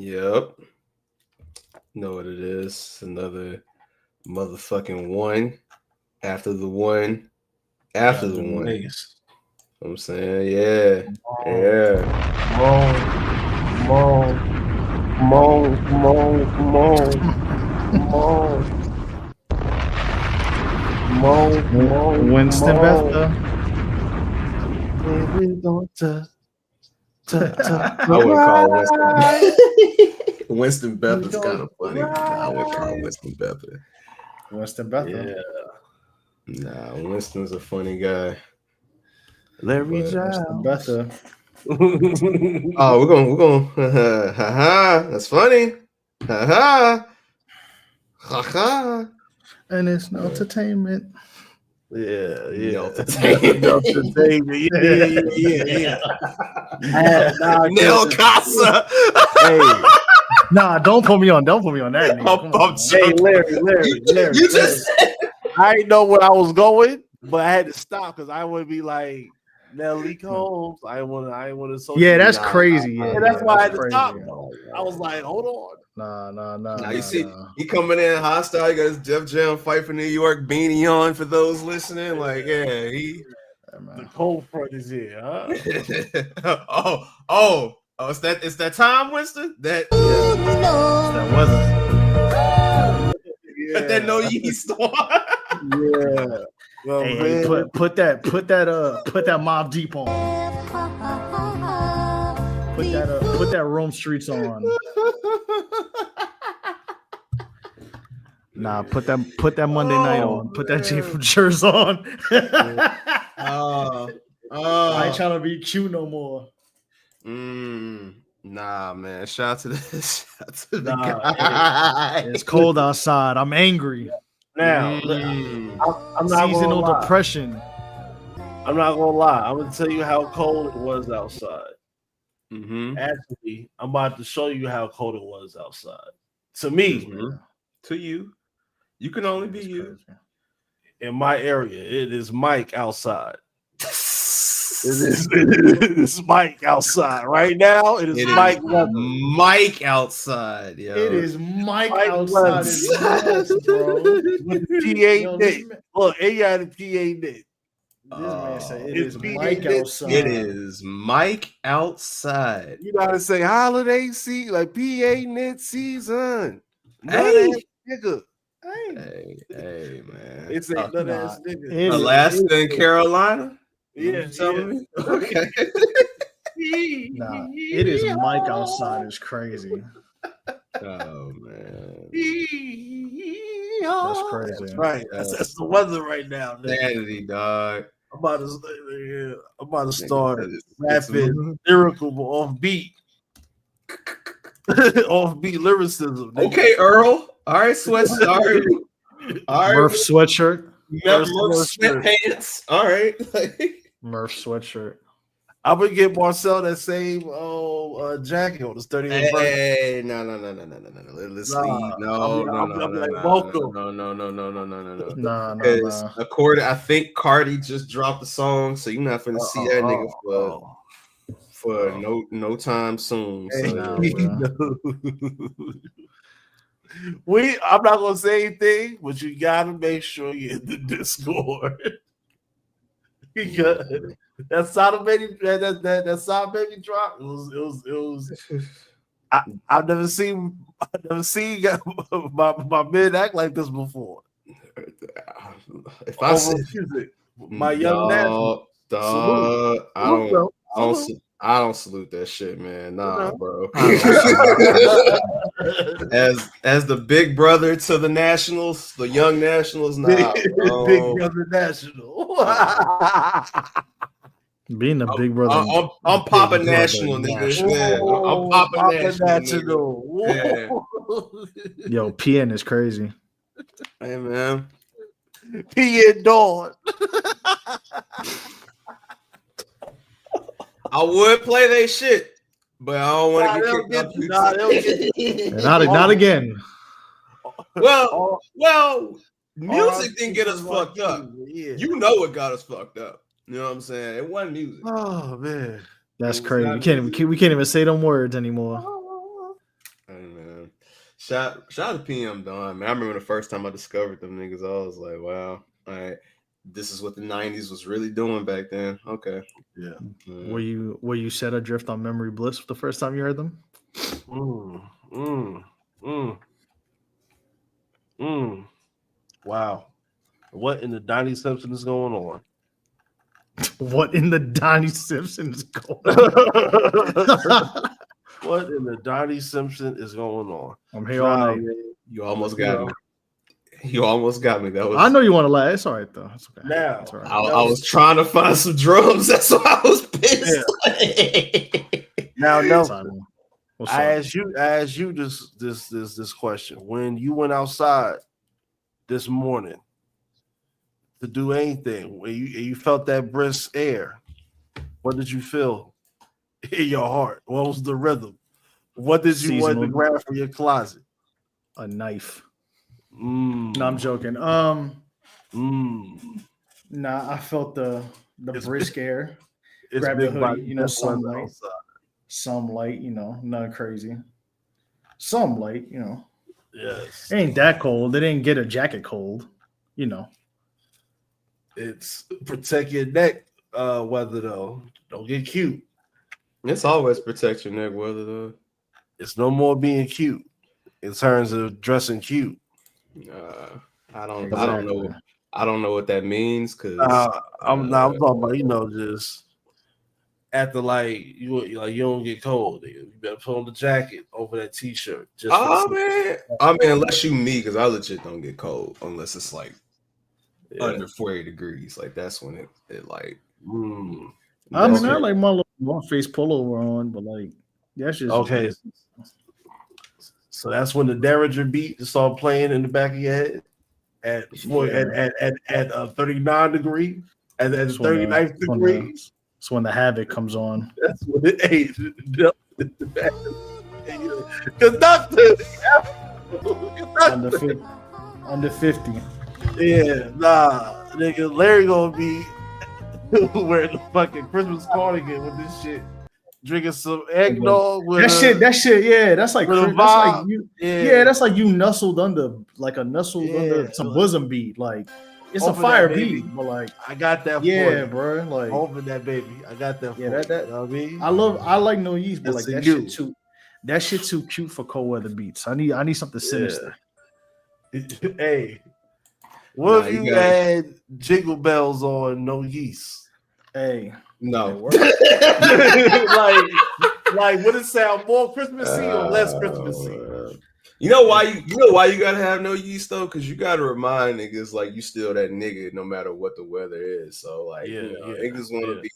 Yep. Know what it is. Another motherfucking one after the one after the one. Nice. I'm saying, yeah. Winston Bethel. I wouldn't call Winston Bethel is kind of funny. I wouldn't call Winston Bethel. Winston Bethel. Yeah. Nah, Winston's a funny guy. Larry Winston Bethel. Oh, we're gonna haha. That's funny. Haha. Haha. And it's no entertainment. Yeah. Entertainment. Yeah. Nel Casa. Hey, Nah, don't put me on. Don't put me on that. hey, Larry. You just said. I didn't know where I was going, but I had to stop because I would be like Nelly Combs. I want to. Yeah, that's crazy. Yeah, that's why I had to stop. I was like, hold on. Nah, you see, he coming in hostile. He got his Def Jam Fight for New York beanie on for those listening. Like, yeah, the cold front is here, huh? It's that time, Winston? That wasn't. That no yeast on. Yeah. Well, hey, put that Mob Deep on. Put that Rome Streets on. Nah, put that Monday night on. Put that J from Church on. I ain't trying to be cute no more. Nah, man. Shout out to the guy. It's cold outside. I'm angry. Now, I'm not seasonal depression. I'm not gonna lie. I'm gonna tell you how cold it was outside. Mm-hmm. Actually, I'm about to show you how cold it was outside. To me, to you, you can only be you. In my area, it is Mike outside. It is Mike outside right now. It is Mike. Mike outside. Yo. It is Mike outside. Bro. With the PA Nick. Look, he had a PA Nick. This man said it is Mike outside. It is Mike outside. You gotta say holiday season, like PA knit season. Hey, nigga. Hey, man. It's a nut ass nigga. Alaska and Carolina. Yeah, me? Okay. Nah, it is Mike outside. It's crazy. Oh man, that's crazy. That's right. That's the weather right now. Sanity, dog. I'm about to start rapping lyrical offbeat. Offbeat lyricism. Nigga. Okay, Earl. All right, sweatshirt. All right, Murph sweatshirt. Murph sweatpants. All right. Murph sweatshirt. I'm gonna get Marcel that same jacket on his 30th birthday. Hey, no. Let's leave. No. Because according, I think Cardi just dropped a song, so you're not finna see that nigga for no time soon. So. I'm not gonna say anything, but you gotta make sure you're in the Discord. Because that Sodom Baby drop. It was. I've never seen my men act like this before. If I said music, my young man, I don't salute that shit, man. Nah, bro. as the big brother to the Nationals, the young Nationals, nah. Big brother national. Being the big brother, I'm Papa National, nigga. Yeah, I'm Papa National. Yeah. Yo, PN is crazy. Hey, man. PN Dawn. I would play they shit, but I don't want to get kicked out. Not again. Well, music didn't get us fucked up. Yeah. You know what got us fucked up. You know what I'm saying? It wasn't music. Oh man, that's crazy. We can't even say them words anymore. Shout out to PM Don, man. I remember the first time I discovered them niggas, I was like, wow, all right, this is what the 90s was really doing back then. Okay. Yeah. Were you set adrift on Memory Bliss the first time you heard them? Wow. What in the Donnie Simpson is going on? What in the Donnie Simpson is going on? What in the Donnie Simpson is going on? I'm here all night. You almost got me. You almost got me. That was. I know you want to lie. It's all right though. It's okay. Now, it's all right. I was trying to find some drums. That's why I was pissed. Yeah. Now, Nelson, I asked you this question. When you went outside this morning to do anything, when you felt that brisk air, what did you feel in your heart? What was the rhythm? What did you want to grab from your closet? A knife. No, I'm joking. Nah, I felt the brisk air. Grab the hoodie, some light, nothing crazy. Some light, Yes. It ain't that cold. They didn't get a jacket cold, It's protect your neck weather though. Don't get cute. It's always protect your neck weather though. It's no more being cute in terms of dressing cute. I don't know. I don't know what that means because I'm talking about just after you don't get cold. You better put on the jacket over that t-shirt. Man, unless you me, because I legit don't get cold unless it's under 40 degrees. Like that's when it like. I like my little North Face pullover on, but that's just okay. So that's when the Derringer beat started playing in the back of your head at 39 degrees and at 39 degrees. That's when the havoc comes on. That's when it age. Conductor. Under 50. Yeah, nigga, Larry gonna be wearing the fucking Christmas cardigan with this shit. Drinking some eggnog with that shit, yeah. That's like that's like you nestled under under some bosom beat. Like it's open a fire beat, but I got that. Yeah, bro. Like open that baby. I got that. Yeah, that. You know what I mean? I like No Yeast, but that shit too. That shit too cute for cold weather beats. I need something sinister. Hey, what if you had Jingle Bells on No Yeast? Hey. No. like would it sound more Christmassy or less Christmassy? You know why you gotta have No Yeast though? Because you gotta remind niggas you still that nigga no matter what the weather is. So niggas wanna be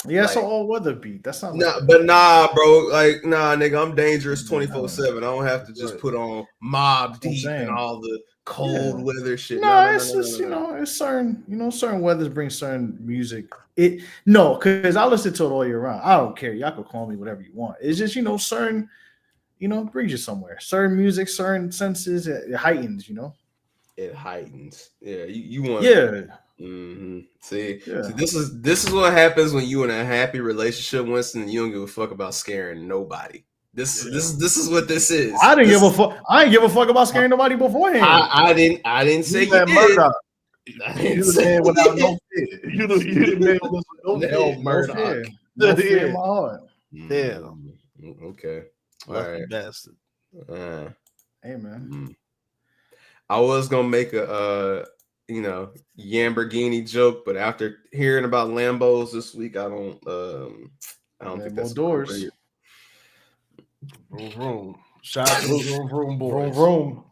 it's an all weather beat. That's not bro. Nigga, I'm dangerous 24/7. I don't have to just put on Mob Deep and all the cold weather shit. It's certain weathers bring certain music. Because I listen to it all year round. I don't care. Y'all can call me whatever you want. It's just certain, brings you somewhere. Certain music, certain senses, it heightens. It heightens. Yeah, you want. Yeah. Mm-hmm. See, this is what happens when you in a happy relationship, Winston, and you don't give a fuck about scaring nobody. This is what this is. I didn't give a fuck. I didn't give a fuck about scaring nobody beforehand. I didn't say you did. You the man without no fear. You the man with no murder. No fear in my heart. Damn. Okay. All right. Bastard. Hey man. I was gonna make a Lamborghini joke, but after hearing about Lambos this week, I don't think that's doors. Vroom. Shout out to Vroom boys. Vroom.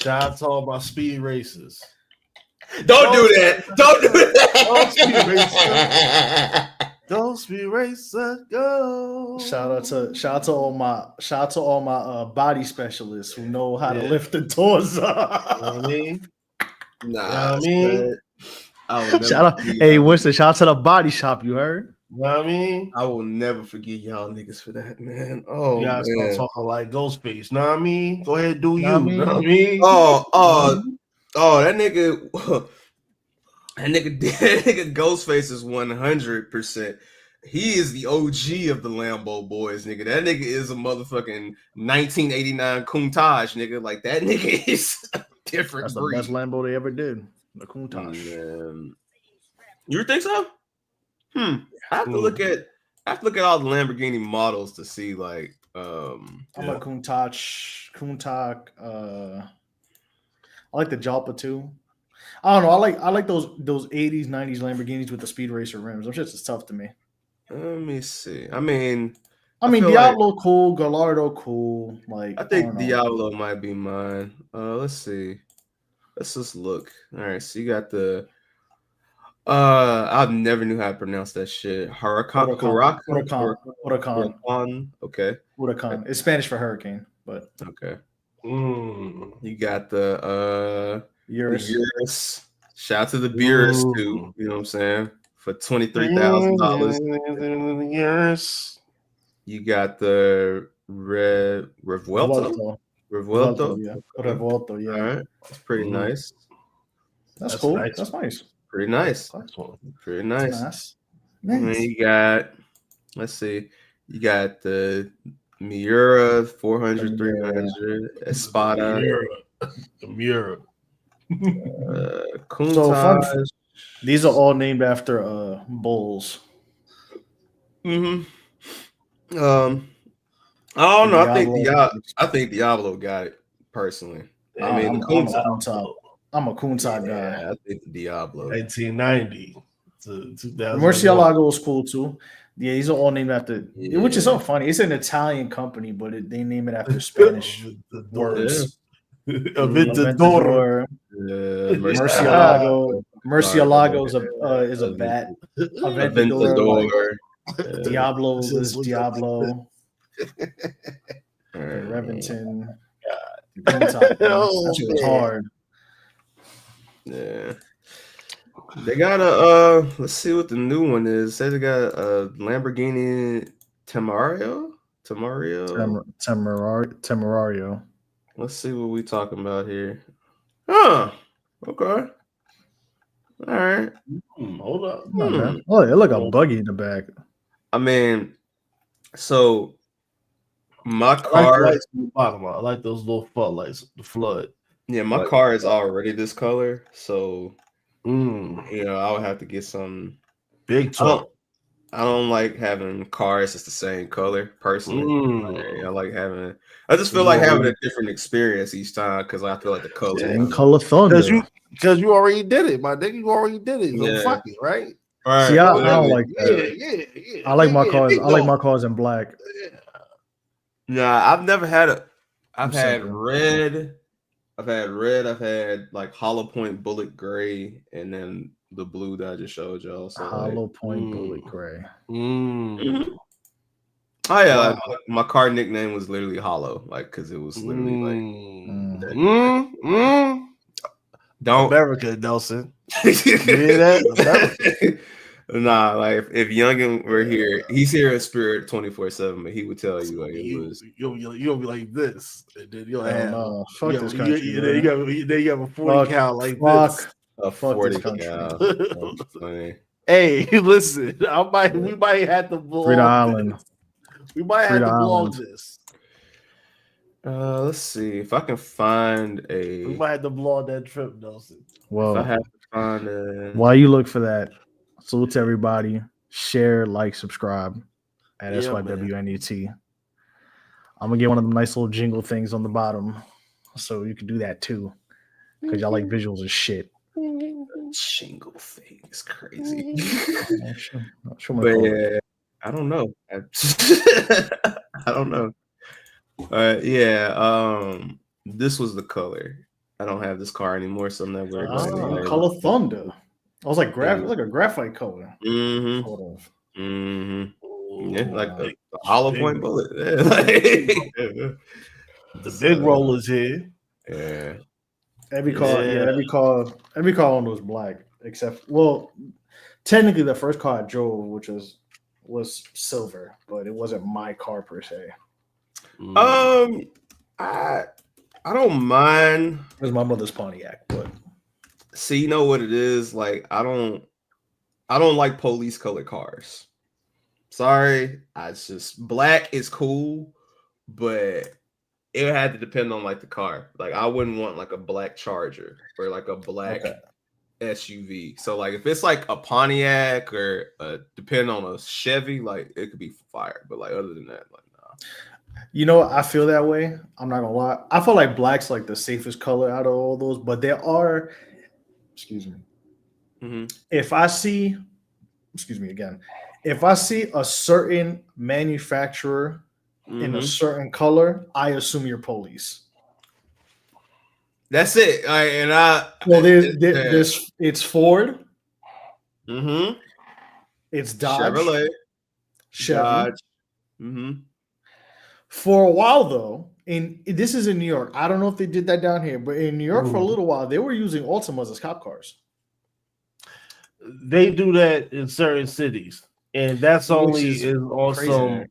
Shout out to all my speed racers. Don't do that. Don't do that. Don't speed racer, go. Shout out to all my body specialists who know how to lift the doors up. You know what I mean? Nah, shout out. Hey, Winston, shout out to the body shop, you heard? You know what I mean? I will never forget y'all niggas for that, man. Oh, you guys start talking like Ghostface. Know what I mean? Go ahead, do you. Know what I mean? That nigga Ghostface is 100% he is the OG of the Lambo boys, nigga. That nigga is a motherfucking 1989 Countach, nigga. Like that nigga is a different That's breed. The best Lambo they ever did. The Countach. You think so? I have to look at all the Lamborghini models to see like I'm a Countach. I like the Jalpa too. I don't know. I like those 80s, 90s Lamborghinis with the Speed Racer rims. Those shit's tough to me. Let me see. I mean, Diablo like, cool, Gallardo cool. Like I think Diablo might be mine. Let's see. Let's just look. All right, so you got the I never knew how to pronounce that shit. Huracan. Okay. Huracan. It's Spanish for hurricane, but okay. You got the Urus. Shout out to the Urus too. You know what I'm saying? For $23,000. Yes. You got the Revuelto. Yeah. Revuelto, yeah. All right. That's pretty nice. That's cool. Nice. That's nice. Pretty nice. Pretty nice. Nice. And then you got, let's see, you got the Miura 400, 300, Espada. The Miura. So these are all named after bulls. I don't know. I think Diablo got it personally. I mean, I'm a Countach guy. I think Diablo. 1990 to 2000. Murcielago was cool too. Yeah, these are all named after, which is so funny. It's an Italian company, but they name it after Spanish words. Aventador. Murcielago is a bat. Aventador. Diablo is Diablo. Reventon. That shit was hard. Yeah. They got let's see what the new one is. Say they got a Lamborghini Temerario. Let's see what we talking about here. Huh. Okay. All right. Hold up. Oh, it look a buggy in the back. I mean, so my car. I like those little floodlights. The flood. Yeah, my car is already this color, so I would have to get some big talk. I don't like having cars that's the same color personally. I like having. I just feel like having a different experience each time because I feel like the color. Same color thunder. Because you already did it, my nigga. You already did it. So fuck it, right? All right. See, I don't like that. Yeah. I like my cars. I like my cars in black. Nah, I've never had a. I've had red. I've had like hollow point bullet gray, and then the blue that I just showed y'all. So hollow point bullet gray. Oh yeah, my car nickname was literally Hollow, like because it was literally like. Don't America, Nelson. You hear that? Nah, like if Youngin were here, he's here in spirit 24/7, but he would tell you like it was. You'll be like this, and then you'll have fuck this country. Then you have a 40 cal like this. A 40 cal. Hey, listen, we might have to blog Frida Island. We might have to blog this. Let's see if I can find a. We might have to blog that trip, Nelson. Well, if I have to find a. While you look for that, salute to everybody. Share, like, subscribe at SYWNET. I'm gonna get one of them nice little jingle things on the bottom, so you can do that too, because y'all like visuals and shit. Jingle thing is crazy. But yeah, I don't know. I don't know. This was the color. I don't have this car anymore, so I'm not worried about it. Color Thunder. I was like like a graphite color. Sort of. Yeah, like the hollow point bullet. Yeah, the big rollers here. Yeah. Every car on was black, except technically the first car I drove, which was silver, but it wasn't my car per se. I don't mind. It was my mother's Pontiac, but see, you know what it is? Like I don't like police color cars. Sorry, I just black is cool, but it had to depend on like the car. Like I wouldn't want like a black Charger or like a black SUV. So like if it's like a Pontiac or depending on a Chevy, like it could be fire. But like other than that, like nah. You know, I feel that way. I'm not gonna lie. I feel like black's like the safest color out of all those, but there are, excuse me. Mm-hmm. If I see, excuse me again, if I see a certain manufacturer in a certain color, I assume you're police. That's it. Well, there's it's Ford. Mm-hmm. It's Dodge. Chevrolet. Chevy. Dodge. Mm-hmm. For a while though, this is in New York. I don't know if they did that down here, but in New York for a little while, they were using Altimas as cop cars. They do that in certain cities, and that's only is on some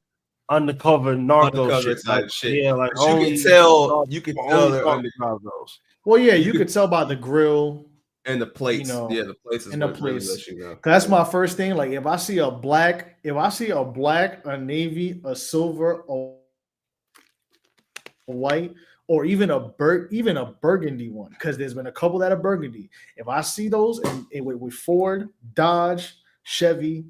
undercover narco shit. Type shit. Yeah, like you can tell they're undercover those. Well, yeah, you could tell by the grill and the plates. The plates is what really lets you know. That's my first thing. Like if I see a black, a navy, a silver, a white, or even a burgundy one, because there's been a couple that are burgundy. If I see those and with Ford, Dodge, Chevy,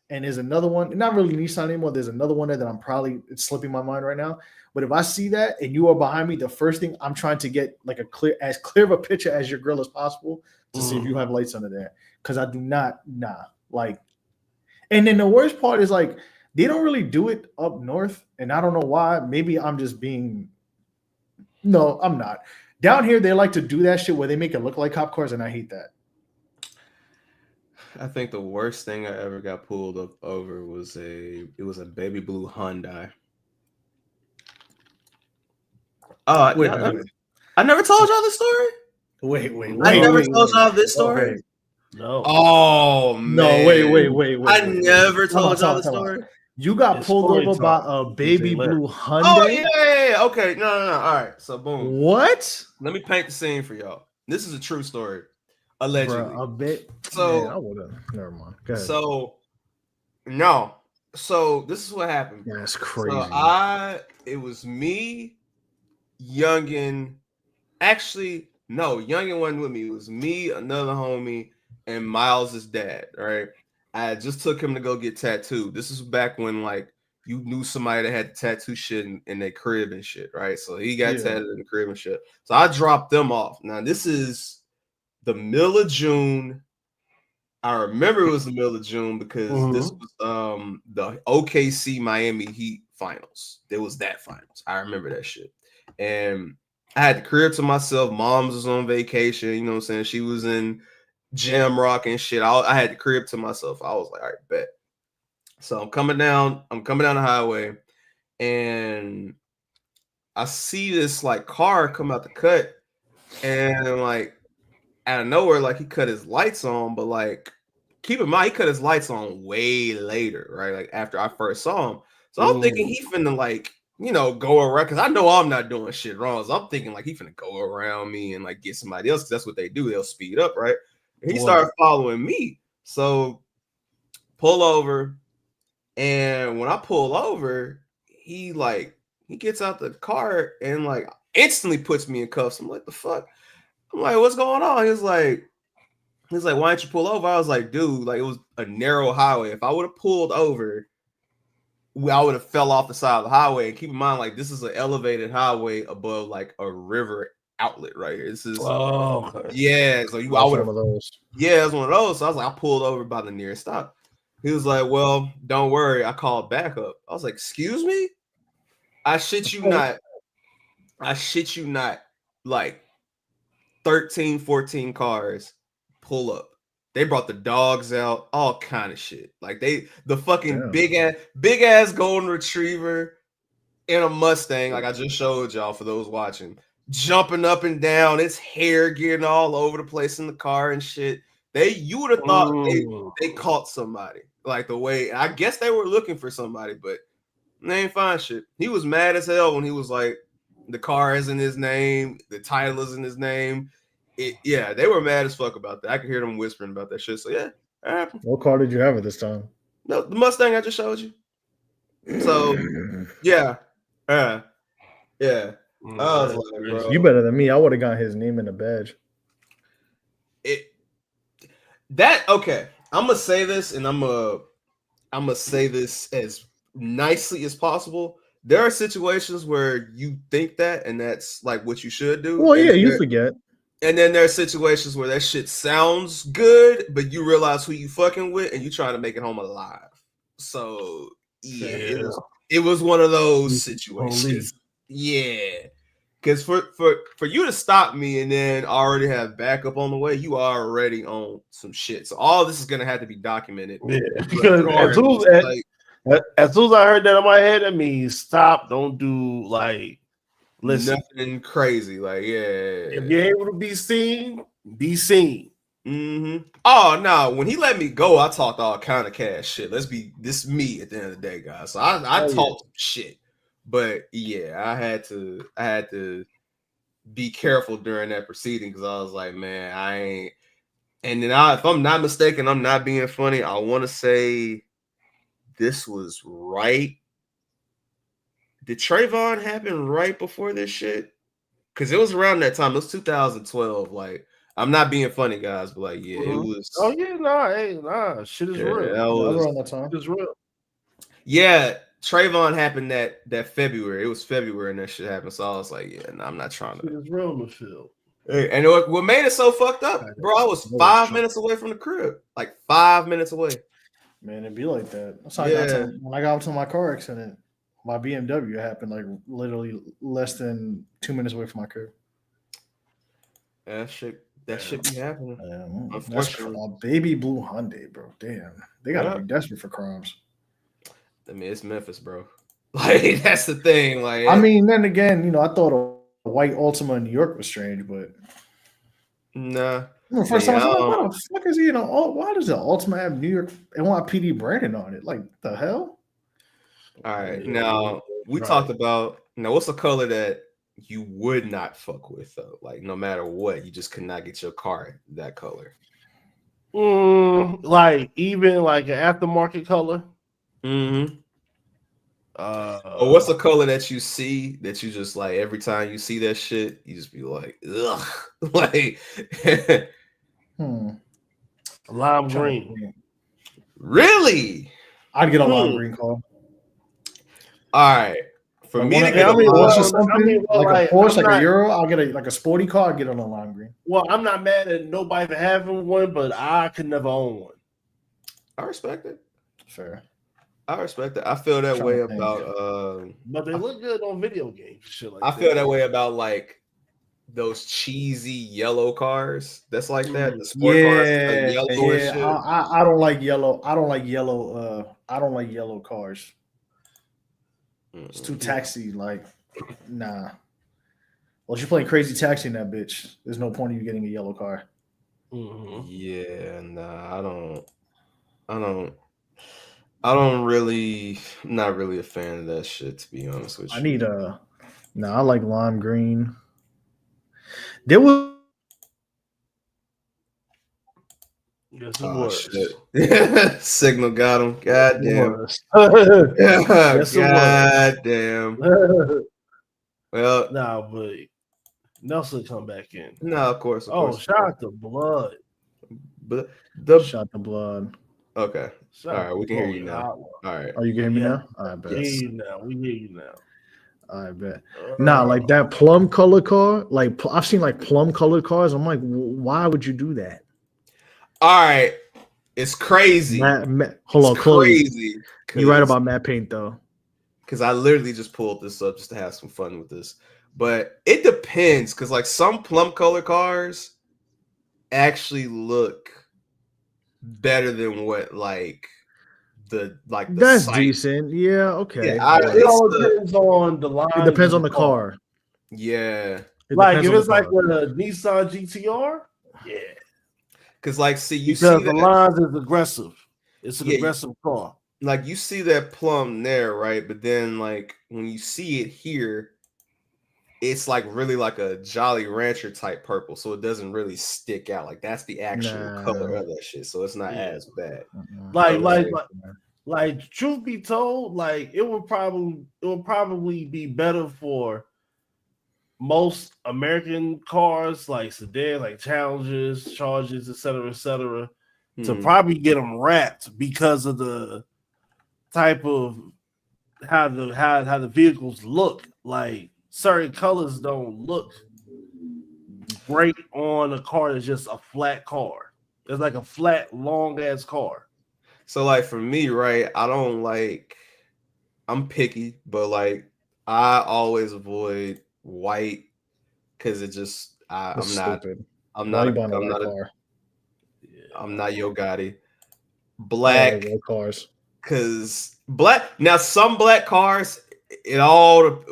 and there's another one, not really Nissan anymore. There's another one there that it's slipping my mind right now. But if I see that and you are behind me, the first thing I'm trying to get like as clear of a picture as your grill as possible to see if you have lights under there. Because I do not, like. And then the worst part is like they don't really do it up north, and I don't know why. Maybe I'm just being. No, I'm not. Down here, they like to do that shit where they make it look like cop cars, and I hate that. I think the worst thing I ever got pulled up over was a baby blue Hyundai. Oh, wait. I never told y'all this story. Wait. I never told y'all this story. Okay. No. Oh man. No, wait. I never told y'all the story. You got pulled over by a baby blue Hyundai. Oh yeah. Okay. No. All right. So boom. What? Let me paint the scene for y'all. This is a true story. Allegedly. Bro, a bit. So man, I would've. Never mind. Go ahead. So this is what happened. That's crazy. So it was me, Youngin. Actually, no, Youngin wasn't with me. It was me, another homie, and Miles' dad. Right. I just took him to go get tattooed. This is back when like you knew somebody that had tattoo shit in their crib and shit, right? So he got tattooed in the crib and shit. So I dropped them off. Now this is the middle of June. I remember it was the middle of June because this was the OKC Miami Heat finals. There was that finals. I remember that shit. And I had the crib to myself. Mom's was on vacation. You know what I'm saying? She was in Jam Rock and shit. I had the crib to myself. I was like, all right, bet. So I'm coming down the highway, and I see this like car come out the cut, and like out of nowhere, like he cut his lights on, but like keep in mind he cut his lights on way later, right? Like after I first saw him. So I'm thinking he finna like, go around, because I know I'm not doing shit wrong. So I'm thinking like he finna go around me and like get somebody else, because that's what they do. They'll speed up, right? And he started following me. So pull over. And when I pull over, he gets out the car and like instantly puts me in cuffs. I'm like, the fuck? I'm like, what's going on? He's like, why didn't you pull over? I was like, dude, like it was a narrow highway. If I would have pulled over, I would have fell off the side of the highway. And keep in mind, like this is an elevated highway above like a river outlet right here. This is yeah. So I would have those. Yeah, it's one of those. So I was like, I pulled over by the nearest stop. He was like, well, don't worry. I called backup. I was like, excuse me? I shit you not. Like 13, 14 cars pull up. They brought the dogs out, all kind of shit. Like the fucking big ass golden retriever in a Mustang, like I just showed y'all for those watching, jumping up and down, its hair getting all over the place in the car and shit. You would have thought they caught somebody. Like the way, I guess they were looking for somebody, but they ain't find shit. He was mad as hell when he was like, the car is in his name, the title is in his name. They were mad as fuck about that. I could hear them whispering about that shit. So yeah, that happened. What car did you have at this time? No, the Mustang I just showed you. So yeah. I was like, bro, you better than me. I would have got his name in the badge. Okay. I'm gonna say this, and I'm gonna say this as nicely as possible. There are situations where you think that, and that's like what you should do. Well, yeah, you forget. And then there are situations where that shit sounds good, but you realize who you fucking with, and you try to make it home alive. So yeah, it was one of those situations. Yeah, because for you to stop me and then already have backup on the way, you are already on some shit. So all this is gonna have to be documented. Yeah, because as soon as I heard that in my head, that means stop. Don't do like nothing crazy. Like if you're able to be seen, be seen. Mm-hmm. Oh no! When he let me go, I talked all kind of cash shit. This is me at the end of the day, guys. So I talked shit, but yeah, I had to be careful during that proceeding because I was like, man, I ain't. And then if I'm not mistaken, I'm not being funny. I want to say this was right. Did Trayvon happen right before this shit? Because it was around that time. It was 2012. Like. I'm not being funny, guys, but like, yeah, it was. Oh yeah, nah, shit is real. That was around that time. It's real. Yeah, Trayvon happened that February. It was February and that shit happened. So I was like, yeah, no, I'm not trying to. Shit is real in the field. And what made it so fucked up, bro? I was 5 minutes away from the crib, like 5 minutes away. Man, it'd be like that. That's how when I got into my car accident, my BMW happened like literally less than 2 minutes away from my crib. That should be happening. That's a baby blue Hyundai, bro. Damn, they gotta be desperate for crimes. I mean, it's Memphis, bro. Like that's the thing. Like, I mean, then again, I thought a white Altima in New York was strange, but nah. First time I was like, what the fuck is he? Why does the Altima have New York NYPD branding on it? Like the hell? All right, now we talked about what's the color that you would not fuck with though, like no matter what, you just could not get your car that color. Like even like an aftermarket color. Mm-hmm. Or what's the color that you see that you just like every time you see that shit, you just be like, ugh, like lime green. Really? I'd get a lime green car. All right. For me to get like a Porsche, like a Euro, I'll get a sporty car. I'll get on a lime green. Well, I'm not mad at nobody for having one, but I could never own one. I respect it. Fair. I respect it. I feel that way about. But they look good on video games. Shit like I feel that way about like those cheesy yellow cars. That's like that. The sport cars, like yellow and shit. I don't like yellow. I don't like yellow. I don't like yellow cars. It's too taxi, like, nah. Well, you're playing Crazy Taxi in that bitch. There's no point in you getting a yellow car. Yeah, nah, I don't really, I'm not really a fan of that shit, to be honest with you. I like lime green. There was. Shit. Signal got him. God damn. God damn. Well, but Nelson come back in. No, of course. Shout out to Blood. But Shout to Blood. Okay. All right, we can hear you now. All right. Oh, you can hear me now? I bet. We hear you now. I bet. Like that plum color car. Like I've seen like plum colored cars. I'm like, why would you do that? All right, it's crazy. Hold on, crazy. You're right about matte paint though. Because I literally just pulled this up just to have some fun with this. But it depends, because like some plum color cars actually look better than what the that's site. Decent. Yeah, okay. Yeah, it all depends on the line. It depends on the car. Yeah. Like if it's like a Nissan GTR, yeah. Because like see the lines is aggressive. It's an aggressive car. Like you see that plum there, right? But then like when you see it here, it's like really like a Jolly Rancher type purple, so it doesn't really stick out. Like that's the actual color of that shit, so it's not as bad. Like, truth be told, like it would probably be better for most American cars, like sedans, like Challengers, Chargers, etc., to probably get them wrapped because of the type of how the vehicles look. Like certain colors don't look great on a car that's just a flat car. It's like a flat, long ass car. So like for me, right, I'm picky, but like I always avoid white because it just I'm not Yo Gotti. Black cars. Because some black cars,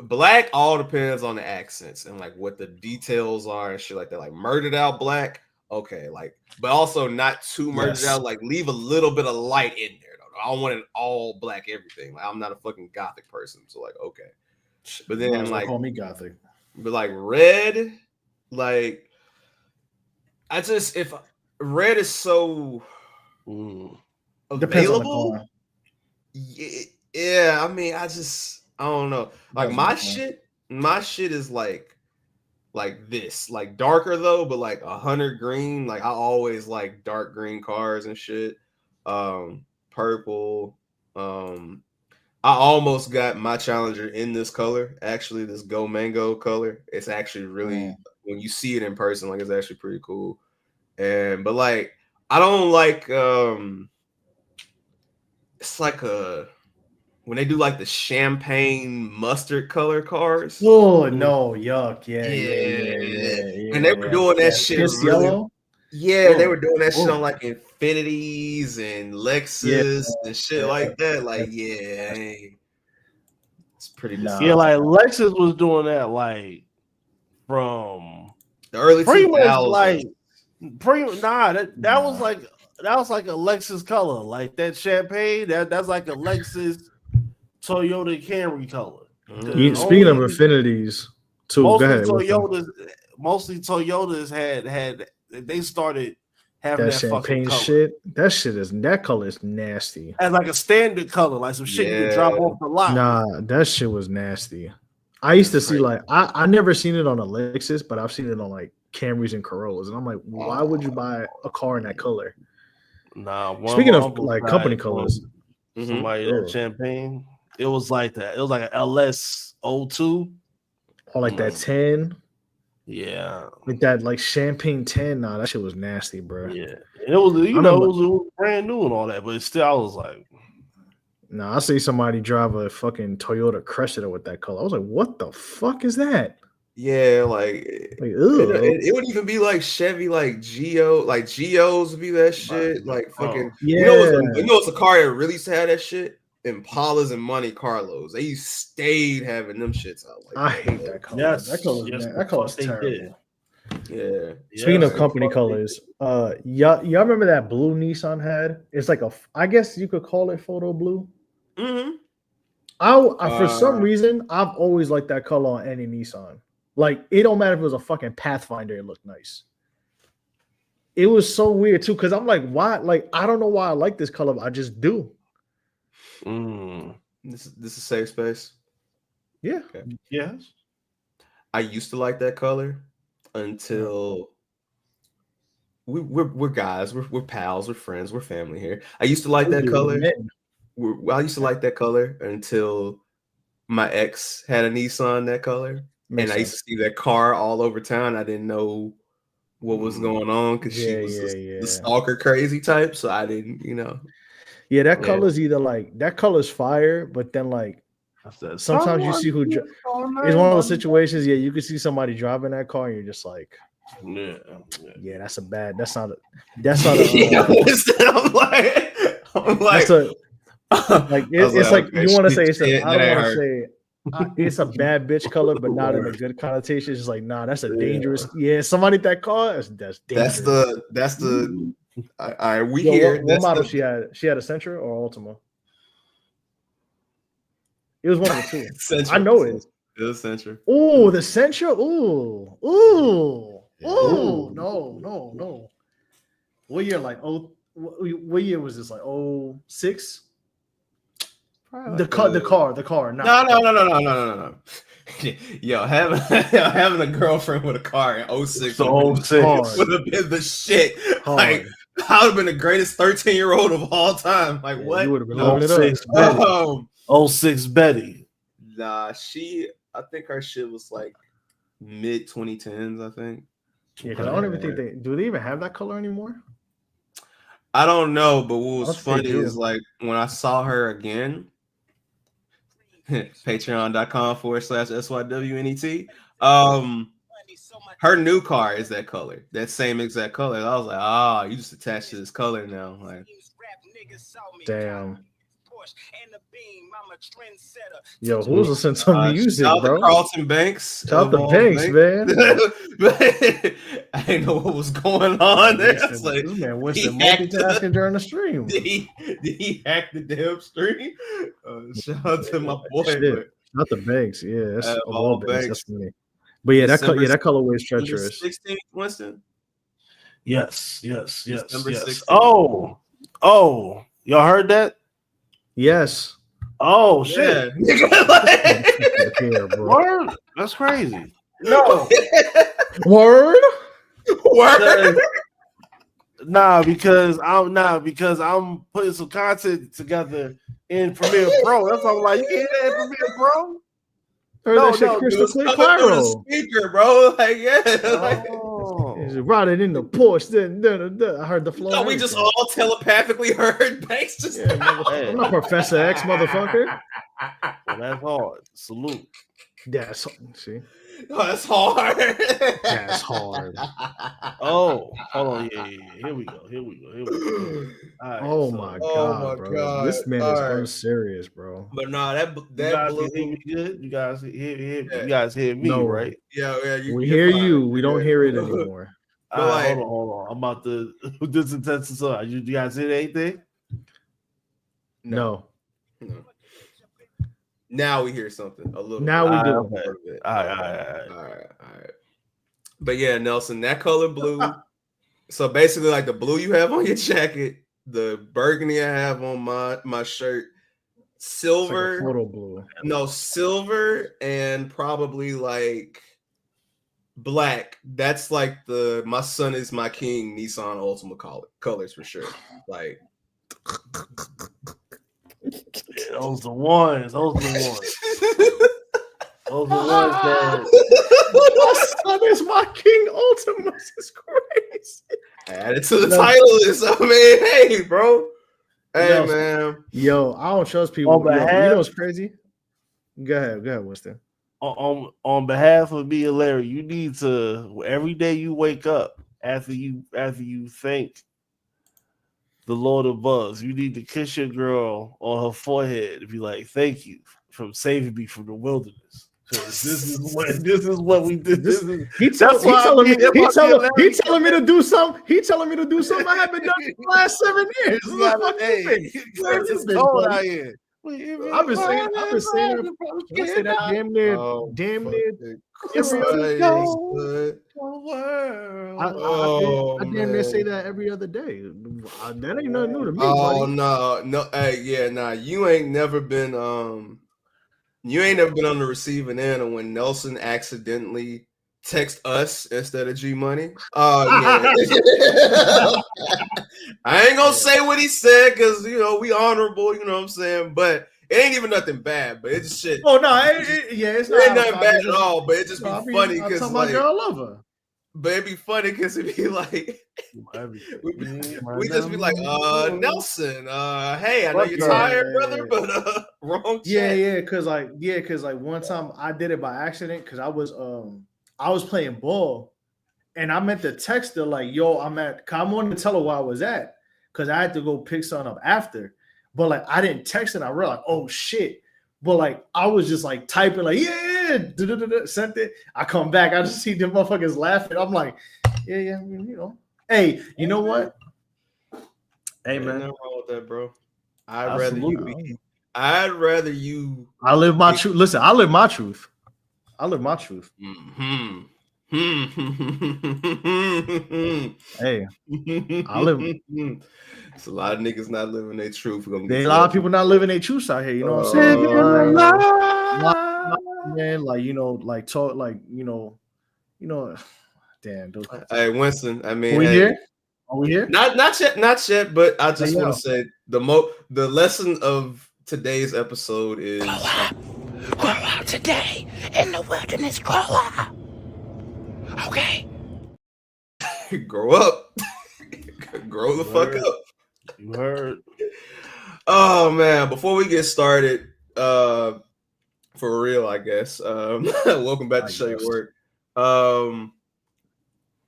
black all depends on the accents and like what the details are and shit like that. Like murdered out black, okay, like, but also not too murdered out. Like leave a little bit of light in there. Though. I don't want it all black everything. Like I'm not a fucking gothic person, so like okay. But then like call me gothic. But like red, like if red is so available. Yeah, I mean, I don't know. Like my shit is like this, like darker though, but like 100 green. Like I always like dark green cars and shit. Purple. I almost got my Challenger in this color. Actually, this Go Mango color. It's actually really when you see it in person, like it's actually pretty cool. But like I don't like it's like when they do like the champagne mustard color cars. Oh no, yuck! Yeah. And they were doing that shit. Really, yellow. Yeah, they were doing that shit on like Infinities and Lexus and shit like that. Like, it's pretty. Yeah, like Lexus was doing that like from the early 2000s. Like that was like a Lexus color, like that champagne. That's like a Lexus Toyota Camry color. Speaking of Infinities, too. Mostly Toyotas had they started having that champagne fucking shit. That color is nasty. As like a standard color, like some shit you can drop off the lot. Nah, that shit was nasty. I used to see like I never seen it on a Lexus, but I've seen it on like Camrys and Corollas, and I'm like, why would you buy a car in that color? Nah. Speaking of like company colors, somebody that champagne. It was like that. It was like an LS02 or like that 10. Yeah, like that, like champagne 10. Nah, that shit was nasty, bro. Yeah, it was. It was brand new and all that, but still, I was like, nah. I see somebody drive a fucking Toyota Cressida with that color. I was like, what the fuck is that? Yeah, like it would even be like Chevy, like Geos would be that shit. Like fucking, you know it's a car that really used to have that shit. Impalas and Monte Carlos, they stayed having them shits out. Like I hate that color. Yes, that color's terrible. Yeah. Speaking of company colors, y'all remember that blue Nissan had? It's like I guess you could call it photo blue. Mm-hmm. For some reason, I've always liked that color on any Nissan. Like it don't matter if it was a fucking Pathfinder, it looked nice. It was so weird too, because I'm like, why? Like I don't know why I like this color, but I just do. This is safe space. Yeah. Okay. Yes. I used to like that color until we're guys, we're pals, we're friends, we're family here. I used to like that color. I used to like that color until my ex had a Nissan that color, and I used to see that car all over town. I didn't know what was going on because she was the stalker crazy type, so I didn't, Yeah, that color's either like that color's fire, but then like sometimes you see who it's one of those situations. Yeah, you can see somebody driving that car, and you're just like, yeah, that's not a. I'm like, it's like you want to say it's a. I don't want to say it's a bad bitch color, but not in a good connotation. It's just like, nah, that's a dangerous. Yeah, somebody that car that's dangerous. That's the. All right, what model she had? She had a Sentra or Ultima? It was one of the two. Sentra. I know it. It was Sentra. Oh, the Sentra. Ooh. No. What year? Like what year was this? Like 06? The car. No. Yo, having a girlfriend with a car in 06 would have been the shit. Hard. Like, I would have been the greatest 13-year-old of all time. Like, what? You would have been living it up. 06 Betty. Nah, I think her shit was like mid 2010s, I think. Yeah, because I don't even think do they even have that color anymore? I don't know, but what was funny is like when I saw her again, patreon.com/SYWNET. Her new car is that color, that same exact color. I was like, you just attached to this color now. Like, damn. Yo, who's listening to music, bro? Carlton Banks. Shout out to Banks, man. I didn't know what was going on there. This man Winston multitasking during the stream. Did he hack the damn stream? Shout out to my boy. Shout out to Banks. Yeah, that's all Banks. That's funny. But yeah, that colorway is treacherous. 16th, Winston. Yes. December 16th. Oh, y'all heard that? Yes. Oh shit! Yeah. Word? That's crazy. No. Word? Nah, because I'm putting some content together in Premiere Pro. That's why I'm like, you can't hear that in Premiere Pro. That shit crystal clear pyro. Speaker, bro. Like, routed in the Porsche. I heard the flow. No, we just all telepathically heard Banks just. I'm not Professor X, motherfucker. Well, that's hard. Salute. That's see. Oh, that's hard. That's hard. Oh, hold on. Yeah. Here we go. Right, my god, bro. This man is unserious, bro. But no, that you guys blew me good. You guys hear me, right? Yeah. We hear you. We don't hear it anymore. Hold on. I'm about to disintensify. You guys hear anything? No. Now we hear something a little. Now we do. Okay. All right. But yeah, Nelson, that color blue. So basically, like the blue you have on your jacket, the burgundy I have on my shirt, silver, like photo blue. No, silver and probably like black. That's like my son is my king Nissan Ultima colors for sure. Like. Yeah, those the ones. Those the ones that. My son is my king. Ultimus is crazy. Add it to the title list. I mean, hey, bro. Hey, man. Yo, I don't trust people. You know what's crazy? Go ahead, Winston. On behalf of me and Larry, you need to every day you wake up after you thank the Lord of Bugs, you need to kiss your girl on her forehead and be like, "Thank you for saving me from the wilderness." Because this is what we did. He telling me to do something. He telling me to do something I haven't done in the last 7 years. It's cold out here. I've been saying that damn near. I damn near say that every other day. That ain't nothing new to me. Oh buddy. No. Hey, yeah, nah. You ain't never been on the receiving end of when Nelson accidentally text us instead of G Money. Yeah. I ain't gonna say what he said because we honorable, you know what I'm saying, but it ain't even nothing bad, but it's just shit. Oh no, it's not. It ain't nothing bad at all, but it just be funny because my girl love her. But it'd be funny because it'd be like we just be like, Nelson, hey, I know you're tired, brother, but wrong chat. Yeah, cause like one time I did it by accident because I was playing ball and I meant to text her like, yo, I wanted to tell her where I was at because I had to go pick something up after. But like I didn't text her and I realized, oh shit. But like I was just like typing like sent it. I come back, I just see the motherfuckers laughing. I'm like, yeah, Hey, you know what? Hey man, nothing wrong with that, bro. I'd rather you. I live my truth. Listen, I live my truth. Mm-hmm. Hey, I live. It's a lot of niggas not living their truth. There's a lot of people not living their truths out here. You know what I'm saying? Man, like like talk, like damn. Hey, Winston. I mean, Are we hey, here? Are we here? Not yet. But I just want to say the lesson of today's episode is grow out today in the wilderness. Grow up. Okay. Grow up. Grow the fuck up. You heard? Oh man, before we get started, for real, I guess. Welcome back to Show Your Work. I'll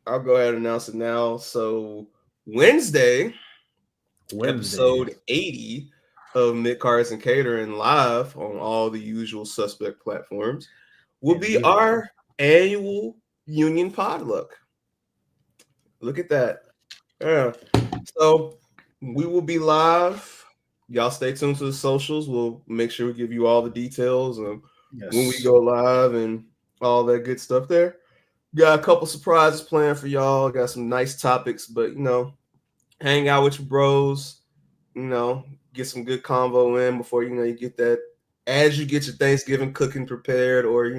go ahead and announce it now. So Wednesday, episode 80 of Mid-Cars and Catering live on all the usual suspect platforms will be our annual Union Potluck. Look at that. Yeah. So we will be live. Y'all stay tuned to the socials. We'll make sure we give you all the details of when we go live and all that good stuff there. Got a couple surprises planned for y'all. Got some nice topics, but hang out with your bros. Get some good convo in before you get that. As you get your Thanksgiving cooking prepared, or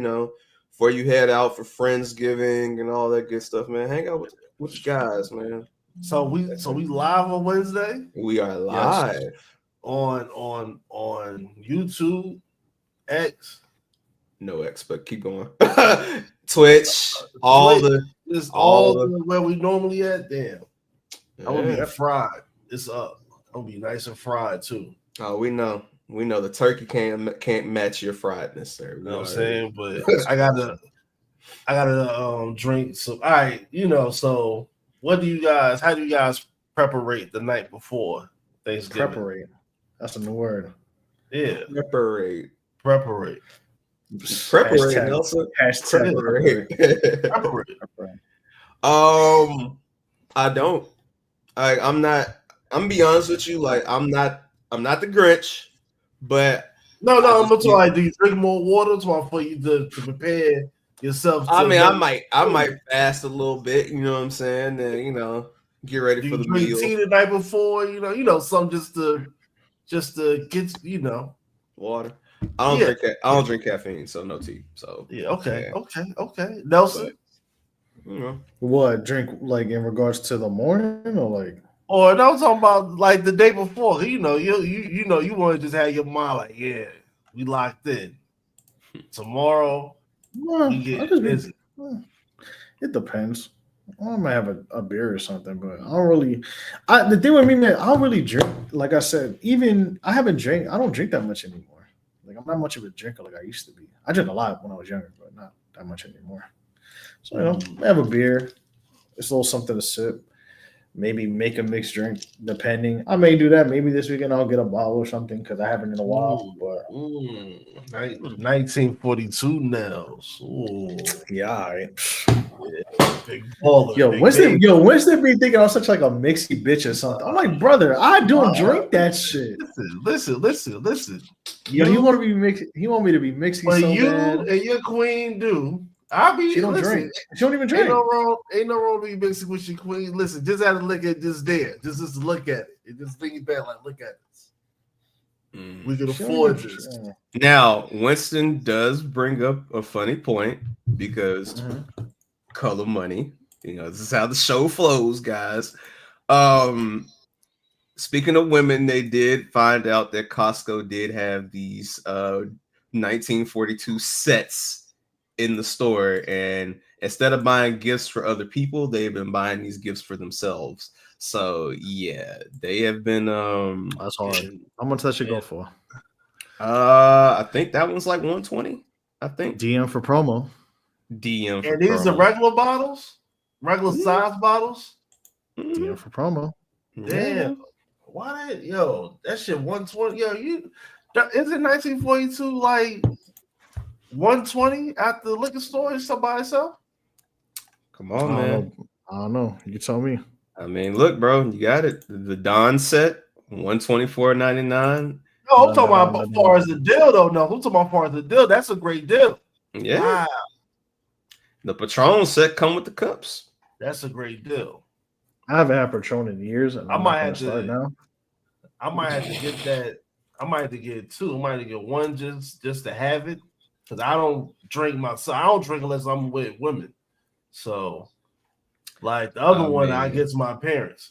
before you head out for Friendsgiving and all that good stuff, man. Hang out with you guys, man. So we live on Wednesday. We are live on YouTube, X. No X, but keep going. Twitch, all where we normally at. Damn, I'm gonna be fried. It's up. I'm gonna be nice and fried too. Oh, we know the turkey can't match your friedness, sir. You know what I'm saying? But I gotta drink. So all right, So how do you guys preparate the night before Thanksgiving? Preparate. That's a new word. Yeah. Preparate. Hashtag I don't. I'm not. I'm gonna be honest with you. Like I'm not the Grinch, but no. I'm talking like, do you drink more water for you to prepare yourself? I might fast a little bit. You know what I'm saying? And get ready for the meal. Tea the night before. Some just to get water. I don't drink caffeine, so no tea. So yeah, okay. Nelson, what drink like in regards to the morning or like? Or no, I'm talking about like the day before. You want to just have your mind like, yeah, we locked in. Tomorrow, we get busy. It depends. I might have a beer or something, but I don't really. The thing with me, man, I don't really drink. Like I said, I don't drink that much anymore. Like I'm not much of a drinker like I used to be. I drank a lot when I was younger, but not that much anymore. So I have a beer. It's a little something to sip. Maybe make a mixed drink, depending. I may do that. Maybe this weekend I'll get a bottle or something because I haven't in a while. But 1942 Nels. Yeah, all right. Big baller. Winston be thinking I'm such like a mixy bitch or something. I'm like, brother, I don't drink that shit. Listen. Yo, he want to be mixed. He want me to be mixy. But so you bad. And your queen do. She don't drink. She don't even drink. Ain't no wrong to be mixing with your queen. Listen, just have to look at this there. Just look at it. And just think back like, look at this. We can afford this. Now, Winston does bring up a funny point because color money. This is how the show flows, guys. Speaking of women, they did find out that Costco did have these 1942 sets in the store, and instead of buying gifts for other people, they've been buying these gifts for themselves. So yeah, they have been that's hard. How much that should go for? I think that one's like 120. I think DM for promo. And these are regular bottles, regular size bottles. DM for promo. Damn. Why that shit 120? Is it 1942 like 120 at the liquor store or something by itself? Come on, man. I don't know. You tell me. I mean, look, bro, you got it. The Don set, $124.99. No, I'm talking about as far as the deal, though. No, I'm talking about as far as the deal. That's a great deal. Yeah. Wow. The Patron set come with the cups. That's a great deal. I haven't had Patron in years, and I'm not gonna start now. I might have to get that. I might have to get two. I might have to get one just to have it, because I don't drink myself. I don't drink unless I'm with women. So, like the other one, I get to my parents.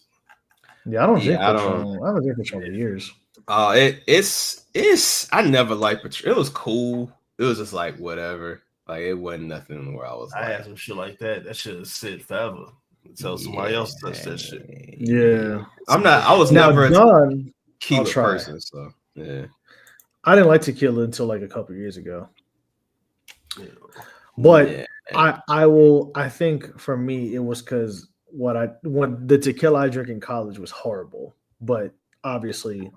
Yeah, I don't drink Patron. I haven't drank Patron in years. It's. I never liked Patron. It was cool. It was just like whatever. Like it wasn't nothing where I was. I had some shit like that. That shit sit forever until somebody else touch that shit. Yeah, I'm not. I was never done. Tequila person, so yeah. I didn't like tequila until like a couple years ago. But I will. I think for me it was because when the tequila I drank in college was horrible. But obviously,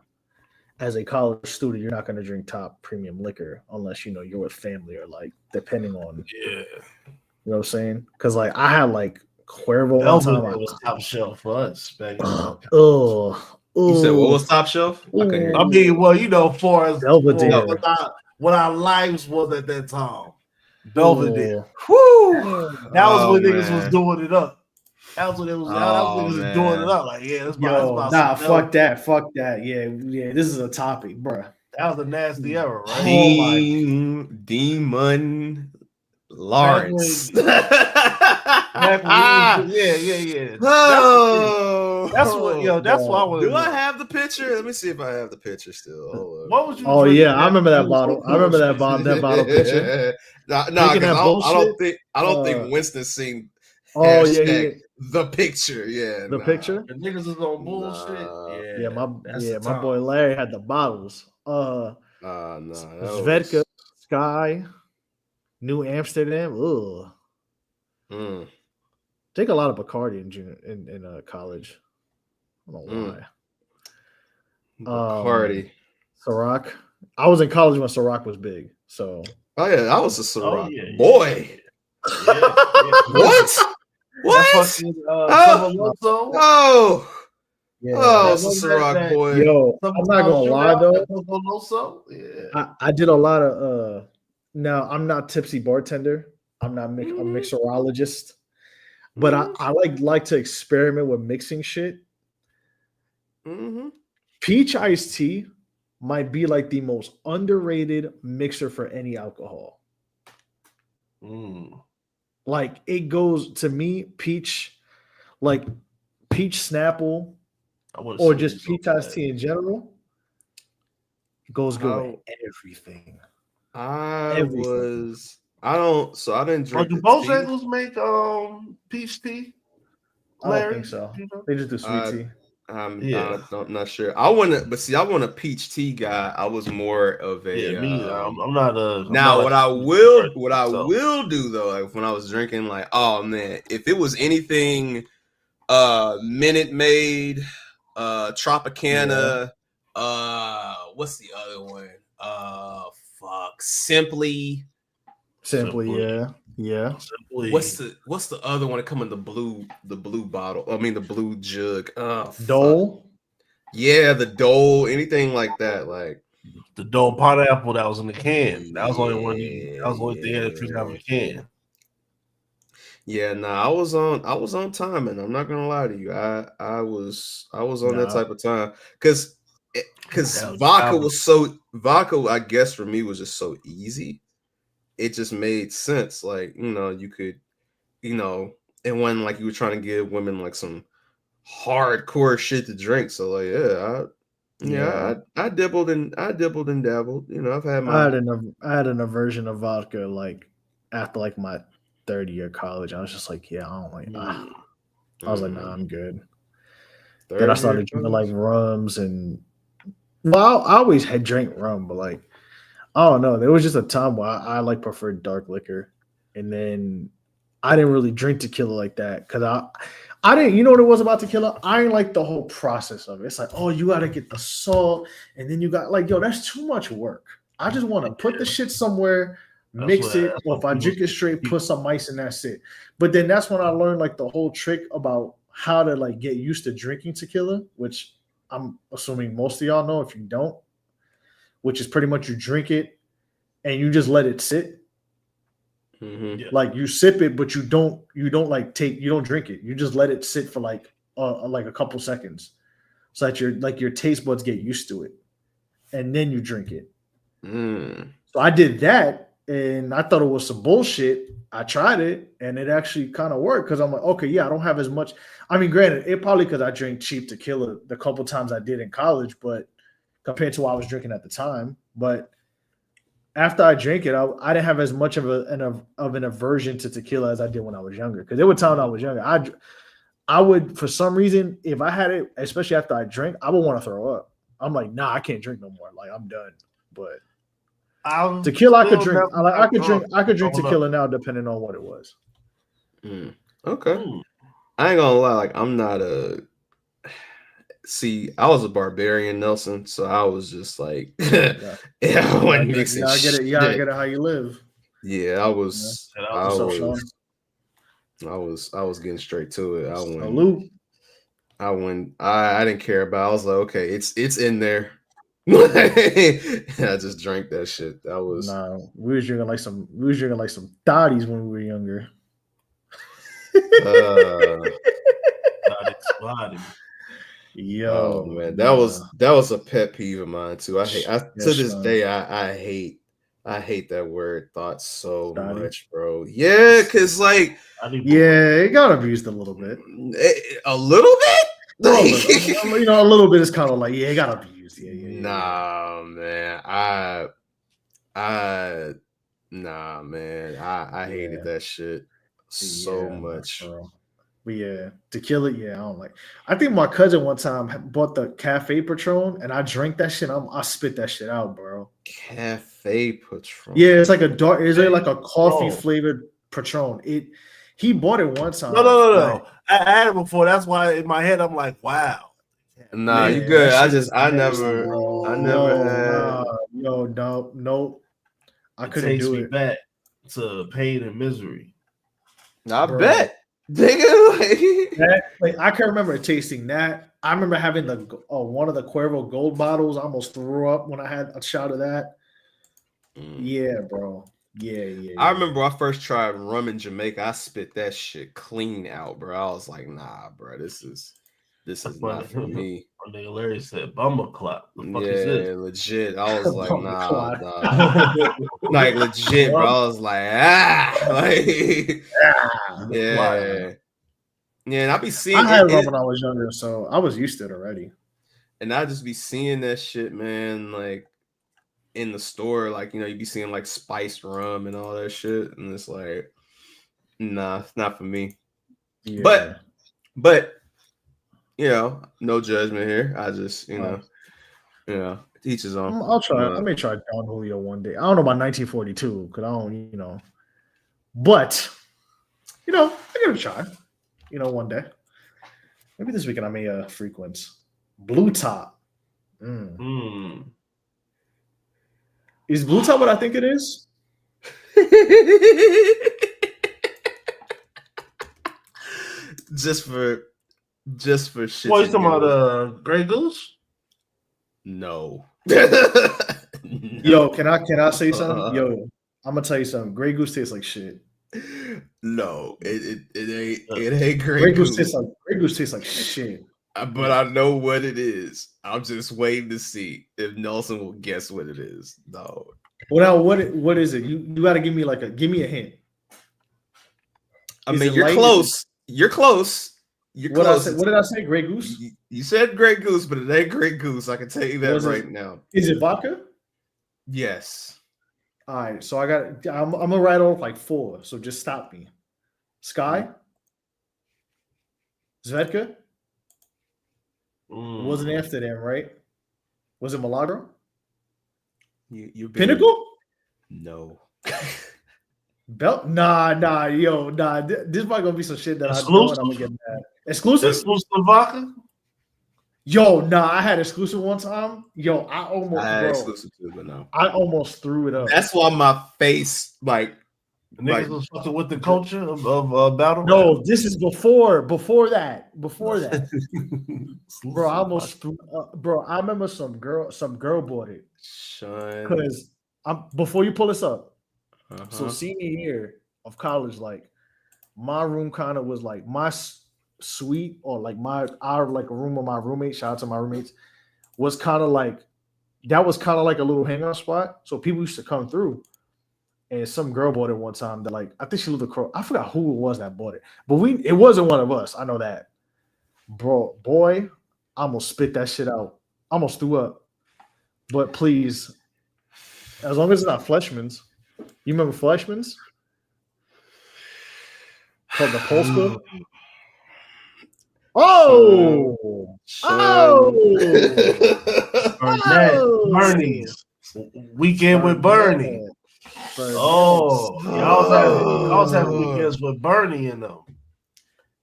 as a college student, you're not going to drink top premium liquor unless you're with family or like depending on. Yeah, you know what I'm saying? Because like I had like Cuervo. Belvedere was top shelf for us back in You said what was top shelf? I mean, well, for us, Belvedere. What our lives was at that time. Belvedere. Woo! That was when niggas was doing it up. That was when it was. Niggas doing it up. Like, yeah, that's fuck that. Fuck that. Yeah. This is a topic, bro. That was a nasty era, right? Demon Lawrence. Yeah. Oh, that's what. That's why I was. Do I have the picture? Let me see if I have the picture still. What was you? Oh yeah, I remember that bottle. I remember that bottle picture. No, I don't think Winston seen. Oh yeah. The picture, the picture. The niggas is on bullshit. My boy Larry had the bottles. Svedka, Sky, New Amsterdam. Ugh. Take a lot of Bacardi in college. I don't know why. Bacardi. Ciroc. I was in college when Ciroc was big. So. Oh yeah, I was a Ciroc boy. What? What? Yeah, it's a Ciroc boy. Yo, I'm not gonna lie though. I did a lot of. Now I'm not tipsy bartender. I'm not a mixologist, but I like to experiment with mixing shit. Peach iced tea might be like the most underrated mixer for any alcohol. Like it goes to me, peach Snapple, or just peach iced tea in general goes good with everything. I didn't drink. Do Bojangles make peach tea? I don't think so. They just do sweet tea. I'm not sure. I want a peach tea guy. I was more of a. I'm not a. What I will do though, like when I was drinking, like, oh man, if it was anything, Minute Maid, Tropicana, what's the other one? Simply, yeah. Simply. What's the other one that come in the blue bottle? I mean the blue jug. Dole. Yeah, the Dole. Anything like that, like the Dole pineapple that was in the can. That was the only one. That was the only thing that drink out of a can. Yeah, I was on timing. I'm not gonna lie to you. I was on that type of time because vodka, I guess for me was just so easy. It just made sense. Like, you could, it wasn't like you were trying to give women like some hardcore shit to drink. So like, I dibbled and dabbled. I've had I had an aversion of vodka like after like my third year of college. I was just like, I don't like that. I was like, nah, I'm good. Then I started drinking like rums and I always had drank rum, but like I don't know. There was just a time where I like preferred dark liquor, and then I didn't really drink tequila like that because I didn't. You know what it was about tequila? I didn't like the whole process of it. It's like, oh, you got to get the salt, and then you got like, yo, that's too much work. I just want to put the shit somewhere, mix it, or if I drink it straight, put some ice, and that's it. But then that's when I learned like the whole trick about how to like get used to drinking tequila, which I'm assuming most of y'all know. If you don't, which is pretty much you drink it and you just let it sit. Mm-hmm. Yeah. Like you sip it, but you don't like you don't drink it. You just let it sit for like a couple seconds, so that your taste buds get used to it, and then you drink it. So I did that, and I thought it was some bullshit. I tried it, and it actually kind of worked because I'm like, okay, yeah, I don't have as much. I mean, granted, it probably because I drank cheap tequila the couple times I did in college, but compared to what I was drinking at the time. But after I drank it, I didn't have as much of an aversion to tequila as I did when I was younger. Because there were times I was younger, I would, for some reason, if I had it, especially after I drank, I would want to throw up. I'm like, nah, I can't drink no more. Like I'm done. But tequila, I could drink. I could drink tequila now, depending on what it was. Okay, I ain't gonna lie. Like I'm not a. See, I was a barbarian, Nelson. So I was just like, I wasn't mixing. I get it. Yeah, I get it. How you live? Yeah, I was getting straight to it. I didn't care about. I was like, okay, it's in there. I just drank that shit. That was we was drinking like some thotties when we were younger. Yo, man, that was a pet peeve of mine too. To this day I hate that word thought so much, bro. Yeah, cause like it got abused a little bit. A little bit? A little bit is kind of like it got abused. Nah, man. I hated that shit so much. But yeah, tequila, I don't like. I think my cousin one time bought the Cafe Patron, and I drank that shit. I spit that shit out, bro. Cafe Patron. Yeah, it's like a dark. Is it like a coffee flavored Patron? He bought it one time. No. I had it before. That's why in my head I'm like, wow. Nah, you good. I never had. No. I couldn't do it. Back to pain and misery. I bet. Nigga, like I can remember tasting that. I remember having the one of the Cuervo Gold bottles. I almost threw up when I had a shot of that. Yeah, bro. Yeah. I remember when I first tried rum in Jamaica. I spit that shit clean out, bro. I was like, nah, bro, this is not for me. Nigga Larry said bummer clot. The fuck is this? Legit. I was like, nah. Like legit, bro. I was like, yeah. Yeah, and I be seeing. I had rum when I was younger, so I was used to it already. And I just be seeing that shit, man. Like in the store, like you be seeing like spiced rum and all that shit, and it's like, nah, it's not for me. Yeah. But. No judgment here. I just, teach his own. I'll try. I may try Don Julio one day. I don't know about 1942 because I don't, but I give it a try. One day. Maybe this weekend I may frequent Blue Top. Is Blue Top what I think it is? Just for shit. What, you talking about Grey Goose? No. Yo, can I say something? Yo, I'm gonna tell you something. Grey Goose tastes like shit. No, it ain't Grey Goose. Grey Goose tastes like shit. But I know what it is. I'm just waiting to see if Nelson will guess what it is. No. Well, now what is it? You got to give me a hint. I mean, you're close. You're close. What did I say? Grey Goose? You said Grey Goose, but it ain't Grey Goose. I can tell you that right now. Is it vodka? Yes. All right. So I'm gonna write off like 4. So just stop me. Sky? Zvedka? Wasn't after them, right? Was it Milagro? You Pinnacle? No. Belt? Nah. This might gonna be some shit that I know and I'm gonna get mad. Exclusive vodka? Yo, I had exclusive one time. Yo, I had exclusive too, but no. I almost threw it up. That's why my face niggas was fucking with the culture of battle. No, this is before that. Bro, I almost threw bro. I remember some girl bought it. Because before you pull this up. So senior year, of college, like my room kind of was like my suite or like our like a room with my roommate. Shout out to my roommates. Was kind of like that was kind of like a little hangout spot. So people used to come through. And some girl bought it one time that like I think she lived across. I forgot who it was that bought it, but it wasn't one of us. I know that, bro. Boy, I almost spit that shit out. I almost threw up. But please, as long as it's not Fleshman's. You remember Fleshman's? Called the Polska. Oh, Bernie's weekend with Bernie. Oh, y'all was having weekends with Bernie in them.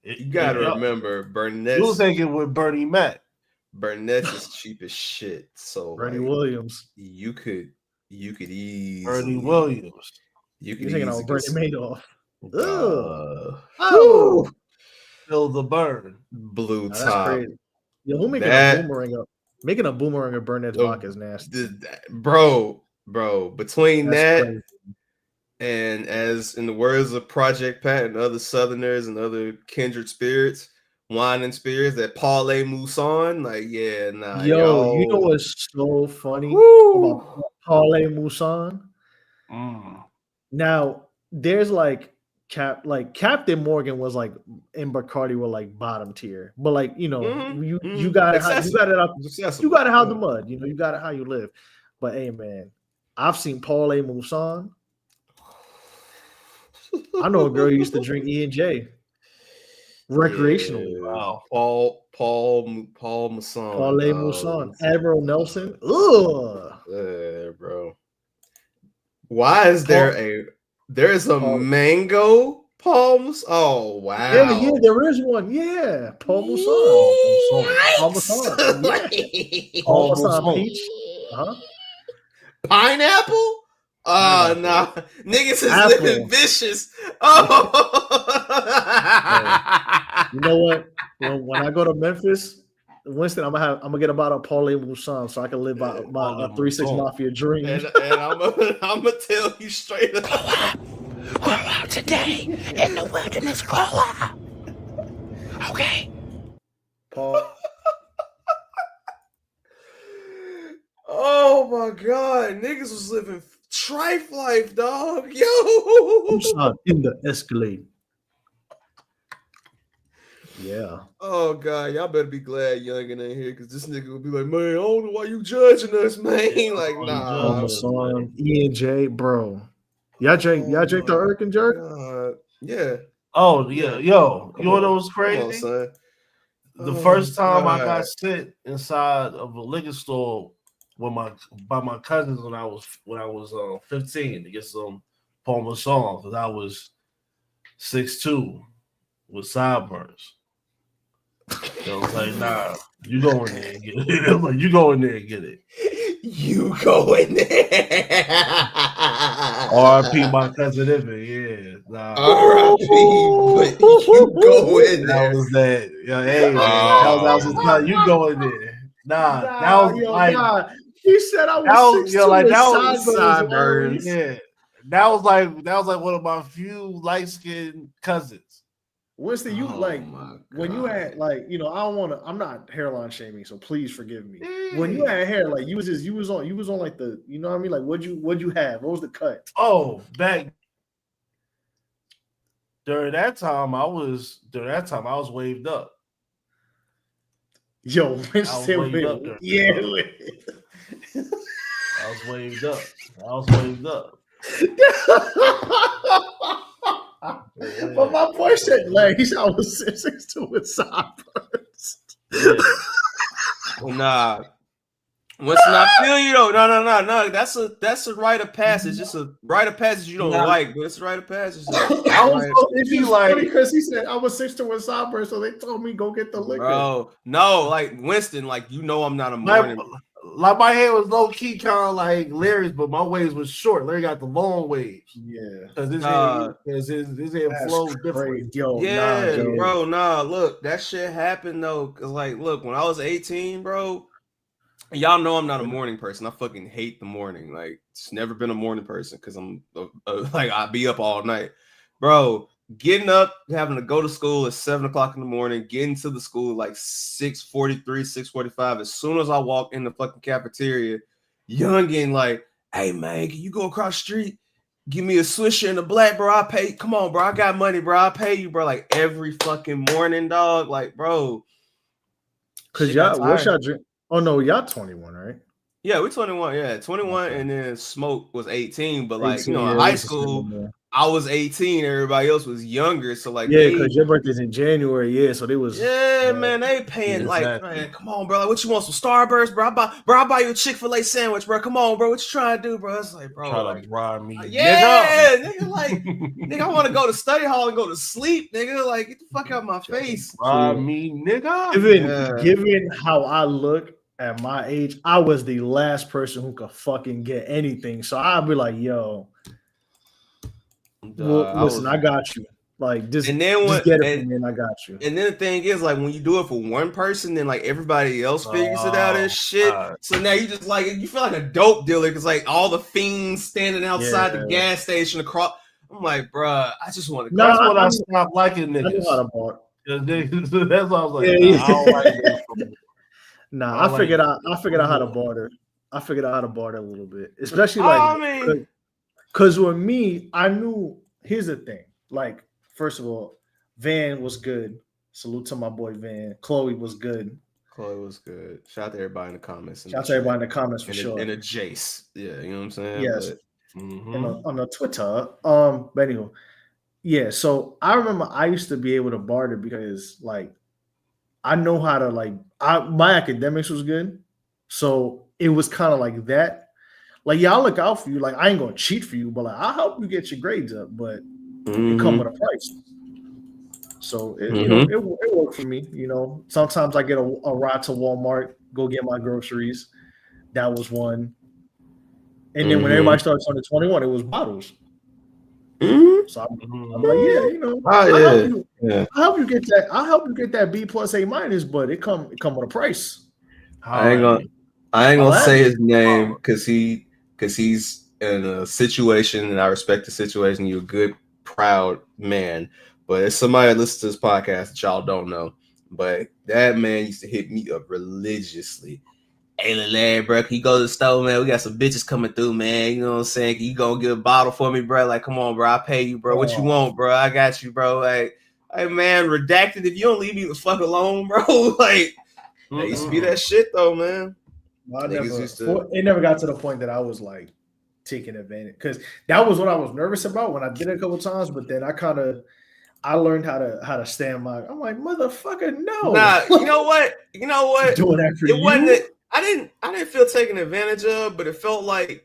You gotta remember, Burnett. You was thinking with Bernie Mac. Burnett is cheap as shit. So Bernie Williams. You could easily Bernie Williams. You could thinking about Bernie Madoff. Feel the burn. Blue that's top. crazy. Yo, who making a boomerang up? Making a boomerang of Burnett's vodka is nasty. Bro. Between that's that crazy. and as in the words of Project Pat and other Southerners and other kindred spirits, wine and spirits, that parlay mousson, like Yo, you know what's so funny about parlay mousson? Now there's like Captain Morgan was like in Bacardi were like bottom tier, but like you got it out the mud. You know, you got it how you live. But hey, man, I've seen parlay mousson. I know a girl who used to drink E&J recreationally. Yeah. Wow, Paul Masson, parlay mousson, Admiral Nelson. Ugh, bro. Why is there's a mango palms? Oh wow. Yeah, there is one. Yeah, Paul Masson. Paul Masson. Yeah. Paul Masson peach. Pineapple? Oh nah. Niggas is living vicious. Oh. You know what? When I go to Memphis, Winston, I'm gonna get about a parlay mousson so I can live by a 3-6 Mafia dream. And I'm gonna tell you straight up. Grow out today in the wilderness. Grow out. Okay. Paul. Oh my god, niggas was living trife life, dog. Yo, in the Escalade. Yeah. Oh god, y'all better be glad Youngin ain't here because this nigga will be like, man, I don't know why you judging us, man. Like, nah. E&J, bro. Y'all drink the Irk and Jerk? Yeah. Oh yeah, yo. You know what was crazy? The first time I got sent inside of a liquor store by my cousins when I was 15 to get some Paul Masson because I was 6'2" with sideburns. I was like, nah, you go in there and get it. I'm like, you go in there and get it. You go in there. R.I.P. my cousin Evan, yeah. Nah. R.I.P. But you go in there. That was that. Yeah, hey, man. That was time. You go in there. Nah, that was like. Nah. He said I was 6'2" that was sideburns. Yeah, that was like one of my few light skinned cousins. Winston, you when you had I'm not hairline shaming, so please forgive me. When you had hair, like you was on like the, you know what I mean? Like what'd you have? What was the cut? Oh, back during that time I was waved up. Yo, Winston, yeah. I was waved up. But my boy said legs. I was 6'2" with sideburns. Nah. Winston, I feel you though. No. That's a rite of passage. It's a rite of passage you don't like, but it's a rite of passage. I was funny because he said I was 6'2" with sideburns, so they told me go get the liquor. Bro, no, like Winston, like I'm not a morning. Like my hair was low key kind of like Larry's, but my waves was short. Larry got the long waves. Yeah, because his hair flows different. Yo, bro. Nah, look, that shit happened though. Cause like, look, when I was 18, bro, y'all know I'm not a morning person. I fucking hate the morning. Like, it's never been a morning person because I'm like I be up all night. bro, getting up, having to go to school at 7:00 in the morning, getting to the school like 6:43, 6:45. As soon as I walk in the fucking cafeteria, youngin like, hey man, can you go across the street? Give me a Swisher and a black, bro. I pay. Come on, bro. I got money, bro. I'll pay you, bro. Like every fucking morning, dog. Like, bro. Cause y'all, what's y'all drink? Oh no, y'all 21, right? Yeah, we're 21. Yeah, 21, okay. And then Smoke was 18. But like, 18, in high school, I was 18. Everybody else was younger. So like, yeah, because your birthday's in January. Yeah, so they was. Yeah, man, they paying man. Come on, bro. Like, what you want? Some Starburst, bro? I buy you a Chick-fil-A sandwich, bro. Come on, bro. What you trying to do, bro? It's like, bro, trying to bribe me. Nigga, like, nigga, I want to go to study hall and go to sleep, nigga. Like, get the fuck out of my face. Bribe me, nigga. Given how I look at my age, I was the last person who could fucking get anything. So I'd be like, yo, listen, I got you. Like, just get it from me and I got you. And then the thing is, like, when you do it for one person, then like everybody else figures it out and shit. So now you just like, you feel like a dope dealer because like all the fiends standing outside the gas station across. I'm like, bruh, I just want to go. That's when I stopped liking niggas. That's what I was like, I don't like this. Nah, I figured out how to barter. I figured out how to barter a little bit. Especially like because with me, I knew here's the thing. Like, first of all, Van was good. Salute to my boy Van. Chloe was good. Shout out to everybody in the comments. Shout out to everybody in the comments for sure. And a Jace. Yeah, you know what I'm saying? Yes. On the Twitter. But anyway, yeah. So I remember I used to be able to barter because like I know how to like my academics was good. So it was kind of like that. Like, yeah, I'll look out for you. Like, I ain't gonna cheat for you, but like I'll help you get your grades up, but it come with a price. So it, you know, it worked for me. You know, sometimes I get a ride to Walmart, go get my groceries. That was one. And then when everybody started turning 21, it was bottles. So I'm like, yeah, you know, I'll help you get that. I'll help you get that B+ A-, but it come with a price. I ain't gonna say his name because he's in a situation, and I respect the situation. You're a good, proud man, but it's somebody that listens to this podcast that y'all don't know. But that man used to hit me up religiously. Hey, lad, bro, can you go to the store, man? We got some bitches coming through, man. You know what I'm saying? Can you go get a bottle for me, bro? Like, come on, bro. I'll pay you, bro. What you want, bro? I got you, bro. Like, hey, man, redacted. If you don't leave me the fuck alone, bro. Like, that used to be that shit, though, man. It never got to the point that I was, like, taking advantage. Because that was what I was nervous about when I did it a couple times. But then I learned how to stand my. I'm like, motherfucker, no. Nah, you know what? Doing that for you. Wasn't. I didn't feel taken advantage of, but it felt like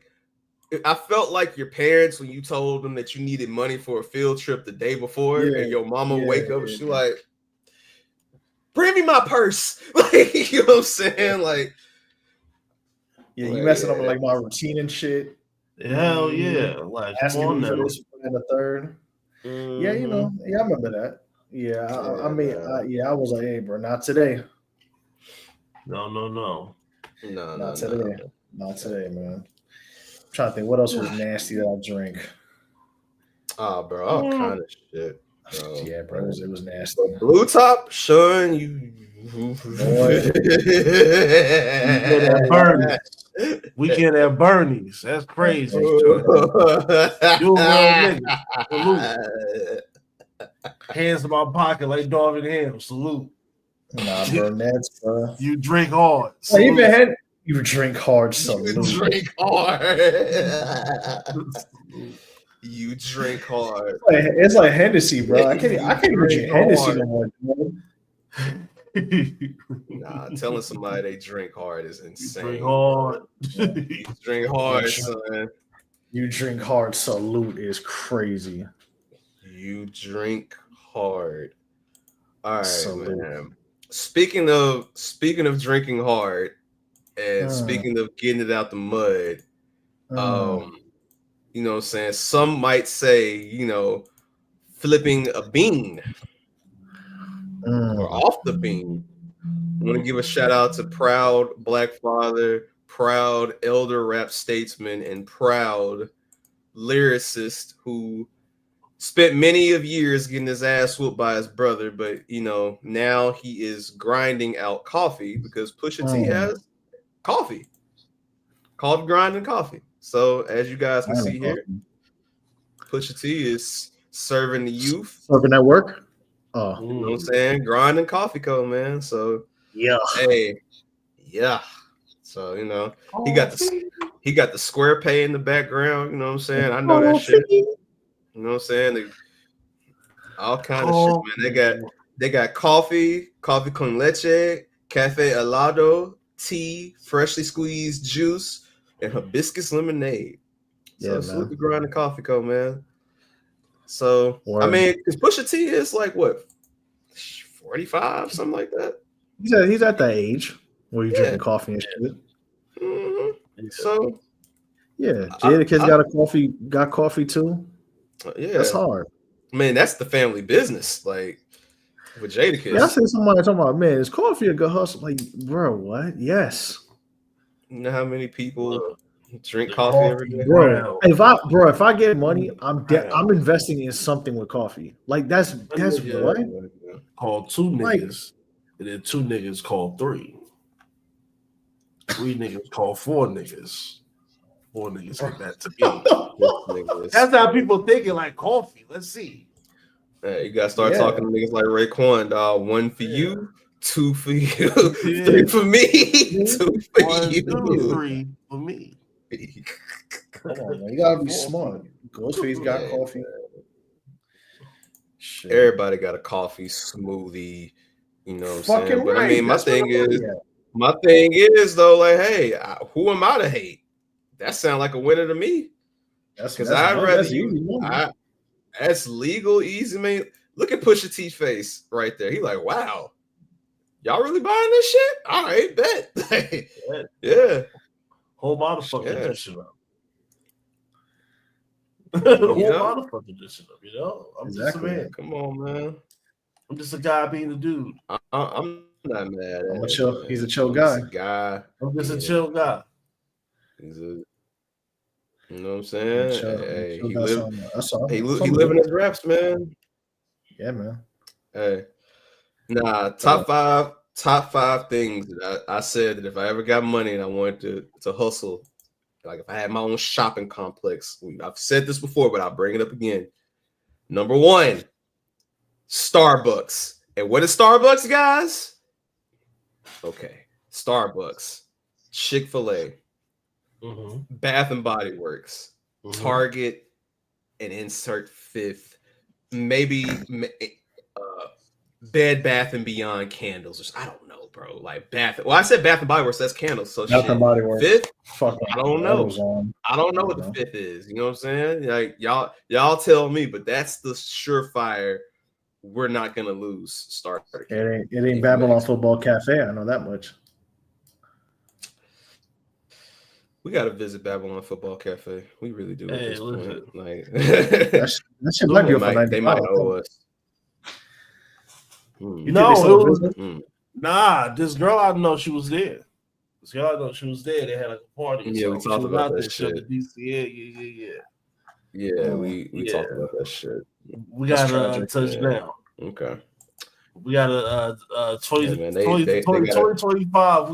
I felt like your parents when you told them that you needed money for a field trip the day before, and your mama wake up and she like, bring me my purse. Like, you know what I'm saying? Like, yeah, you messing up with like my routine and shit. Hell yeah. Like, asking me for this and the third. Yeah, you know, I remember that. Yeah, I was like, hey, bro, not today. No. Not today. Not today, man. I'm trying to think what else was nasty that I drink. Oh, bro, all kind of shit, bro. Yeah, bro, it was nasty. Blue Top, Sean, you. Weekend at Bernie's. That's crazy. You a real nigga. Hands in my pocket like Darvin Ham. Salute. Nah, bro, that's you drink hard. You drink hard, salute. You drink hard. You drink hard. It's like Hennessy, bro. I can't even drink Hennessy no more. Nah, telling somebody they drink hard is insane. Drink hard. You drink hard, son. You drink hard, salute is crazy. You drink hard. All right, salute. Man. Speaking of drinking hard and speaking of getting it out the mud, you know what I'm saying? Some might say, you know, flipping a bean or off the bean. I want to give a shout out to proud Black father, proud elder rap statesman, and proud lyricist who spent many of years getting his ass whooped by his brother, but now he is grinding out coffee because Pusha T has coffee grinding coffee. So as you guys can see here, Pusha T is serving the youth. Serving at work? Oh, you know what I'm saying? Grinding coffee co, man. So yeah. Hey, yeah. So he got the square pay in the background. You know what I'm saying? I know that shit. You know what I'm saying? All kind of shit, man. They got coffee con leche, cafe helado, tea, freshly squeezed juice, and hibiscus lemonade. So salute the grinding coffee co, man. So I mean, because Pusha T is like what, 45, something like that. He's at that age where you're drinking coffee and shit. Mm-hmm. So Jadakiss got coffee too. Yeah, that's hard. I mean, that's the family business. Like with Jadakiss. Yeah, I see somebody talking about, man, is coffee a good hustle? Like, bro, what? Yes. You know how many people drink coffee every day? Bro, if I get money, I'm investing in something with coffee. Like that's what called two niggas, and then two niggas called three. Three niggas called four niggas. Four niggas came back to me. That's how people thinking like coffee. Let's see. You gotta start talking to niggas like Raekwon, dog. One for you, two for you, three for me, two for you, 2, 3 for me. Come on, man. You gotta be smart. Ghostface got coffee. Shit. Everybody got a coffee smoothie, you know what I'm saying? But I mean, my thing is though, like, hey, who am I to hate? That sounds like a winner to me. Because I'd rather that's legal, easy, man. Look at Pusha T's face right there. He like, wow, y'all really buying this shit? All right, bet. Yeah. Whole motherfucker this shit up. Whole motherfucker this shit up, you know? I'm just a man. Come on, man. I'm just a guy being a dude. I'm not mad at him. He's a chill guy. I'm just a chill guy. He's a, you know what I'm saying? Hey, he living his raps, man. Yeah, man. Hey, top five things that I said that if I ever got money and I wanted to hustle, like if I had my own shopping complex. I've said this before, but I'll bring it up again. Number 1, Starbucks. And what is Starbucks, guys? Okay, Starbucks, Chick-fil-A, Bath and Body Works, Target, and insert fifth, maybe Bed Bath and Beyond candles. I don't know, bro. Like I said Bath and Body Works. That's candles. So Bath and Body Works. Fifth, I don't know. I don't know what the fifth is. You know what I'm saying? Like y'all tell me, but that's the surefire. We're not gonna lose. Start. It ain't Babylon Football Cafe. I know that much. We got to visit Babylon Football Cafe. We really do. At this point. Like that shit might be they might owe us. Nah, this girl I know she was there. They had like a party. Yeah, we talked about that shit. Yeah, we talked about that shit. We got a touchdown. Okay. We got a 2025.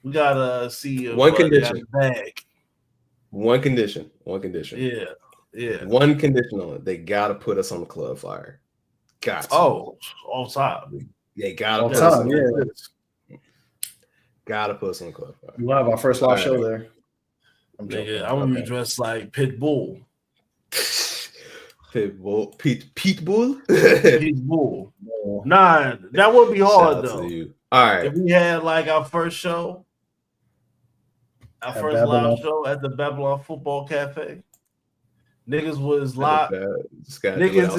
We gotta see one condition. Bag. One condition. Yeah. One condition on it. They gotta put us on the club flyer. Got to. All time. They gotta put us on the club flyer. We'll have our first live show there. I'm gonna be dressed like Pitbull. Pitbull. Pitbull. Nah, that would be hard though. All right. If we had like our first show, live show at the Babylon Football Cafe, niggas was live. Niggas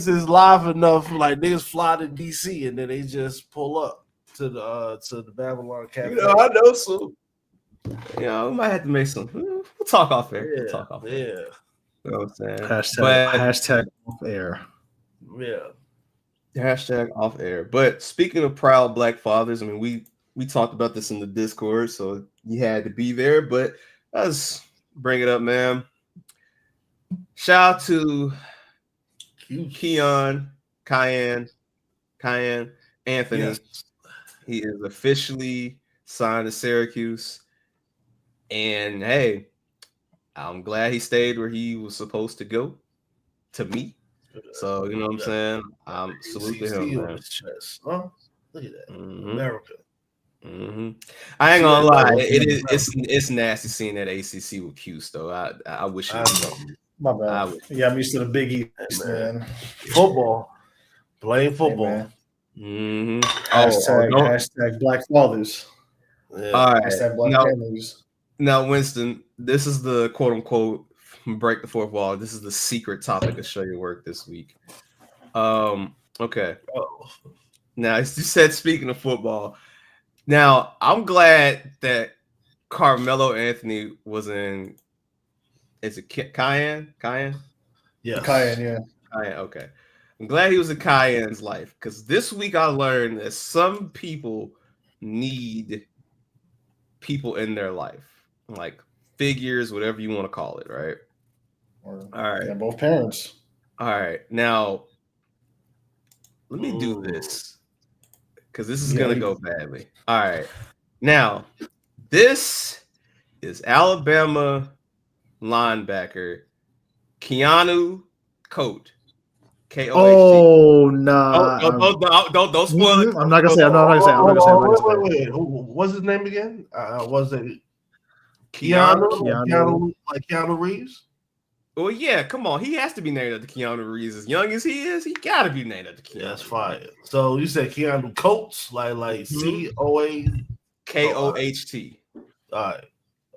is live enough. Like niggas fly to DC and then they just pull up to the Babylon Cafe. I know some. We might have to make some. We'll talk off air. Yeah. You know what I'm saying? Hashtag off air. Yeah. Hashtag off air. But speaking of proud Black fathers, I mean, we talked about this in the Discord, so you had to be there. But let's bring it up, man. Shout out to Kiyan Anthony. Yes. He is officially signed to Syracuse. And hey, I'm glad he stayed where he was supposed to go, to me. So, you know what I'm saying? I'm salute to him, man. Oh, look at that. America. I ain't gonna lie, it's nasty seeing that ACC with Cuse though. I wish it was. My bad. Yeah, I'm used to the Big East, man. Football, playing football. Hey, hashtag Black Fathers. Yeah. All right. Hashtag Black Families. Now, Winston, this is the quote unquote break the fourth wall. This is the secret topic of Show Your Work this week. Okay. Now, as you said, speaking of football. Now, I'm glad that Carmelo Anthony was in. Is it Kiyan? Yeah. Kiyan, yeah. Kiyan, okay. I'm glad he was in Kiyan's life because this week I learned that some people need people in their life, like figures, whatever you want to call it, right? All right. Yeah, both parents. All right. Now, let me do this because this is going to go badly. All right. Now, this is Alabama linebacker Keanu Coat. K-O-H-T. Oh no! Don't spoil it. I'm not gonna say. I'm not gonna say. Wait. What's his name again? Was it Keanu? Like Keanu Reeves? Well, yeah. Come on, he has to be named after Keanu Reeves. As young as he is, he got to be named after Keanu. That's fine. So you said Keanu Coates, like C-O-A K-O-H-T. All right.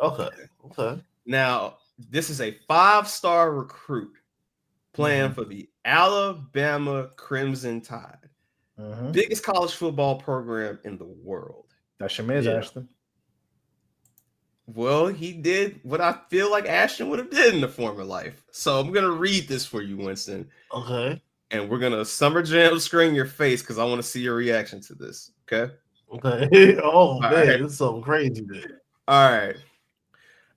Okay. Now, this is a 5-star recruit playing for the Alabama Crimson Tide. Biggest college football program in the world. That's your man's Ashton. Well, he did what I feel like Ashton would have did in the former life. So I'm going to read this for you, Winston. Okay. And we're going to Summer Jam screen your face because I want to see your reaction to this. Okay? Okay. Oh, man. Right. It's something crazy there. All right.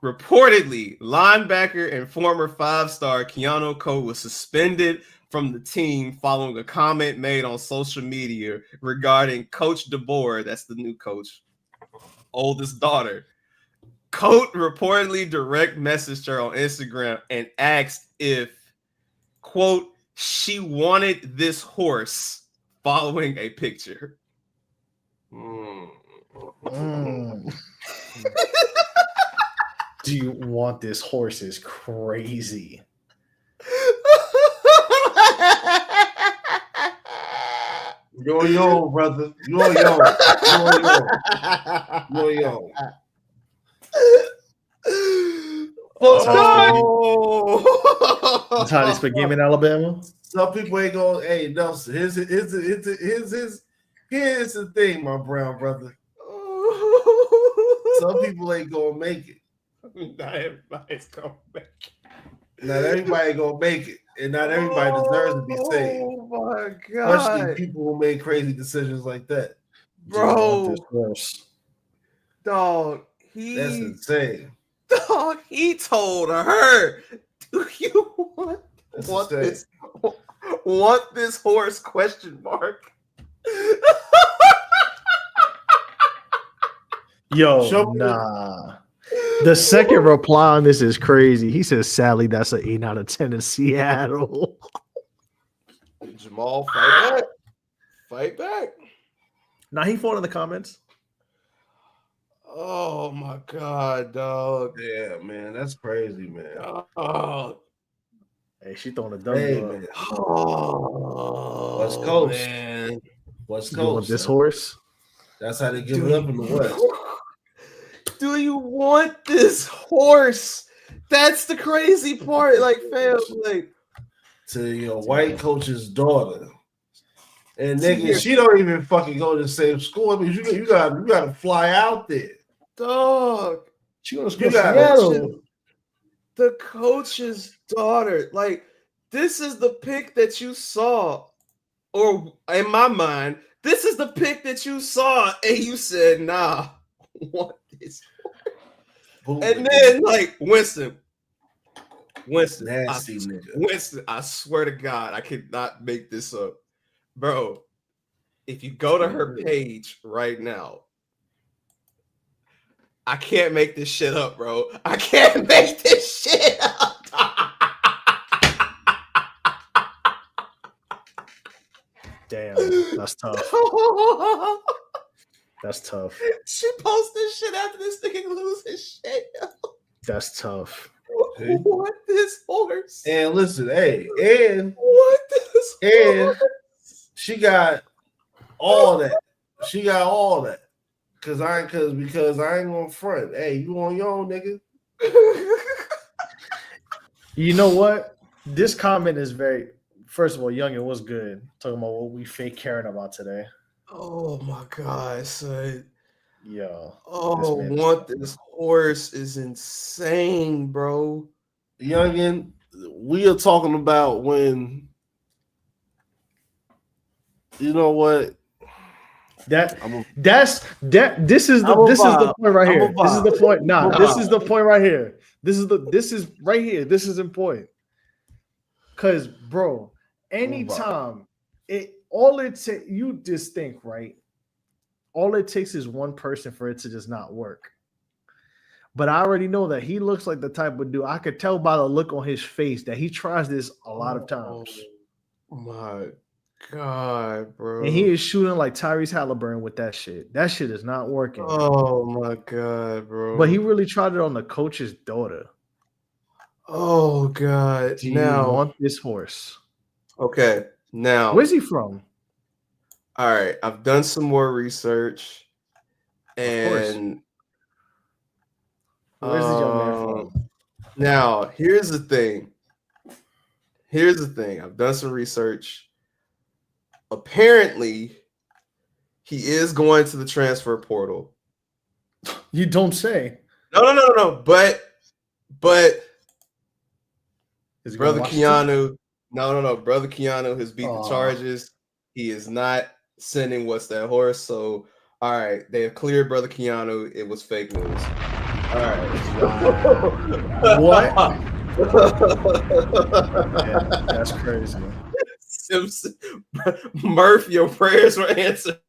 Reportedly, linebacker and former 5-star Keanu Coat was suspended from the team following a comment made on social media regarding Coach DeBoer, that's the new coach, oldest daughter. Coat reportedly direct messaged her on Instagram and asked if, quote, she wanted this horse following a picture. Do you want this horse is crazy. Yo, brother. Yo. Toddy's for game in Alabama. Some people ain't going, hey, Nelson, here's the thing, my brown brother. Some people ain't gonna make it. Not everybody's gonna make it. Not everybody gonna make it, and not everybody deserves to be saved. Oh my god! Especially people who make crazy decisions like that, bro. Dog, that's insane. Dog, he told her, "Do you want this horse?" Question mark. Yo, nah. The second reply on this is crazy. He says, "Sadly, that's an 8 out of 10 in Seattle." Jamal, fight back. Now he fought in the comments. Oh my god, dog! Yeah, man, that's crazy, man. Oh, hey, she throwing a dumb. Man. Oh, West Coast, man. West Coast. You want this horse? That's how they give it up in the West. Do you want this horse? That's the crazy part. Like, fam, like to your white coach's daughter. And nigga, she don't even fucking go to the same school. I mean, you gotta fly out there. Dog. She goes to Seattle. The coach's daughter. Like, this is the pick that you saw. Or in my mind, this is the pick that you saw, and you said, nah, I want this. And then, like, Winston, Winston, Nasty nigga. Winston, I swear to God, I cannot make this up. Bro, if you go to her page right now, I can't make this shit up, bro. I can't make this shit up. Damn, that's tough. That's tough. She posted shit after this nigga lose his shit. That's tough. What this horse? And listen, hey, and What this and she got all that. She got all that. Because I ain't gonna front. Hey, you on your own, nigga. You know what? This comment is very. First of all, Youngin was good. Talking about what we fake caring about today. Oh my God, son. Yo. This horse is insane, bro. Youngin, we are talking about when, you know what? This is the point right here. This is the point. This is the point right here. This is right here. This is important. Cause bro, anytime you just think, right? All it takes is one person for it to just not work. But I already know that he looks like the type of dude. I could tell by the look on his face that he tries this a lot of times. Oh my God, bro. And he is shooting like Tyrese Halliburton with that shit. That shit is not working. Oh my God, bro. But he really tried it on the coach's daughter. Oh God. Do you want this horse? Okay. Now, where's he from? All right. I've done some more research. And where's the young man from? Now, here's the thing. I've done some research. Apparently, he is going to the transfer portal. You don't say. No. But brother Keanu, brother Keanu has beat the charges. He is not sending what's that horse. So, all right, they have cleared brother Keanu. It was fake news. All right. Wow. What? Yeah, that's crazy. Simpson, Murph, your prayers were answered.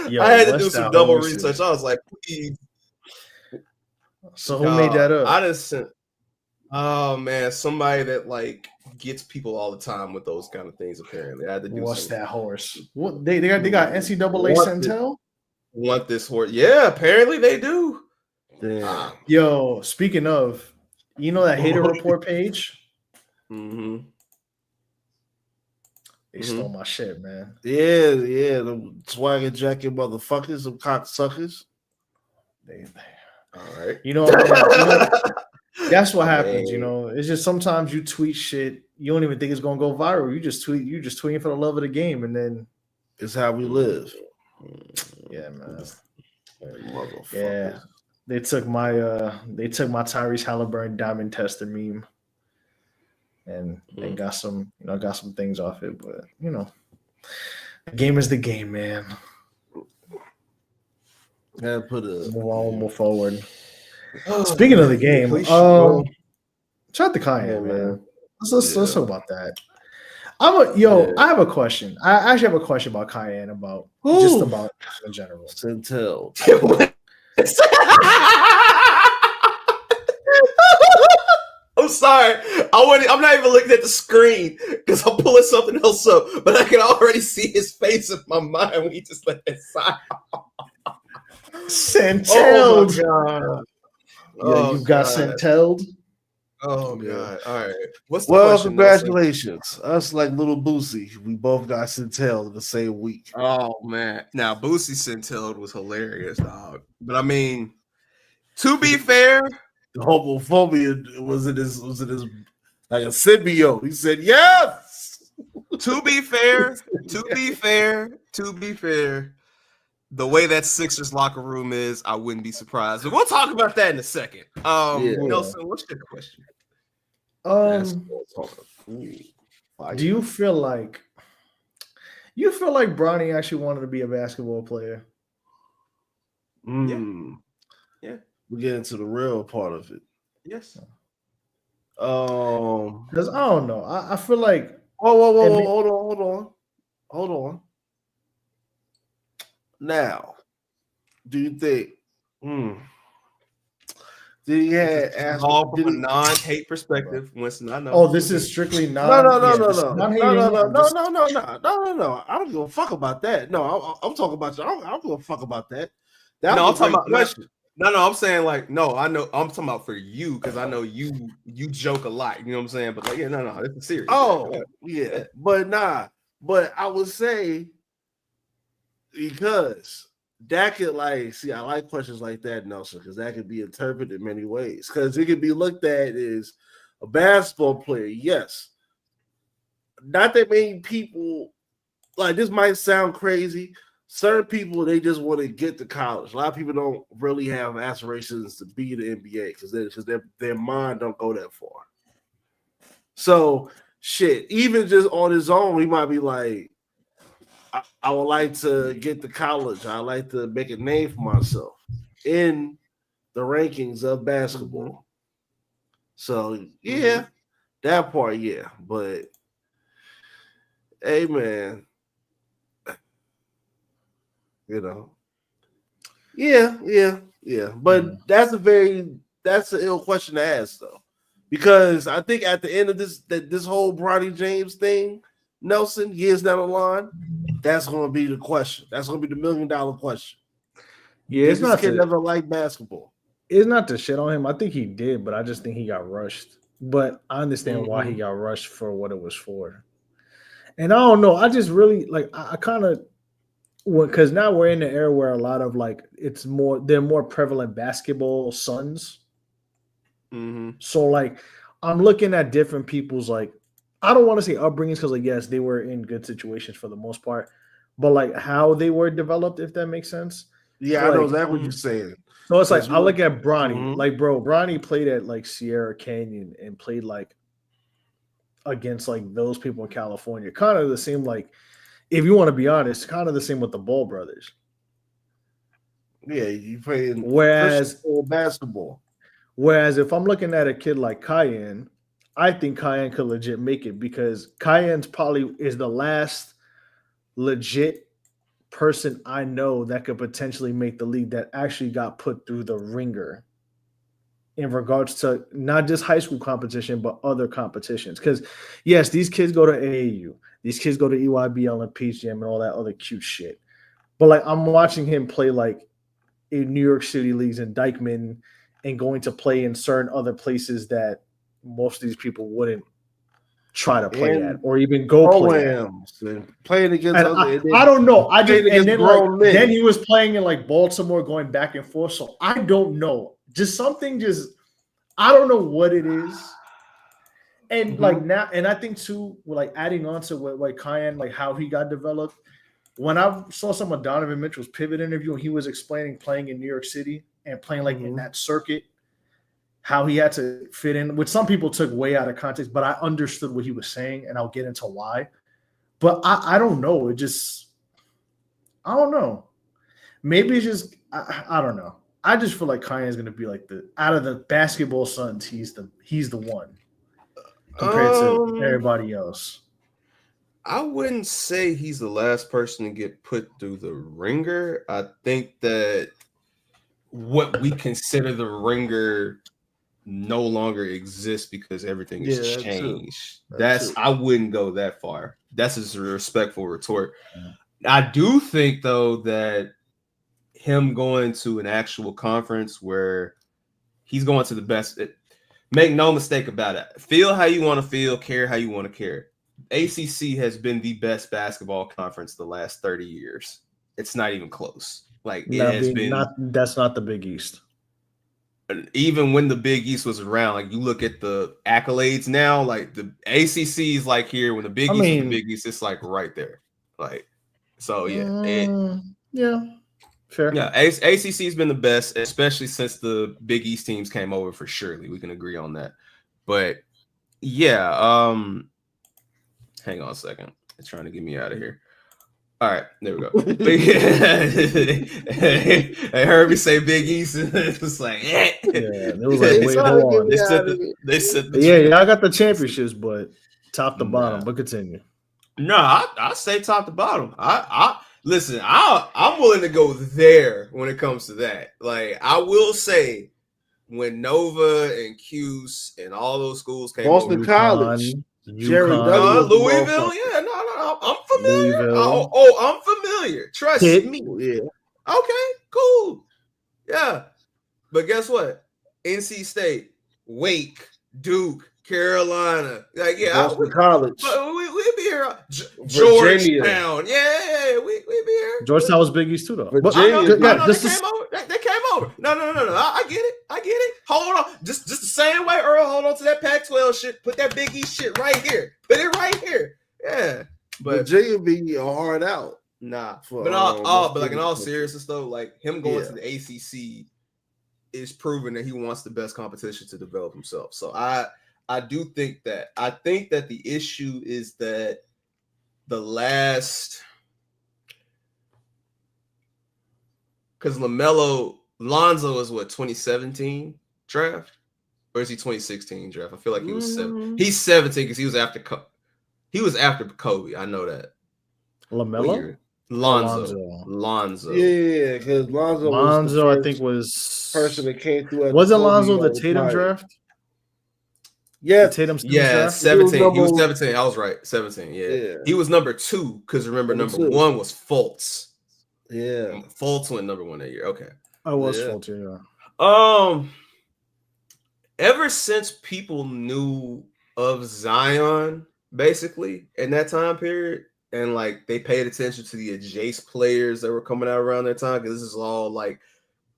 Yo, I had to do some double research. I was like, please. So who made that up? I just sent. Oh man, somebody that like gets people all the time with those kind of things. Apparently, I had to do. What's that horse? What they got NCAA Centel? Want this horse? Yeah, apparently they do. Damn. Yo, speaking of, you know that hater report page? Mm-hmm. They stole my shit, man. Yeah, the swagger jacket motherfuckers, some cocksuckers. All right. You know, that's what happens. You know, it's just sometimes you tweet shit, you don't even think it's gonna go viral. You just tweeting for the love of the game, and then it's how we live. Yeah, man. Motherfuckers. Yeah, they took my Tyrese Halliburton diamond tester meme, and they got some things off it. But you know, the game is the game, man. Gotta put a move forward. Speaking of the game, shout out to Kiyan, man. Let's talk about that. I have a question. I actually have a question about Kiyan about in general. Centel. I'm sorry. I'm not even looking at the screen because I'm pulling something else up, but I can already see his face in my mind when he just let that sigh. Centelled. Oh my God. You've got Centelled. Oh God! All right. What's the well, question, congratulations. Us like little Boosie, we both got Centelled the same week. Oh man! Now Boosie Centelled was hilarious, dog. But I mean, to be fair, the homophobia was it his like a symbiote. He said yes. To be fair, the way that Sixers locker room is, I wouldn't be surprised. But we'll talk about that in a second. Nelson, what's your question? Do you feel like Bronny actually wanted to be a basketball player? Yeah. We get into the real part of it. Yes. Because I don't know. I feel like hold on. Now, do you think? Did he have all from a non-hate perspective? Winston, I know. Oh, this is strictly non. No. I don't give a fuck about that. No, I'm talking about you. I don't give a fuck about that. No, I'm talking about question. No, I'm saying like no. I know. I'm talking about for you because I know you joke a lot. You know what I'm saying? But like, yeah, no, this is serious. Oh, yeah, but nah. But I would say because that could I like questions like that, Nelson, because that could be interpreted in many ways. Because it could be looked at as a basketball player, yes. Not that many people like this might sound crazy. Certain people they just want to get to college. A lot of people don't really have aspirations to be in the NBA because their mind don't go that far. So shit, even just on his own, he might be like, I would like to get to college. I like to make a name for myself in the rankings of basketball. So yeah, that part, yeah. But hey, man, you know, yeah. But that's an ill question to ask, though, because I think at the end of this whole Bronny James thing, Nelson, years down the line, that's going to be the question. That's going to be the $1 million question. Yeah, it's not this kid never liked basketball. It's not to shit on him. I think he did, but I just think he got rushed. But I understand why he got rushed for what it was for. And I don't know. I just really like. I kind of because now we're in the era where a lot of they're more prevalent basketball sons. So like I'm looking at different people's I don't want to say upbringings because yes, they were in good situations for the most part, but how they were developed, if that makes sense. Yeah, so I know exactly what you're saying. So it's I look at Bronny, Bronny played at Sierra Canyon and played against those people in California. Kind of the same, if you want to be honest, kind of the same with the Ball brothers. Yeah, you playing basketball. Whereas if I'm looking at a kid like Kiyan, I think Kiyan could legit make it because Kiyan's probably is the last legit person I know that could potentially make the league that actually got put through the ringer in regards to not just high school competition, but other competitions. Because yes, these kids go to AAU, these kids go to EYBL and Peach Jam and all that other cute shit. But I'm watching him play in New York City leagues and Dykeman and going to play in certain other places that most of these people wouldn't try to play at or even go play at. And playing against I don't know. Then he was playing in Baltimore, going back and forth. So I don't know. I don't know what it is. And now, and I think too, adding on to what Kiyan, how he got developed. When I saw some of Donovan Mitchell's pivot interview, he was explaining playing in New York City and playing in that circuit, how he had to fit in, which some people took way out of context, but I understood what he was saying, and I'll get into why. But I don't know. I don't know. Maybe it's just I don't know. I just feel like Kiyan is going to be out of the basketball sons, he's the one compared to everybody else. I wouldn't say he's the last person to get put through the ringer. I think that what we consider the ringer no longer exists because everything has changed. I wouldn't go that far. That's just a respectful retort. I do think though that him going to an actual conference where he's going to the best, make no mistake about it. Feel how you want to feel, care how you want to care. ACC has been the best basketball conference the last 30 years. It's not even close. That's not the Big East. Even when the Big East was around, you look at the accolades now, the ACC is here. When the Big East is the Big East, it's right there. Yeah, fair. Yeah, ACC has been the best, especially since the Big East teams came over. For surely, we can agree on that. But yeah, hang on a second. It's trying to get me out of here. All right, there we go. I heard me say Big East. It was like, yeah, it was like, wait, hold on. They said the y'all got the championships, but top to bottom. But continue. No, I say top to bottom. I listen. I'm willing to go there when it comes to that. Like, I will say, when Nova and Cuse and all those schools came, Boston College, UConn, Louisville. Yeah, no, I'm familiar. I'm familiar. Trust me. Yeah. Okay, cool. Yeah, but guess what? NC State, Wake, Duke, Carolina. Like, yeah, Boston College. We'd be here. Georgetown. Yeah, we'd be here. Georgetown was Big East too, though. Virginia. They came over. No. I get it. Hold on. Just the same way, Earl. Hold on to that Pac-12 shit. Put that Big East shit right here. Put it right here. Yeah. But Virginia be hard out. Nah. But like in all seriousness though, like him going to the ACC is proving that he wants the best competition to develop himself. So I do think that. I think that the issue is that the last, because Lonzo is what, 2017 draft, or is he 2016 draft? I feel like he was 7. He's 17 because he was after Kobe. I know that. LaMelo. Lonzo. Yeah, because Lonzo I think was person that came through. Wasn't Lonzo the Tatum draft? Yeah, Tatum. Yeah, 17. He was 17. I was right. 17. Yeah. He was number 2 because remember number 1 was Fultz. Yeah, Fultz went number 1 that year. Okay, I was Fultz. Yeah. Ever since people knew of Zion, basically in that time period, and like they paid attention to the adjacent players that were coming out around that time, because this is all like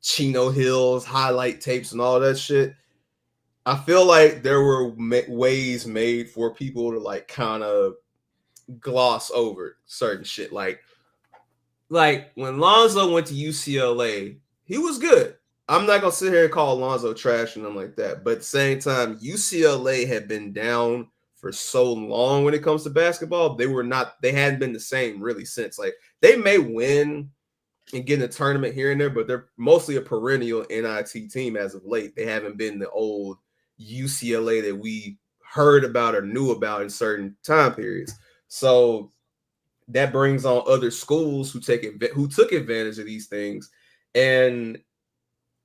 Chino Hills highlight tapes and all that shit. I feel like there were ways made for people to like kind of gloss over certain shit. Like when Lonzo went to UCLA, he was good. I'm not gonna sit here and call Lonzo trash and them like that, but at the same time, UCLA had been down for so long when it comes to basketball. They hadn't been the same really since. Like, they may win and get in a tournament here and there, but they're mostly a perennial NIT team as of late. They haven't been the old UCLA that we heard about or knew about in certain time periods. So that brings on other schools who took advantage of these things, and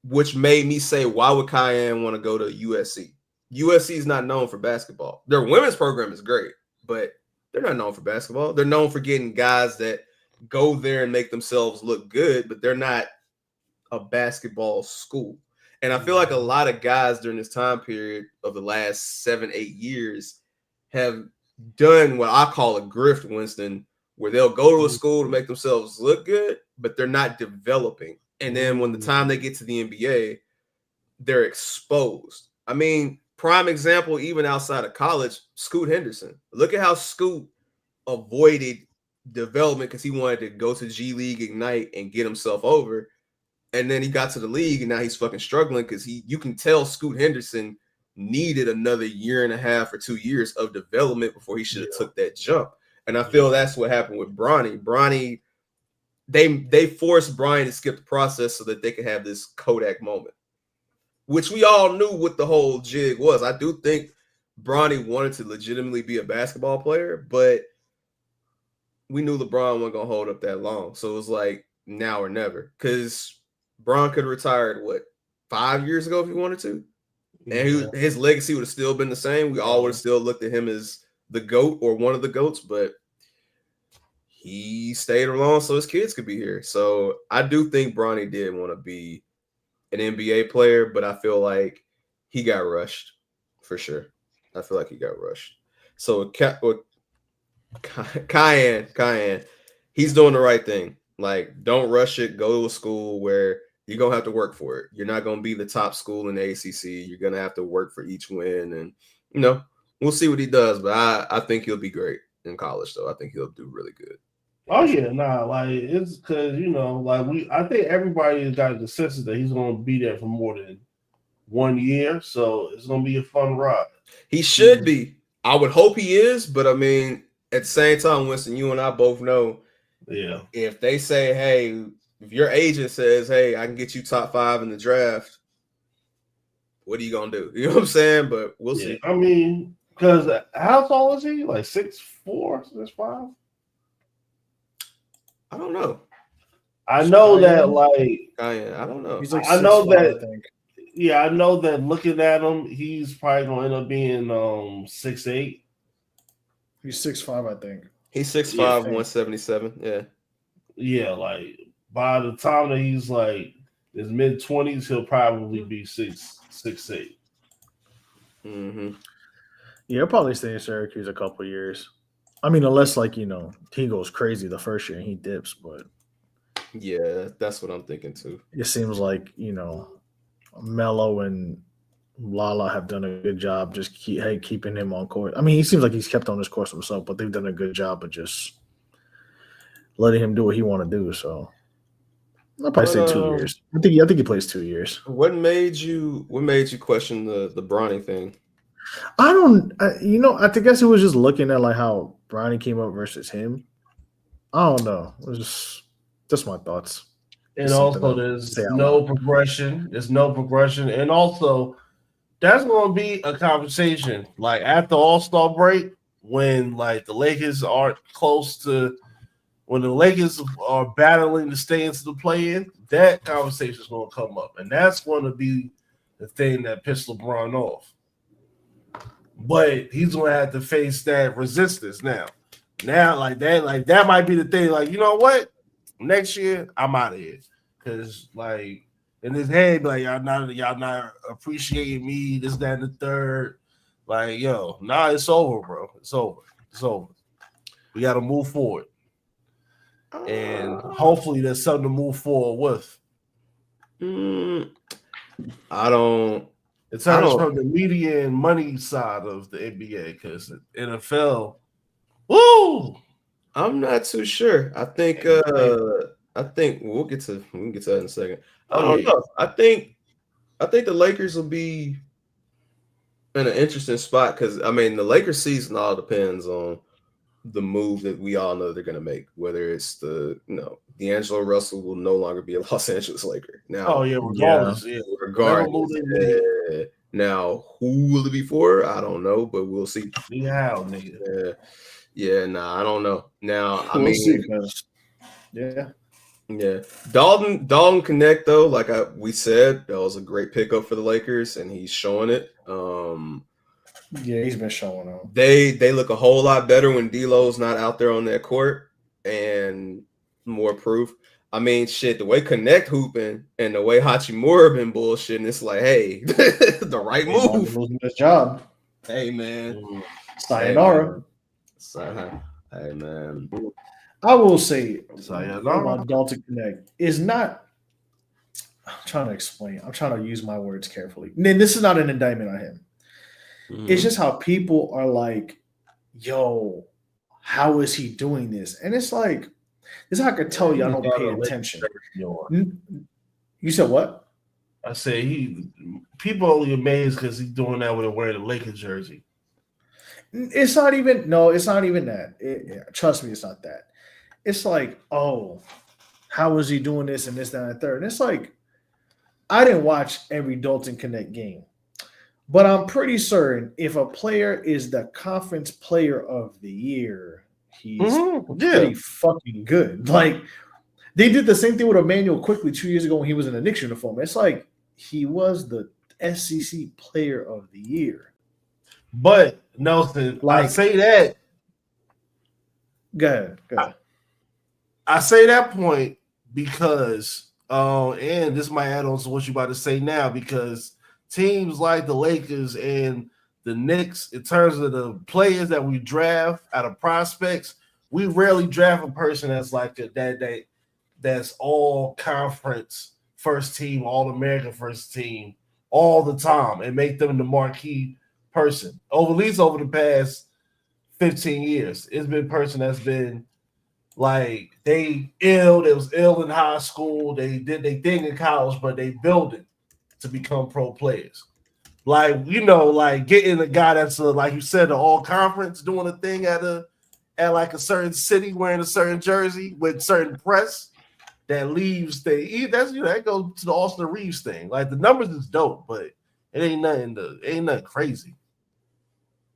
which made me say, why would Kiyan want to go to USC? USC is not known for basketball. Their women's program is great, but they're not known for basketball. They're known for getting guys that go there and make themselves look good, but they're not a basketball school. And I feel like a lot of guys during this time period of the last 7-8 years have done what I call a grift, Winston, where they'll go to a school to make themselves look good, but they're not developing. And then when the time they get to the NBA, they're exposed. I mean, prime example, even outside of college, Scoot Henderson. Look at how Scoot avoided development because he wanted to go to G League Ignite and get himself over. And then he got to the league and now he's fucking struggling because you can tell Scoot Henderson needed another 1.5 or 2 years of development before he should have took that jump. And I feel that's what happened with Bronny. Bronny, they forced Brian to skip the process so that they could have this Kodak moment, which we all knew what the whole jig was. I do think Bronny wanted to legitimately be a basketball player, but we knew LeBron wasn't going to hold up that long. So it was like now or never, because Bron could have retired, 5 years ago if he wanted to? And his legacy would have still been the same. We all would have still looked at him as the GOAT or one of the GOATs, but he stayed along so his kids could be here. So I do think Bronny did want to be an NBA player, but I feel like he got rushed for sure. I feel like he got rushed. So Kiyan, he's doing the right thing. Like, don't rush it. Go to a school where you're going to have to work for it. You're not going to be the top school in the ACC. You're going to have to work for each win. And, we'll see what he does. But I think he'll be great in college, though. I think he'll do really good. Oh, yeah. Like, it's because, I think everybody got the sense that he's going to be there for more than 1 year. So it's going to be a fun ride. He should be. I would hope he is. But, I mean, at the same time, Winston, you and I both know Yeah. If they say, hey, if your agent says, hey, I can get you top 5 in the draft, what are you gonna do? You know what I'm saying? But we'll see. I mean, because how tall is he? Like 6'4", 6'5"? I don't know. I know that, like, I don't know. He's like I know 6'5", that. I think. Yeah, I know that. Looking at him, he's probably gonna end up being 6'8". He's 6'5", I think. He's 6'5", 177. Yeah. Yeah, like by the time that he's like his mid-20s, he'll probably be 6'8". Mm-hmm. Yeah, he'll probably stay in Syracuse a couple years. I mean, unless like he goes crazy the first year and he dips, but yeah, that's what I'm thinking too. It seems like Melo and Lala have done a good job just keeping him on course. I mean, he seems like he's kept on his course himself, but they've done a good job of just letting him do what he want to do. So I'll probably say 2 years. I think he plays 2 years. What made you question the Bronny thing? I don't. I guess it was just looking at like how Bronny came up versus him. I don't know. It was just my thoughts. And also, there's no progression. There's no progression, and also that's going to be a conversation like after All-Star break when like the Lakers aren't close to. When the Lakers are battling to stay into the play-in, that conversation is going to come up, and that's going to be the thing that pissed LeBron off. But he's going to have to face that resistance now. Now, like that might be the thing. Like, you know what? Next year, I'm out of here because, like, in his head, like y'all not appreciating me. This, that, and the third. Like, yo, nah, it's over, bro. It's over. It's over. We got to move forward. And hopefully there's something to move forward with. I don't. In terms from the media and money side of the NBA, because NFL, woo! I'm not too sure. I think we'll get to that in a second. I don't know. I think the Lakers will be in an interesting spot because I mean the Lakers season all depends on the move that we all know they're going to make, whether it's D'Angelo Russell will no longer be a Los Angeles Laker. Now, regardless. Now, who will it be for? I don't know, but we'll see. Yeah, nigga. I don't know. Now, I We'll mean, see, yeah. Dalton Connect though, like we said, that was a great pickup for the Lakers, and he's showing it. Yeah, he's been showing up. They look a whole lot better when D'Lo's not out there on that court, and more proof. I mean, shit, the way Connect hooping and the way Hachimura been bullshitting, it's like, hey, the right move. Losing his job. Hey, man. Sayonara. Hey, man. I will say, Sayonara. Dalton Connect is not. I'm trying to explain. I'm trying to use my words carefully. And this is not an indictment on him. Mm-hmm. It's just how people are like, yo, how is he doing this? And it's like, this is how I could tell you I don't pay attention. You said what? I said people only amazed because he's doing that with wearing a Lakers jersey. It's not even that. Trust me, it's not that. It's like, oh, how is he doing this and this, that, and the third? And it's like, I didn't watch every Dalton Connect game. But I'm pretty certain if a player is the conference player of the year, he's pretty fucking good. Like, they did the same thing with Emmanuel Quickly 2 years ago when he was in a Knicks uniform. It's like he was the SEC player of the year. But, Nelson, I say that. Go ahead. I say that point because, and this might add on to what you're about to say now, because teams like the Lakers and the Knicks, in terms of the players that we draft out of prospects, we rarely draft a person that's like that's all conference first team, all American first team all the time and make them the marquee person. At least over the past 15 years, it's been a person that's been like they was ill in high school, they did their thing in college, but they build it to become pro players. Like, like getting a guy that's like you said, the all conference doing a thing at a at like a certain city wearing a certain jersey with certain press that leaves that goes to the Austin Reeves thing. Like the numbers is dope, but it ain't nothing crazy.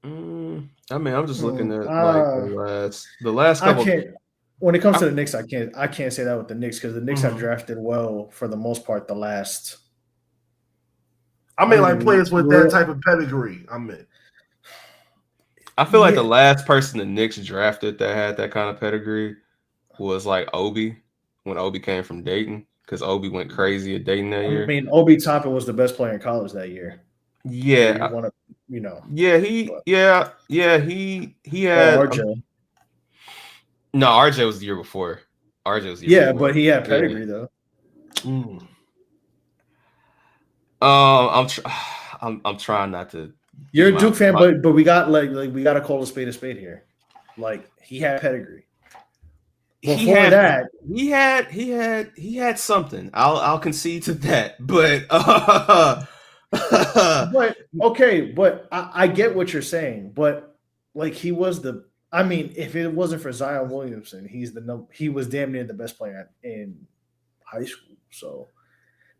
I mean, I'm just looking at like the last couple. I can't. When it comes to the Knicks, I can't say that with the Knicks because the Knicks have drafted well for the most part. The last, like players with that type of pedigree. I feel like the last person the Knicks drafted that had that kind of pedigree was like Obi when Obi came from Dayton because Obi went crazy at Dayton that year. I mean, Obi Toppin was the best player in college that year. Yeah, Yeah, he had RJ. No, RJ was the year before. RJ was the year before. But he had pedigree though. I'm trying not to. You're a Duke fan, but we got like we got to call a spade here. Like he had pedigree. He had something. I'll concede to that, but but okay, but I get what you're saying, but like he was the. I mean, if it wasn't for Zion Williamson, he was damn near the best player in high school. So,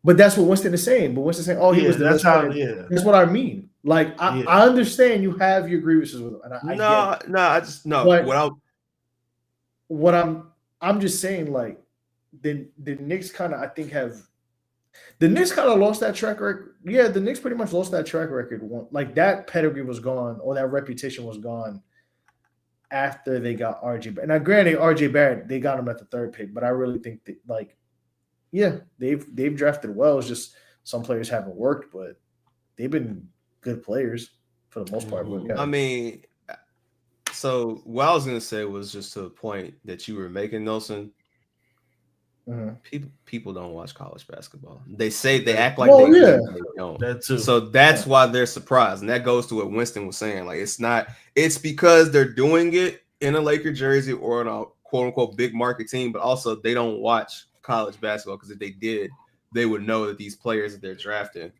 but that's what Winston is saying. But Winston's saying, "Oh, he was the best player." Yeah. That's what I mean. Like I understand you have your grievances with him, and I'm just saying like the Knicks kind of lost that track record. Yeah, the Knicks pretty much lost that track record. Like that pedigree was gone, or that reputation was gone after they got RJ. And now, granted, RJ Barrett, they got him at the 3rd pick, but I really think that they've drafted well. It's just some players haven't worked, but they've been good players for the most part. I mean, so what I was gonna say was just to the point that you were making, Nelson. People don't watch college basketball. They say they act like they don't. That too. So that's why they're surprised, and that goes to what Winston was saying. Like it's because they're doing it in a Laker jersey or in a quote unquote big market team, but also they don't watch college basketball because if they did, they would know that these players that they're drafting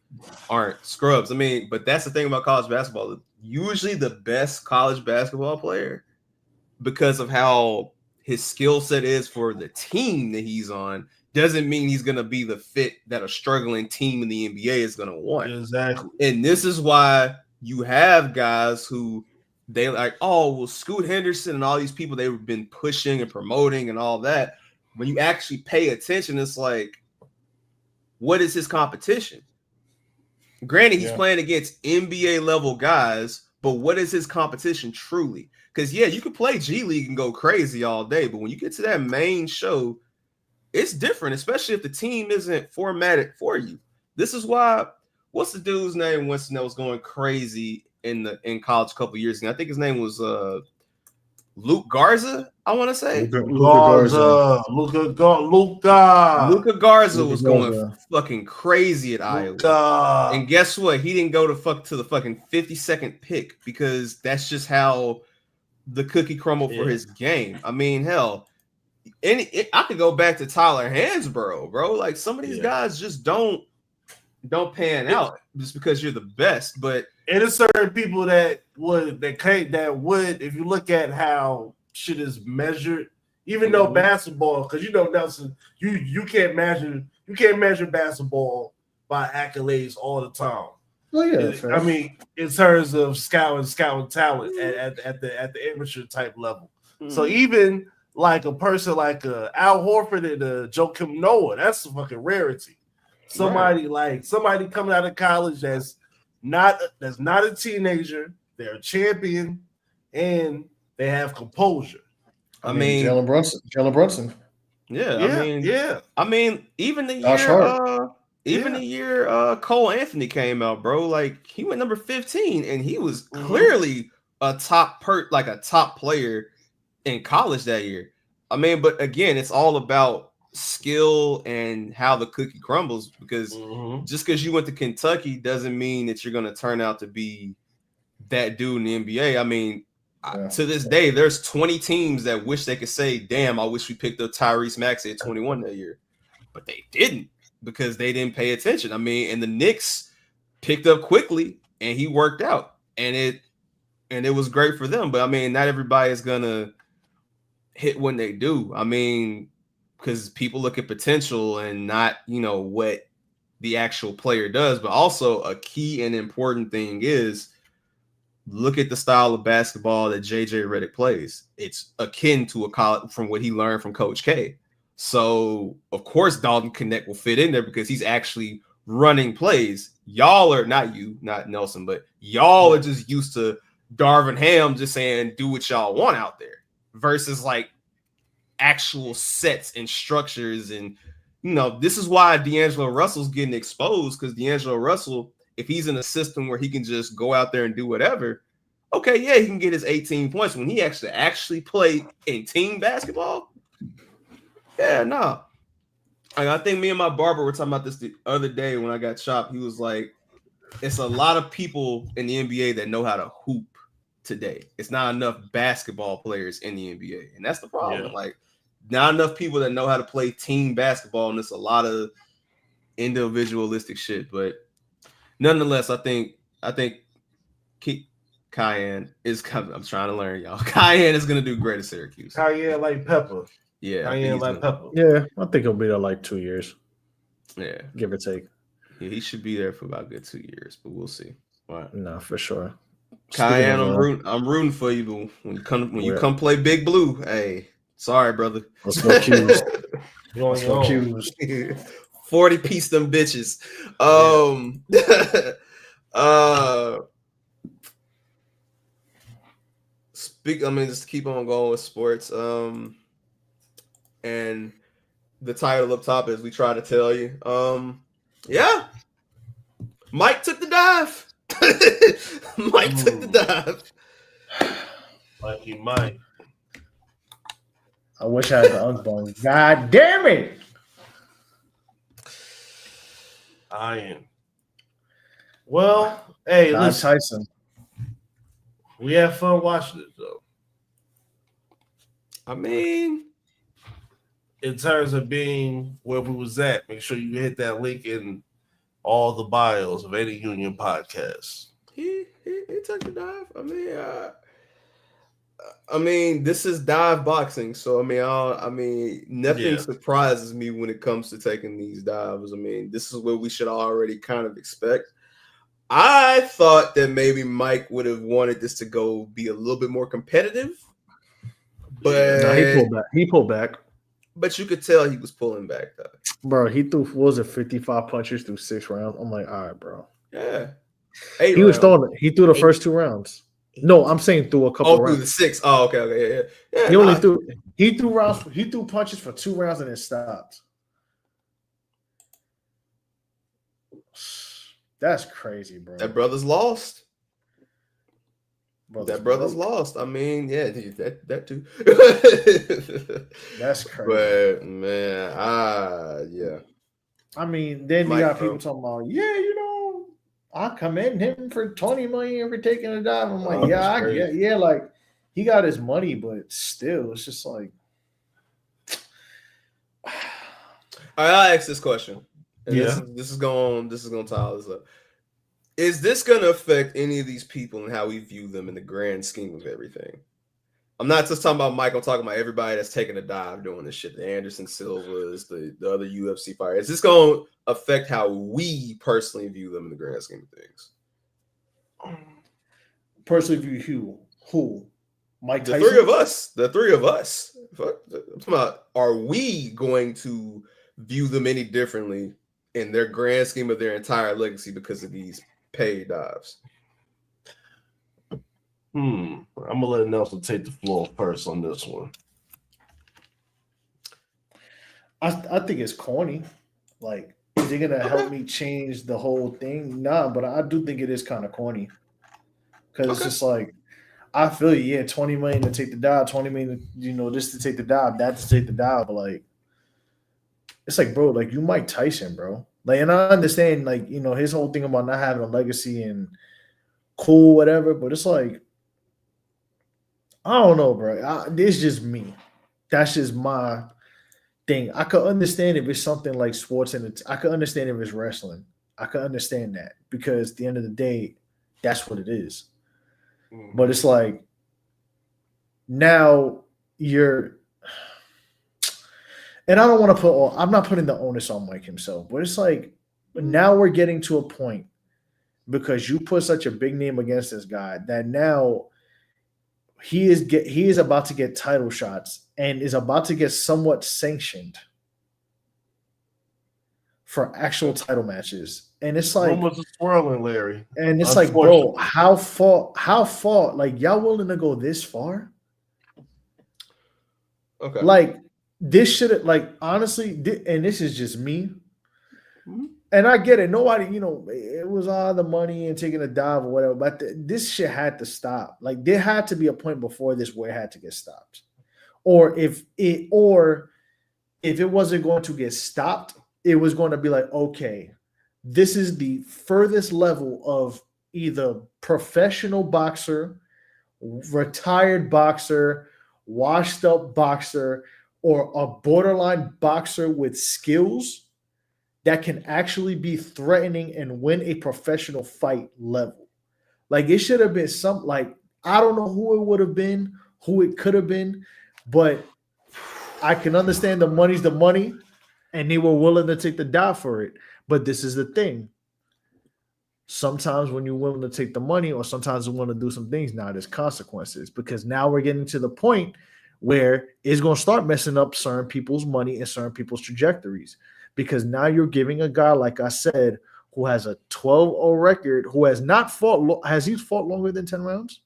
aren't scrubs. I mean, but that's the thing about college basketball. Usually the best college basketball player, because of how his skill set is for the team that he's on, doesn't mean he's going to be the fit that a struggling team in the NBA is going to want. Exactly. And this is why you have guys who they like, oh, well, Scoot Henderson and all these people they've been pushing and promoting and all that. When you actually pay attention, it's like, what is his competition? Granted, he's playing against NBA level guys, but what is his competition truly? Because you can play G League and go crazy all day, but when you get to that main show, it's different, especially if the team isn't formatted for you. This is why, what's the dude's name, Winston, that was going crazy in college a couple years ago? I think his name was Luke Garza, I want to say. Luka Garza was going fucking crazy at Iowa. And guess what? He didn't go to the fucking 52nd pick because that's just how the cookie crumbled for his game. I mean, hell, I could go back to Tyler Hansborough, bro. Like some of these guys just don't pan out just because you're the best. But it is certain people that would, if you look at how shit is measured, even though basketball, because Nelson, you can't measure basketball by accolades all the time. Oh yeah, I mean, in terms of scouting talent at the amateur type level. So even like a person like Al Horford and Joakim Noah, that's a fucking rarity. Somebody coming out of college that's not a teenager, they're a champion, and they have composure. I mean Jalen Brunson. Yeah. I mean, even the year Cole Anthony came out, bro, like he went number 15 and he was clearly a top player in college that year. I mean, but again, it's all about skill and how the cookie crumbles, because just because you went to Kentucky doesn't mean that you're going to turn out to be that dude in the NBA. I mean, to this day, there's 20 teams that wish they could say, damn, I wish we picked up Tyrese Maxey at 21 that year. But they didn't, because they didn't pay attention. I mean, and the Knicks picked up quickly and he worked out, and it was great for them. But I mean, not everybody is going to hit when they do. I mean, because people look at potential and not, what the actual player does. But also a key and important thing is look at the style of basketball that JJ Redick plays. It's akin to a college from what he learned from Coach K. So, of course, Dalton Connect will fit in there because he's actually running plays. Y'all are not you, not Nelson, but y'all are just used to Darvin Ham just saying, do what y'all want out there versus like actual sets and structures. And, this is why D'Angelo Russell's getting exposed because D'Angelo Russell, if he's in a system where he can just go out there and do whatever, okay, yeah, he can get his 18 points. When he actually play in team basketball, yeah, no. I think me and my barber were talking about this the other day when I got chopped. He was like, it's a lot of people in the NBA that know how to hoop today. It's not enough basketball players in the NBA. And that's the problem. Yeah. Like, not enough people that know how to play team basketball, and it's a lot of individualistic shit. But nonetheless, I think Kiyan is coming. I'm trying to learn, y'all. Kiyan is going to do great at Syracuse. Kiyan like pepper. Yeah. Kiyan like pepper. Yeah, I think he'll be there like 2 years. Yeah. Give or take. Yeah, he should be there for about a good 2 years, but we'll see. Right. No, for sure. Kiyan, I'm rooting for you, but when you come play Big Blue, hey, sorry, brother. Let's go Q's. Let's go Q's. 40 piece them bitches. Just to keep on going with sports. And the title up top, as we try to tell you. Yeah. Mike took the dive. Mike took the dive. Mike. I wish I had the Unk. God damn it. Iron. Well, hey, listen. Tyson. We had fun watching it, though. I mean, in terms of being where we was at, make sure you hit that link in all the bios of any Union podcast. He took the dive. I mean, this is dive boxing, so nothing surprises me when it comes to taking these dives. I mean, this is what we should already kind of expect. I thought that maybe Mike would have wanted this to go be a little bit more competitive, but no, he pulled back. But you could tell he was pulling back, though. Bro, he threw 55 punches through 6 rounds. I'm like, all right, bro. Yeah. He threw the first 2 rounds. No, I'm saying through a couple rounds. Through the 6. Oh, okay, yeah. He threw punches for 2 rounds and then stopped. That's crazy, bro. That brother's lost. That brother's lost. I mean, yeah, that too. That's crazy. But man, yeah. I mean, then you got people talking about, I commend him for $20 million for taking a dive. I'm like, like he got his money, but still, it's just like. All right, I'll ask this question. And yeah, this is going to tie all this up. Is this going to affect any of these people and how we view them in the grand scheme of everything? I'm not just talking about Mike. I'm talking about everybody that's taking a dive doing this shit. The Anderson Silvas, the other UFC fighters. Is this going to affect how we personally view them in the grand scheme of things? Personally view who? Mike Tyson? The three of us. I'm talking about, are we going to view them any differently in their grand scheme of their entire legacy because of these paid dives? I'm gonna let Nelson take the floor first on this one. I think it's corny. Like, is it gonna help me change the whole thing? Nah, but I do think it is kind of corny. Because it's just like, I feel you, yeah, $20 million to take the dive, $20 million, this to take the dive, that to take the dive, but like, it's like, bro, like you Mike Tyson, bro. Like, and I understand, like, his whole thing about not having a legacy and cool, whatever, but it's like, I don't know, bro. It's just me. That's just my thing. I could understand if it's something like sports, and I could understand if it's wrestling. I could understand that because at the end of the day, that's what it is. Mm-hmm. But it's like now you're and I don't want to put. I'm not putting the onus on Mike himself, but it's like now we're getting to a point because you put such a big name against this guy that now he is about to get title shots and is about to get somewhat sanctioned for actual title matches. And it's like rumors are swirling, Larry. And it's like, bro, how far? Like, y'all willing to go this far? Okay. Like, this should like honestly, and this is just me. Mm-hmm. And I get it. Nobody, it was all the money and taking a dive or whatever. But this shit had to stop. Like, there had to be a point before this where it had to get stopped. Or if it wasn't going to get stopped, it was going to be like, okay, this is the furthest level of either professional boxer, retired boxer, washed up boxer, or a borderline boxer with skills that can actually be threatening and win a professional fight level. Like, it should have been I don't know who it would have been, who it could have been, but I can understand the money's the money, and they were willing to take the dive for it. But this is the thing. Sometimes when you're willing to take the money, or sometimes you want to do some things, now there's consequences, because now we're getting to the point where it's going to start messing up certain people's money and certain people's trajectories. Because now you're giving a guy, like I said, who has a 12-0 record, who has not fought. Has he fought longer than 10 rounds?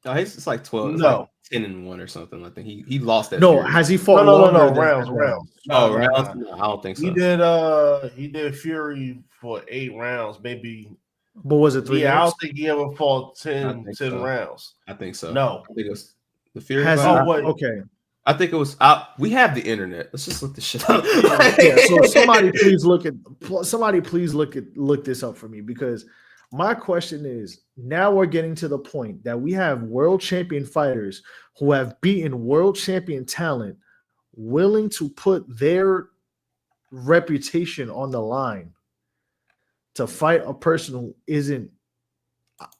No, it's like 12. It's no. Like 10-1 or something. I think he lost that. No, Fury. has he fought? No, rounds. No, rounds. No, I don't think so. He did Fury for 8 rounds, maybe. But was it 3 Yeah, rounds? I don't think he ever fought 10 rounds. I think so. No. I think it was the Fury. Okay. I think it was. We have the internet. Let's just look this shit up. Yeah. So somebody please look this up for me, because my question is, now we're getting to the point that we have world champion fighters who have beaten world champion talent willing to put their reputation on the line to fight a person who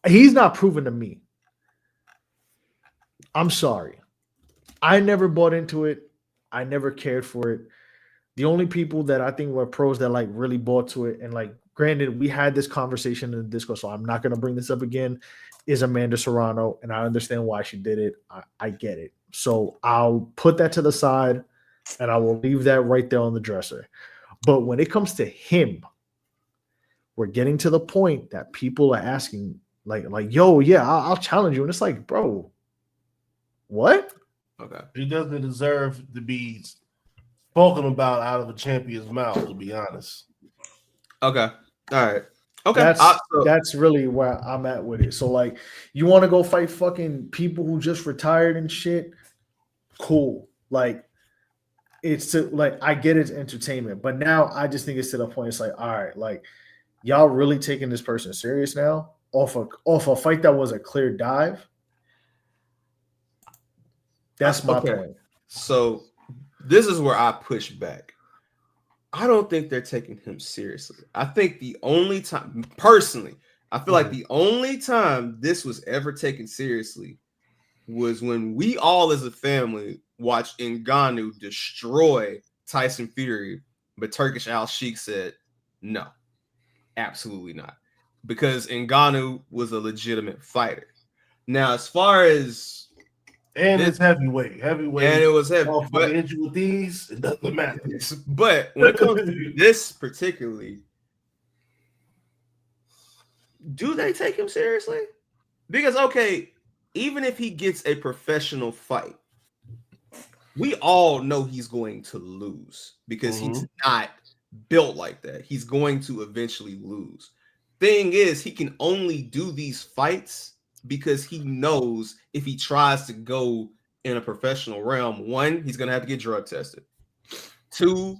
he's not proven to me. I'm sorry. I never bought into it. I never cared for it. The only people that I think were pros that like really bought to it, and like, granted, we had this conversation in the Discord, so I'm not going to bring this up again, is Amanda Serrano, and I understand why she did it. I get it. So I'll put that to the side, and I will leave that right there on the dresser. But when it comes to him, we're getting to the point that people are asking, like, yo, yeah, I'll challenge you. And it's like, bro, what? Okay. He doesn't deserve to be spoken about out of a champion's mouth, to be honest. Okay. All right. Okay. That's really where I'm at with it. So, like, you want to go fight fucking people who just retired and shit? Cool. Like, I get it's entertainment, but now I just think it's to the point. It's like, all right, like, y'all really taking this person serious now off a fight that was a clear dive? That's my point. So this is where I push back. I don't think they're taking him seriously. I think the only time, personally, I feel like the only time this was ever taken seriously was when we all as a family watched Ngannou destroy Tyson Fury, but Turkish Al Sheikh said, no, absolutely not. Because Ngannou was a legitimate fighter. Now, as far as it's heavyweight, and it was heavy. But with these, it doesn't matter. But when it comes to this particularly, do they take him seriously? Because even if he gets a professional fight, we all know he's going to lose because he's not built like that. He's going to eventually lose. Thing is, he can only do these fights because he knows if he tries to go in a professional realm, 1, he's going to have to get drug tested. 2,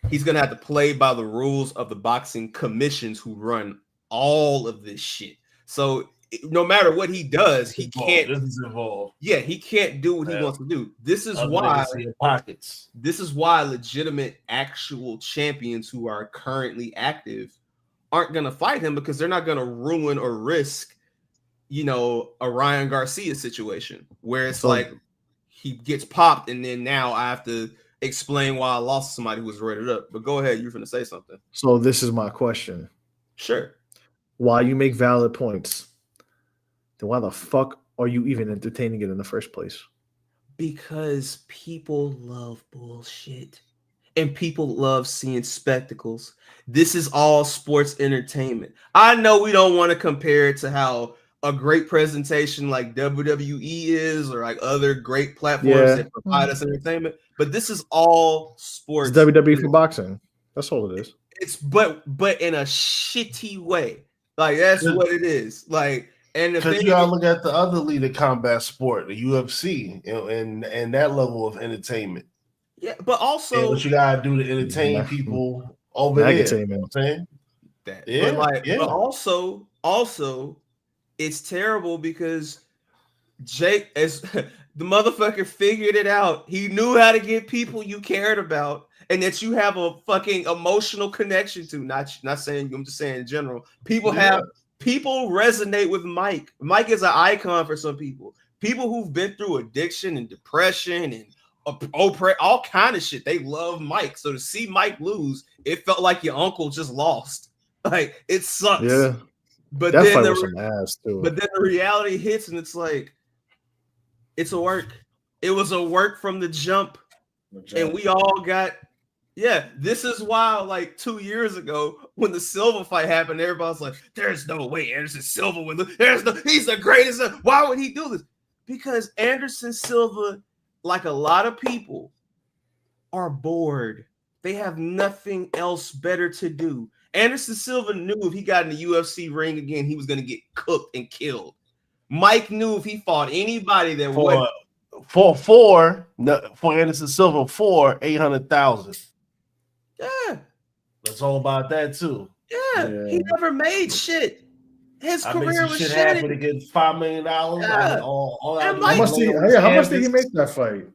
he's going to have to play by the rules of the boxing commissions who run all of this shit. So no matter what he does, he can't. This is involved. Yeah, he can't do what he wants to do. This is why. This is why legitimate, actual champions who are currently active aren't going to fight him, because they're not going to ruin or risk, a Ryan Garcia situation where it's he gets popped, and then now I have to explain why I lost somebody who was rated up. But go ahead, you're going to say something. So this is my question. Sure. Why you make valid points, then why the fuck are you even entertaining it in the first place? Because people love bullshit. And people love seeing spectacles. This is all sports entertainment. I know we don't want to compare it to how a great presentation like WWE is, or like other great platforms that provide us entertainment, but this is all sports. It's WWE for boxing. That's all it is. It's but in a shitty way. Like that's what it is. Like, and because you gotta look at the other league of combat sport, the UFC, and that level of entertainment. Yeah, but also what you gotta do to entertain people over there. You know what I'm saying that, but also, it's terrible because Jake, as the motherfucker, figured it out. He knew how to get people you cared about and that you have a fucking emotional connection to. Not saying you, I'm just saying in general. People resonate with Mike. Mike is an icon for some people. People who've been through addiction and depression and all kind of shit. They love Mike. So to see Mike lose, it felt like your uncle just lost. Like it sucks. Yeah. But that then fight was some ass too. But then the reality hits and it's like it's a work. It was a work from the jump. And we all got this is why like 2 years ago when the Silva fight happened, everybody's like, there's no way Anderson Silva would look. He's the greatest. Why would he do this? Because Anderson Silva, like a lot of people, are bored. They have nothing else better to do. Anderson Silva knew if he got in the UFC ring again, he was going to get cooked and killed. Mike knew if he fought anybody that would for Anderson Silva for 800,000. Yeah, that's all about that too. Yeah, he never made shit. His career was shit. Happened to get $5 million. Yeah. How much did he make that fight?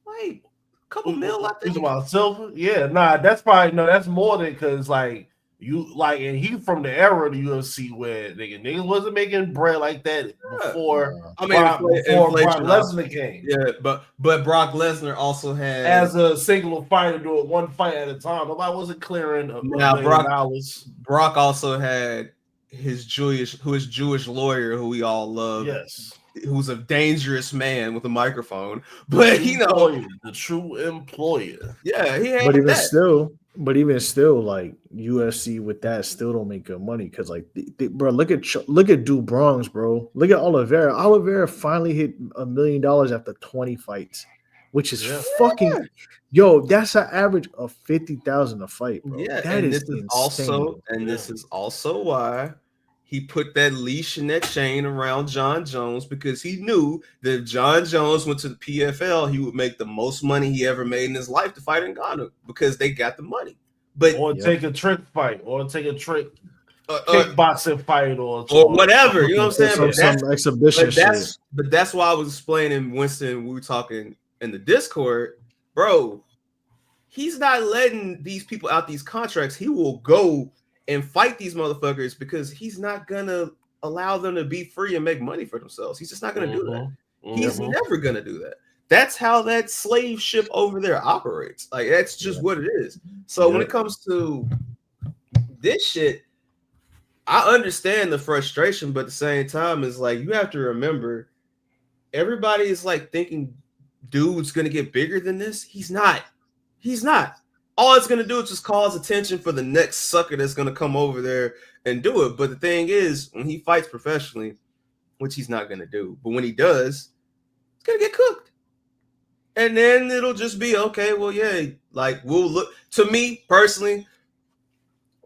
Like a couple mil, I think. About Silva? Yeah, that's probably that's more than because like and he from the era of the UFC where niggas wasn't making bread like that before. Before Brock Lesnar came. Yeah, but Brock Lesnar also had as a single fighter doing one fight at a time. Nobody wasn't clearing $1 million. Brock also had his Jewish lawyer who we all love. Yes. Who's a dangerous man with a microphone, but the true employer. Yeah, he had But even still, like UFC with that still don't make good money because, like, bro, look at Duke Bronx, bro. Look at Oliveira. Oliveira finally hit $1 million after 20 fights, which is fucking that's an average of 50,000 a fight, bro. Yeah, that is insane. This is also why he put that leash and that chain around John Jones, because he knew that if John Jones went to the PFL, he would make the most money he ever made in his life to fight in Ghana because they got the money. But take a trick fight, or take a trick kickboxing fight, or whatever. You know what I'm saying? Some exhibition shit. But that's why I was explaining, Winston. We were talking in the Discord, bro. He's not letting these people out these contracts. He will go and fight these motherfuckers because he's not gonna allow them to be free and make money for themselves. He's just not gonna do that. He's never gonna do that. That's how that slave ship over there operates. Like that's just what it is. So when it comes to this shit, I understand the frustration, but at the same time, it's like you have to remember everybody is like thinking dude's gonna get bigger than this. He's not. All it's going to do is just cause attention for the next sucker that's going to come over there and do it. But the thing is, when he fights professionally, which he's not going to do, but when he does, he's going to get cooked. And then it'll just be, okay, well, yeah, like we'll look, to me personally,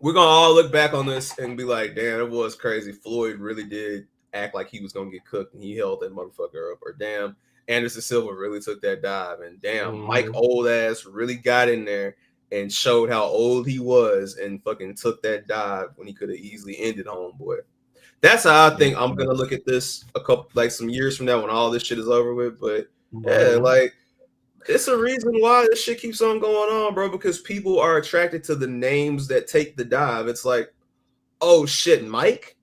we're going to all look back on this and be like, damn, it was crazy. Floyd really did act like he was going to get cooked and he held that motherfucker up. Or damn, Anderson Silva really took that dive. And damn, Mike old ass really got in there and showed how old he was and fucking took that dive when he could have easily ended homeboy. That's how I think I'm gonna look at this some years from now when all this shit is over with. But like it's a reason why this shit keeps on going on, bro, because people are attracted to the names that take the dive. It's like, oh shit, Mike?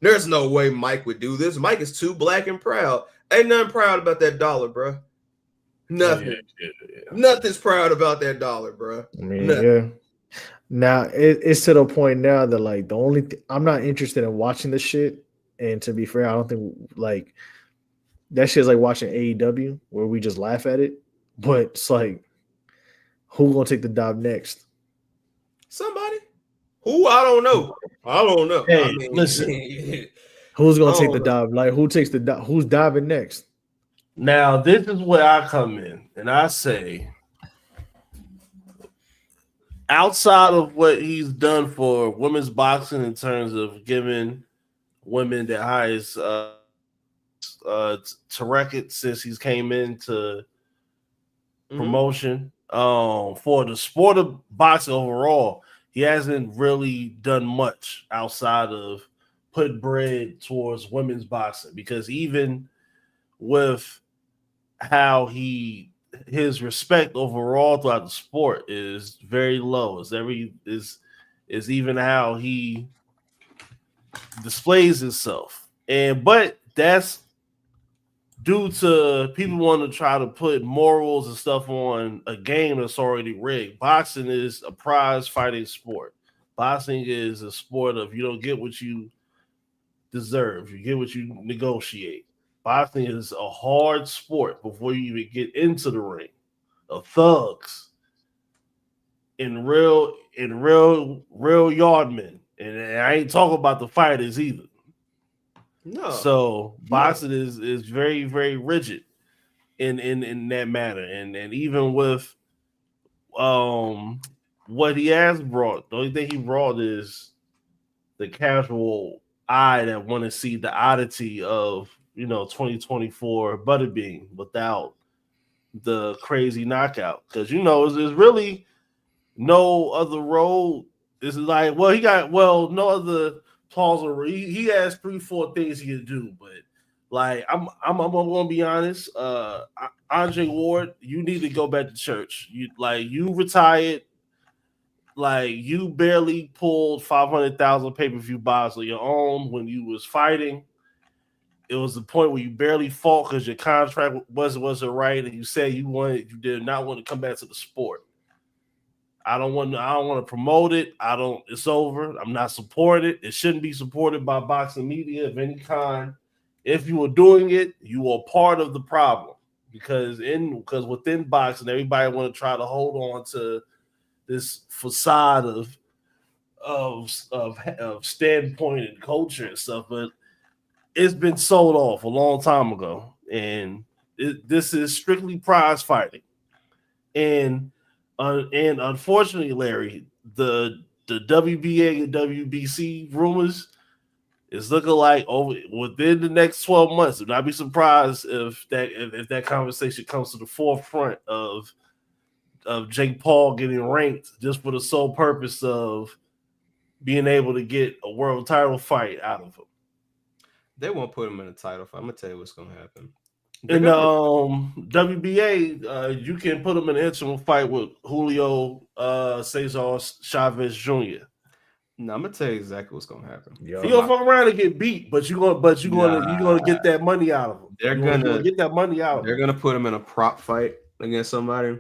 There's no way Mike would do this. Mike is too black and proud. Ain't nothing proud about that dollar, bro. Nothing. Nothing's proud about that dollar, bro. I mean, yeah. Now it's to the point now that like the only I'm not interested in watching the shit. And to be fair, I don't think like that shit's like watching AEW where we just laugh at it. But it's like, who gonna take the dive next? Somebody. Who? I don't know. Hey, I mean, listen. Who's gonna take the dive? Like, who takes the dive? Who's diving next? Now, this is where I come in, and I say, outside of what he's done for women's boxing in terms of giving women the highest to record since he's came into promotion, for the sport of boxing overall, he hasn't really done much outside of put bread towards women's boxing, because even with how his respect overall throughout the sport is very low. Is even how he displays himself. But that's due to people want to try to put morals and stuff on a game that's already rigged. Boxing is a prize fighting sport. Boxing is a sport of you don't get what you deserve. You get what you negotiate. Boxing is a hard sport before you even get into the ring. Of thugs and real yardmen. And I ain't talking about the fighters either. No. So boxing is very, very rigid in that matter. And even with what he has brought, the only thing he brought is the casual eye that want to see the oddity of 2024 Butterbean without the crazy knockout, because there's really no other road. This is like, no other plausible. He has 3-4 things he can do, but like I'm gonna be honest. Andre Ward, you need to go back to church. You retired. Like, you barely pulled 500,000 pay-per-view buys on your own when you was fighting. It was the point where you barely fought because your contract wasn't right, and you said you did not want to come back to the sport. I don't want to promote it. It's over. I'm not supporting it. It shouldn't be supported by boxing media of any kind. If you were doing it, you were part of the problem, because within boxing, everybody want to try to hold on to this facade of standpoint and culture and stuff, but it's been sold off a long time ago, and this is strictly prize fighting. And unfortunately, Larry, the WBA and WBC rumors is looking like within the next 12 months. I'd not be surprised if that conversation comes to the forefront of Jake Paul getting ranked just for the sole purpose of being able to get a world title fight out of him. They won't put him in a title fight. I'm gonna tell you what's gonna happen. In WBA, you can put him in an interim fight with Julio Cesar Chavez Jr. No, I'm gonna tell you exactly what's gonna happen. You're gonna fuck around and get beat, but you're gonna get that money out of him. They're gonna get that money out. They're gonna put him in a prop fight against somebody,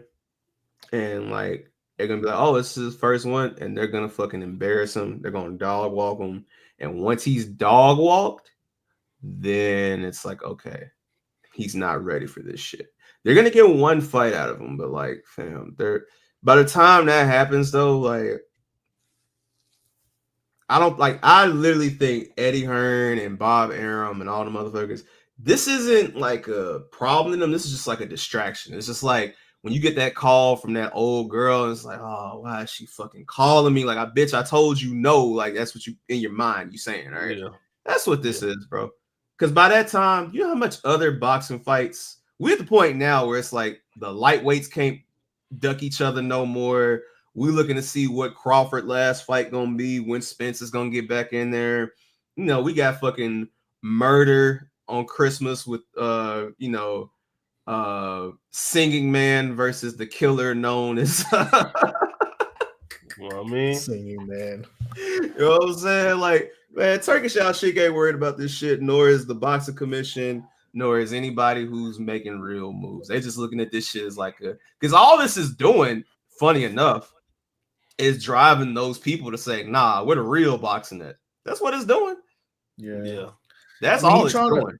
and like they're gonna be like, "Oh, this is his first one," and they're gonna fucking embarrass him. They're gonna dog walk him, and once he's dog walked, then it's like, okay, he's not ready for this shit. They're gonna get one fight out of him, but like, fam, by the time that happens, though, like, I literally think Eddie Hearn and Bob Arum and all the motherfuckers, this isn't like a problem in them. This is just like a distraction. It's just like when you get that call from that old girl, and it's like, oh, why is she fucking calling me? Like, I told you no. Like, that's what you in your mind you saying, right? Yeah. That's what this is, bro. Because by that time, you know how much other boxing fights, we're at the point now where it's like the lightweights can't duck each other no more. We're looking to see what Crawford last fight gonna be, when Spence is gonna get back in there. We got fucking murder on Christmas with Singing Man versus the killer known as Singing Man. You know what I'm saying? Like, man, Turkish out shit ain't worried about this shit, nor is the boxing commission, nor is anybody who's making real moves. They're just looking at this shit as like because all this is doing, funny enough, is driving those people to say, nah, we're the real boxing net. That's what it's doing. Yeah. That's all it's doing.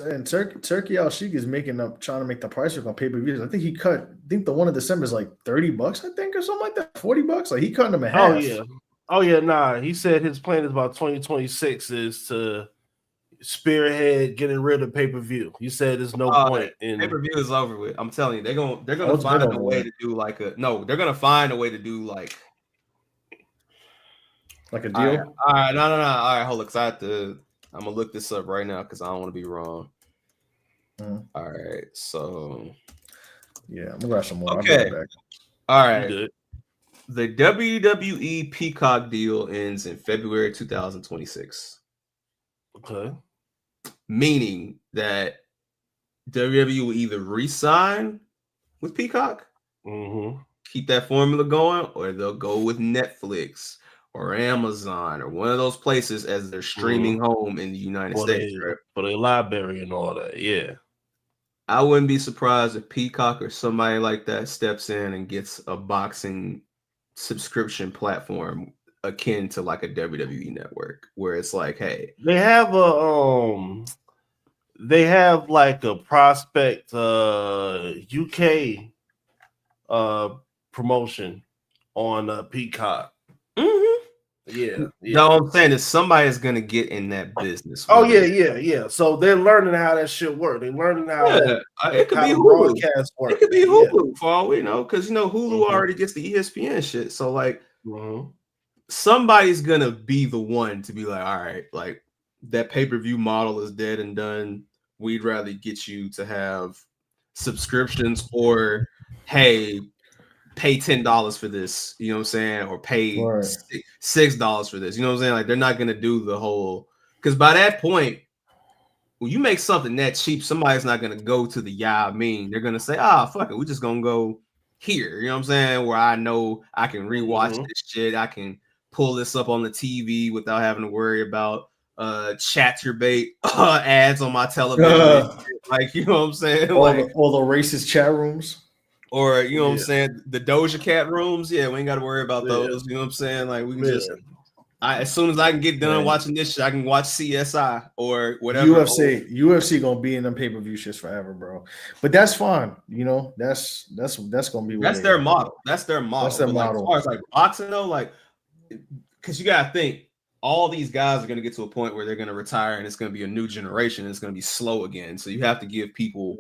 And Turkey Al Sheik is trying to make the price on pay-per-views. I think the one in December is like $30, I think, or something like that. $40. Like he cutting them in half. Oh yeah. Nah. He said his plan is about 2026 is to spearhead getting rid of pay-per-view. He said there's no point in pay-per-view is over with. I'm telling you, they're gonna find a way to do they're gonna find a way to do like a deal. All right, no. All right, hold on, because I'm gonna look this up right now because I don't want to be wrong. All right, so yeah, I'm gonna grab some more. Okay, all right. Good. The WWE Peacock deal ends in February 2026. Okay. Meaning that WWE will either re-sign with Peacock, keep that formula going, or they'll go with Netflix or Amazon or one of those places as their streaming home in the United States. For their library and all that, yeah. I wouldn't be surprised if Peacock or somebody like that steps in and gets a boxing subscription platform akin to like a WWE network, where it's like, hey, they have like a prospect UK promotion on Peacock. Yeah. No, I'm saying is somebody's gonna get in that business. Oh yeah. So they're learning how that shit works. They're learning how it could be Hulu. It could be Hulu for all we know, because Hulu already gets the ESPN shit. So like, somebody's gonna be the one to be like, all right, like that pay-per-view model is dead and done. We'd rather get you to have subscriptions, or hey, pay $10 for this, you know what I'm saying, or pay $6 for this, you know what I'm saying? Like, they're not gonna do the whole, because by that point, when you make something that cheap, somebody's not gonna go to the They're gonna say, fuck it, we're just gonna go here, you know what I'm saying, where I know I can rewatch this shit, I can pull this up on the TV without having to worry about chat-your-bait ads on my television. Like, you know what I'm saying? All the racist chat rooms. Or, you know what I'm saying? The Doja Cat rooms. Yeah, we ain't got to worry about those. You know what I'm saying? Like, we can just, as soon as I can get done watching this shit, I can watch CSI or whatever. UFC going to be in them pay-per-view shits forever, bro. But that's fine. That's going to be that's their model. That's their model. That's their model. Like, as far as like boxing, though, like, because you got to think, all these guys are going to get to a point where they're going to retire and it's going to be a new generation and it's going to be slow again. So you have to give people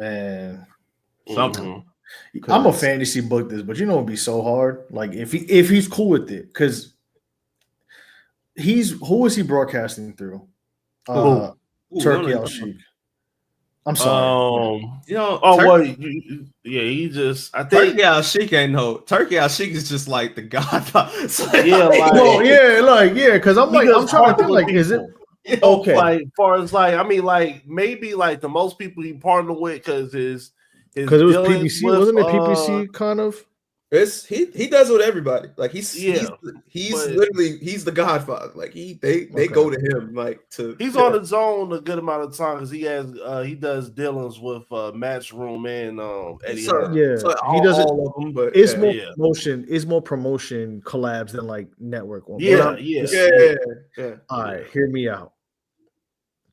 something. I'm a fantasy book this, but it'd be so hard. Like if he's cool with it, because who is he broadcasting through? Turkey Al Sheik. I'm sorry. He just. I think Turkey Al Sheik ain't no. Turkey Al Sheik is just like the godfather. Because I'm trying to think, like, is it okay? Like, as far as like, I mean, like maybe like the most people he partnered with, because it was PPC, wasn't it PPC kind of? He does it with everybody. Like he's literally the godfather. Like they go to him like to. He's on his own a good amount of time because he does dealings with Matchroom and Eddie. So he does it. All of them, but it's more promotion. It's more promotion collabs than like network one. Yeah. All right, hear me out,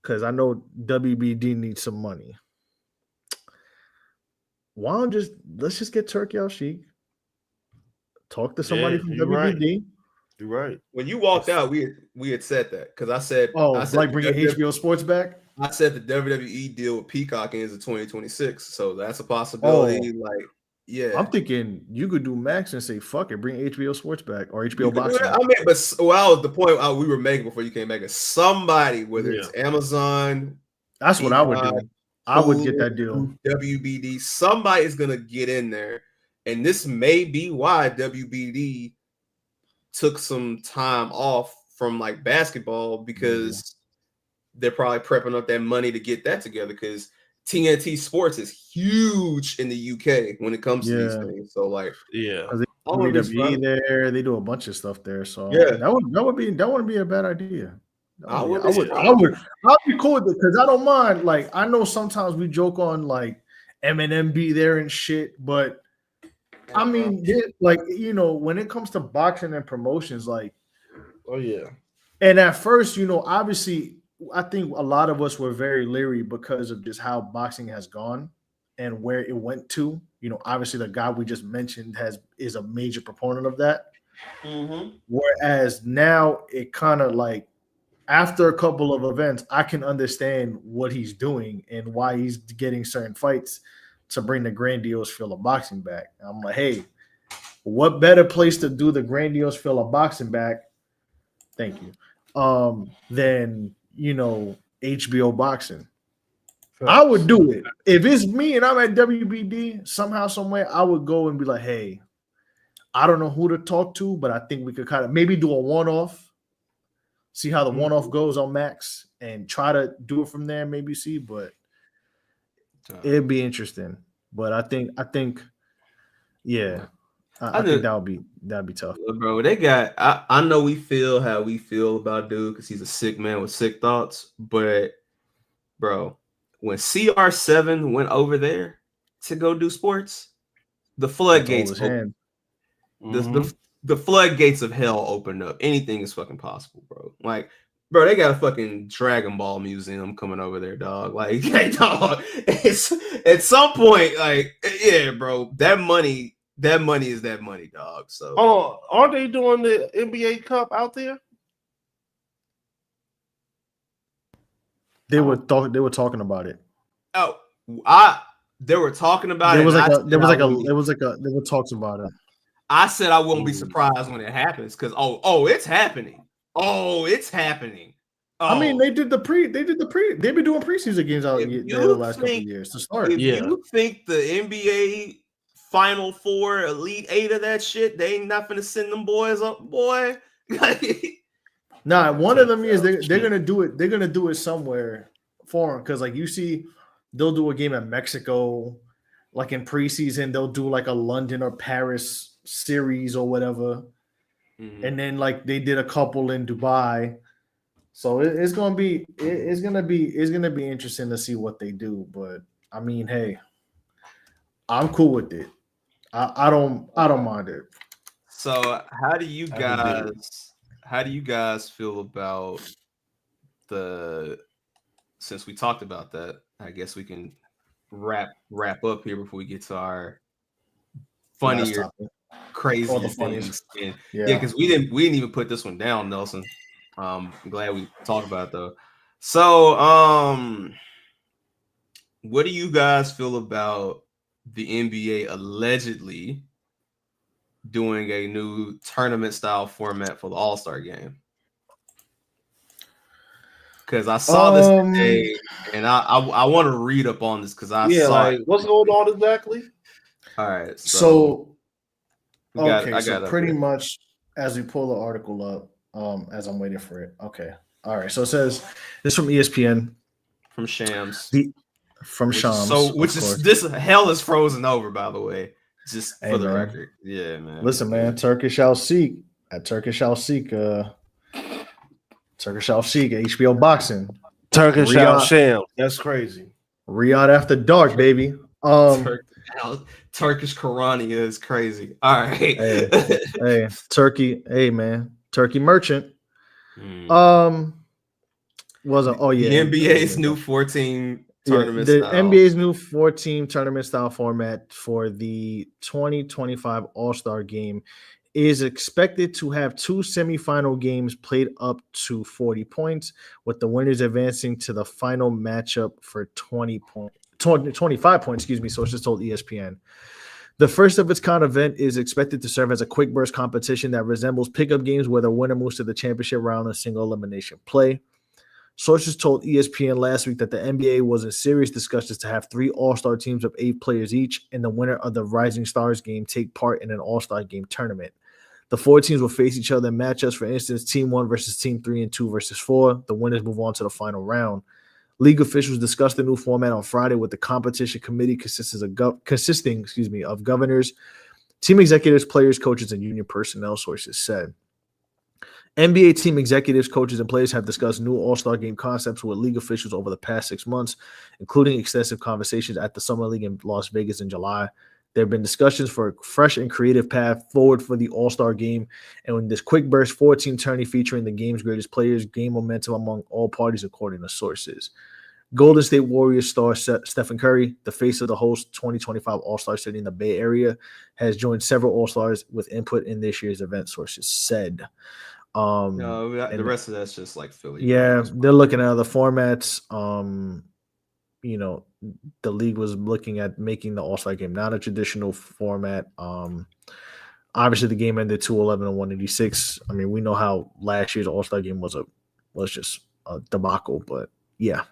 because I know WBD needs some money. Let's just get Turkey Al Sheik. Talk to somebody from WBD. You're right. When you walked out, we had said that, because I said, bringing HBO Sports back. I said the WWE deal with Peacock ends in 2026, so that's a possibility. I'm thinking you could do Max and say fuck it, bring HBO Sports back or HBO Box. I mean, but the point we were making before you came back is somebody, whether it's Amazon. That's what I would do. I would get that deal. WBD, somebody is gonna get in there. And this may be why WBD took some time off from like basketball, because they're probably prepping up that money to get that together, because TNT Sports is huge in the UK when it comes to these things. So like, WWE there, they do a bunch of stuff there. So that wouldn't be a bad idea. I would be cool with it because I don't mind. Like, I know sometimes we joke on like Eminem be there and shit, but I mean, like, you know, when it comes to boxing and promotions, like, oh yeah. And at first, you know, obviously, I think a lot of us were very leery because of just how boxing has gone and where it went to. You know, obviously, the guy we just mentioned is a major proponent of that. Mm-hmm. Whereas now it kind of like after a couple of events, I can understand what he's doing and why he's getting certain fights to bring the grandiose feel of boxing back. I'm like, hey, what better place to do the grandiose feel of boxing back? Thank you. Than, you know, HBO boxing. I would do it. If it's me and I'm at WBD, somehow, somewhere, I would go and be like, hey, I don't know who to talk to, but I think we could kind of maybe do a one-off, see how the one-off goes on Max, and try to do it from there, maybe see, but it'd be interesting. But I think, yeah. I think that'd be tough, bro. They got. I know we feel how we feel about dude because he's a sick man with sick thoughts. But, bro, when CR7 went over there to go do sports, the floodgates opened. The floodgates of hell opened up. Anything is fucking possible, bro. Like, bro, they got a fucking Dragon Ball museum coming over there, dog. Like, hey, dog. It's at some point, like, yeah, bro. That money is that money, dog. So, are they doing the NBA Cup out there? They were talking about it. Oh, they were talking about it. There were talks about it. I said I won't be surprised when it happens because it's happening. Oh, it's happening. Oh. I mean, they've been doing preseason games out there the last couple of years to start. If you think the NBA Final Four, Elite Eight of that shit, they ain't not gonna send them boys up, boy. Nah, one of them is they're gonna do it. They're gonna do it somewhere foreign because, like, you see, they'll do a game in Mexico, like in preseason. They'll do like a London or Paris series or whatever, and then like they did a couple in Dubai. So it's gonna be interesting to see what they do. But I mean, hey, I'm cool with it. I don't mind it. So how do you guys feel about since we talked about that, I guess we can wrap up here before we get to our funnier, crazy things. Yeah, because we didn't even put this one down, Nelson. I'm glad we talked about it though. So what do you guys feel about the NBA allegedly doing a new tournament style format for the All-Star game? Because I saw this today, and I want to read up on this because I saw what's going on exactly. All right, so pretty much as we pull the article up, as I'm waiting for it. Okay, all right. So it says this from ESPN, from Shams, Shams. This hell is frozen over, by the way. Just for the record. Yeah, man. Listen, man, Turkish Al Sheikh at Turkish Al Sheikh, HBO boxing. Turkish Al Shams. That's crazy. Riyadh after dark, baby. Turkish Karania is crazy. All right. hey, Turkey. Hey, man. Turkey merchant. The NBA's new 14 tournament the style. NBA's new 14 tournament style format for the 2025 All-Star game is expected to have 2 semifinal games played up to 40 points, with the winners advancing to the final matchup for 25 points, so it's just told ESPN. The first of its kind event is expected to serve as a quick burst competition that resembles pickup games where the winner moves to the championship round in single elimination play. Sources told ESPN last week that the NBA was in serious discussions to have 3 All-Star teams of 8 players each, and the winner of the Rising Stars game take part in an All-Star game tournament. The 4 teams will face each other in matchups. For instance, Team 1 versus Team 3 and 2 versus 4. The winners move on to the final round. League officials discussed the new format on Friday with the competition committee consisting of governors, team executives, players, coaches, and union personnel, sources said. NBA team executives, coaches, and players have discussed new All-Star Game concepts with league officials over the past 6 months, including extensive conversations at the Summer League in Las Vegas in July. There have been discussions for a fresh and creative path forward for the All-Star Game, and when this quick burst 14 tourney featuring the game's greatest players gain momentum among all parties, according to sources. Golden State Warriors star Stephen Curry, the face of the host 2025 All-Star City in the Bay Area, has joined several All-Stars with input in this year's event, sources said. No, the rest of that's just like Philly. Yeah, they're looking at other formats. You know, the league was looking at making the All-Star Game not a traditional format. Obviously the game ended 211 and 186. I mean, we know how last year's All-Star Game was just a debacle, but yeah.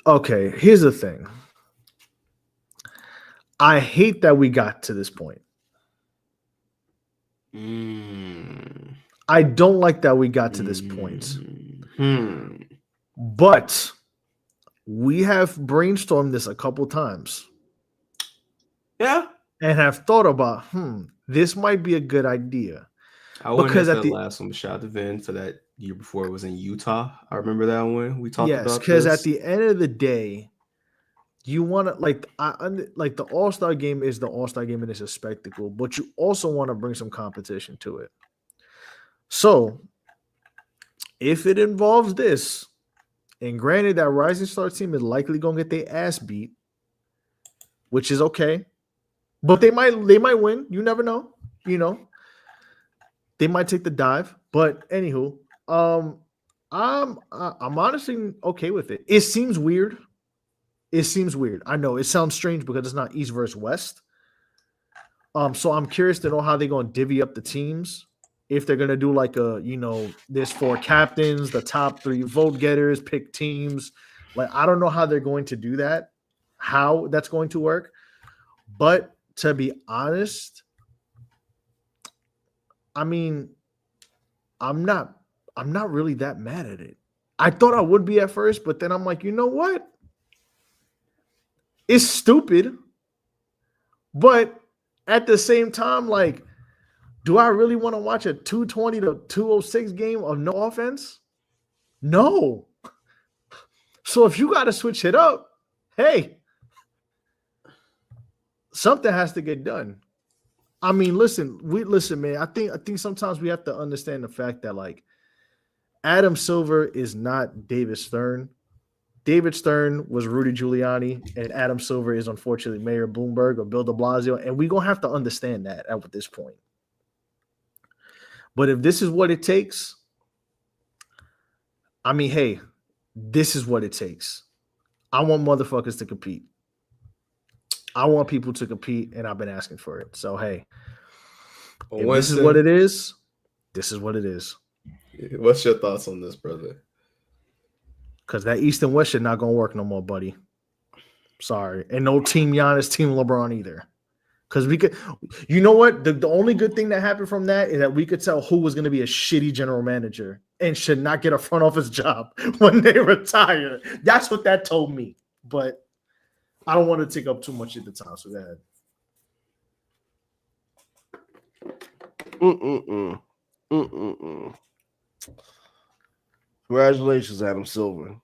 Okay, here's the thing. I hate that we got to this point. I don't like that we got to this point. But we have brainstormed this a couple times. Yeah. And have thought about, this might be a good idea. I wouldn't have that last one. Shout out to Vin for that year before it was in Utah. I remember that one. We talked about this. Yes, because at the end of the day, you want to like the All-Star Game is the All-Star Game and it's a spectacle, but you also want to bring some competition to it. So if it involves this, and granted that Rising Star team is likely gonna get their ass beat, which is okay, but they might win. You never know. You know, they might take the dive. But anywho, I'm honestly okay with it. It seems weird. I know it sounds strange because it's not East versus West. So I'm curious to know how they're going to divvy up the teams. If they're going to do like there's 4 captains, the top 3 vote getters, pick teams. Like, I don't know how they're going to do that, how that's going to work. But to be honest, I mean, I'm not really that mad at it. I thought I would be at first, but then I'm like, you know what? It's stupid, but at the same time, like, do I really want to watch a 220 to 206 game of no offense? No. So if you got to switch it up, hey, something has to get done. I mean, listen, man. I think sometimes we have to understand the fact that like Adam Silver is not David Stern. David Stern was Rudy Giuliani, and Adam Silver is unfortunately Mayor Bloomberg or Bill de Blasio, and we're going to have to understand that at this point. But if this is what it takes, I mean, hey, this is what it takes. I want motherfuckers to compete. I want people to compete, and I've been asking for it. So, hey, if this is what it is, this is what it is. What's your thoughts on this, brother? Because that East and West shit not going to work no more, buddy. Sorry. And no Team Giannis, Team LeBron either. Because we could, you know what? The only good thing that happened from that is that we could tell who was going to be a shitty general manager and should not get a front office job when they retire. That's what that told me. But I don't want to take up too much of the time, so go ahead. Congratulations, Adam Silver.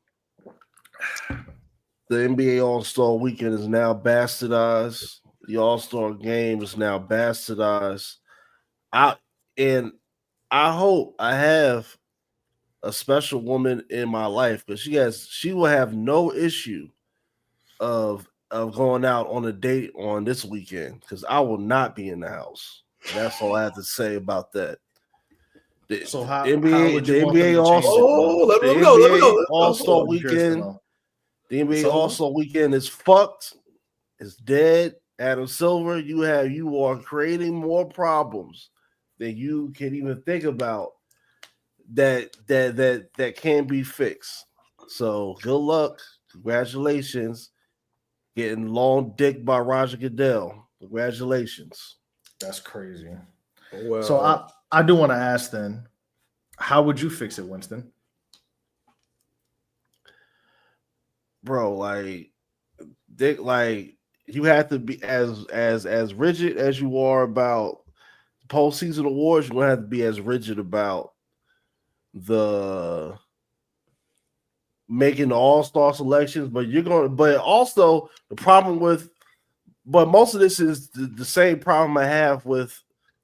The NBA All-Star Weekend is now bastardized. The All-Star Game is now bastardized. I hope I have a special woman in my life because she will have no issue of going out on a date on this weekend because I will not be in the house. That's all I have to say about that. So how would you want them to All-Star Weekend. The NBA All-Star Weekend is fucked. It's dead. Adam Silver, you are creating more problems than you can even think about that can be fixed. So good luck. Congratulations. Getting long dick by Roger Goodell. Congratulations. That's crazy. Well, so I do want to ask then, how would you fix it, Winston? Bro, like, Dick, like, you have to be as rigid as you are about postseason awards. You're gonna have to be as rigid about the making the all-star selections. But also the problem with, but most of this is the same problem I have with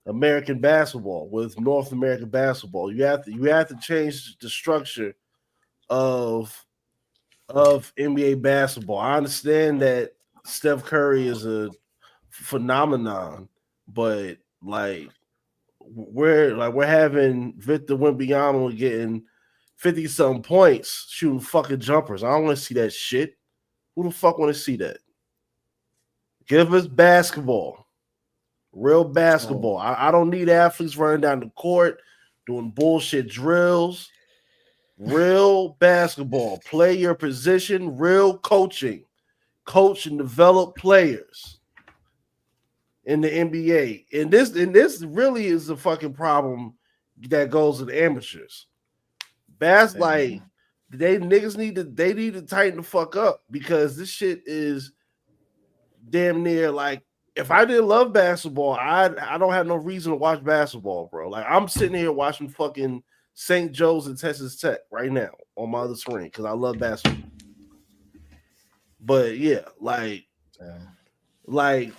American basketball, with North American basketball. You have to change the structure of NBA basketball. I understand that Steph Curry is a phenomenon, but we're having Victor Wembanyama getting 50-something points shooting fucking jumpers. I don't want to see that shit. Who the fuck want to see that? Give us basketball. Real basketball. I don't need athletes running down the court doing bullshit drills. Real basketball. Play your position. Real coaching. Coach and develop players in the NBA. And this really is a fucking problem that goes to the amateurs. They need to tighten the fuck up, because this shit is damn near like, if I didn't love basketball, I don't have no reason to watch basketball, bro. Like, I'm sitting here watching fucking St. Joe's and Texas Tech right now on my other screen because I love basketball. But yeah, like my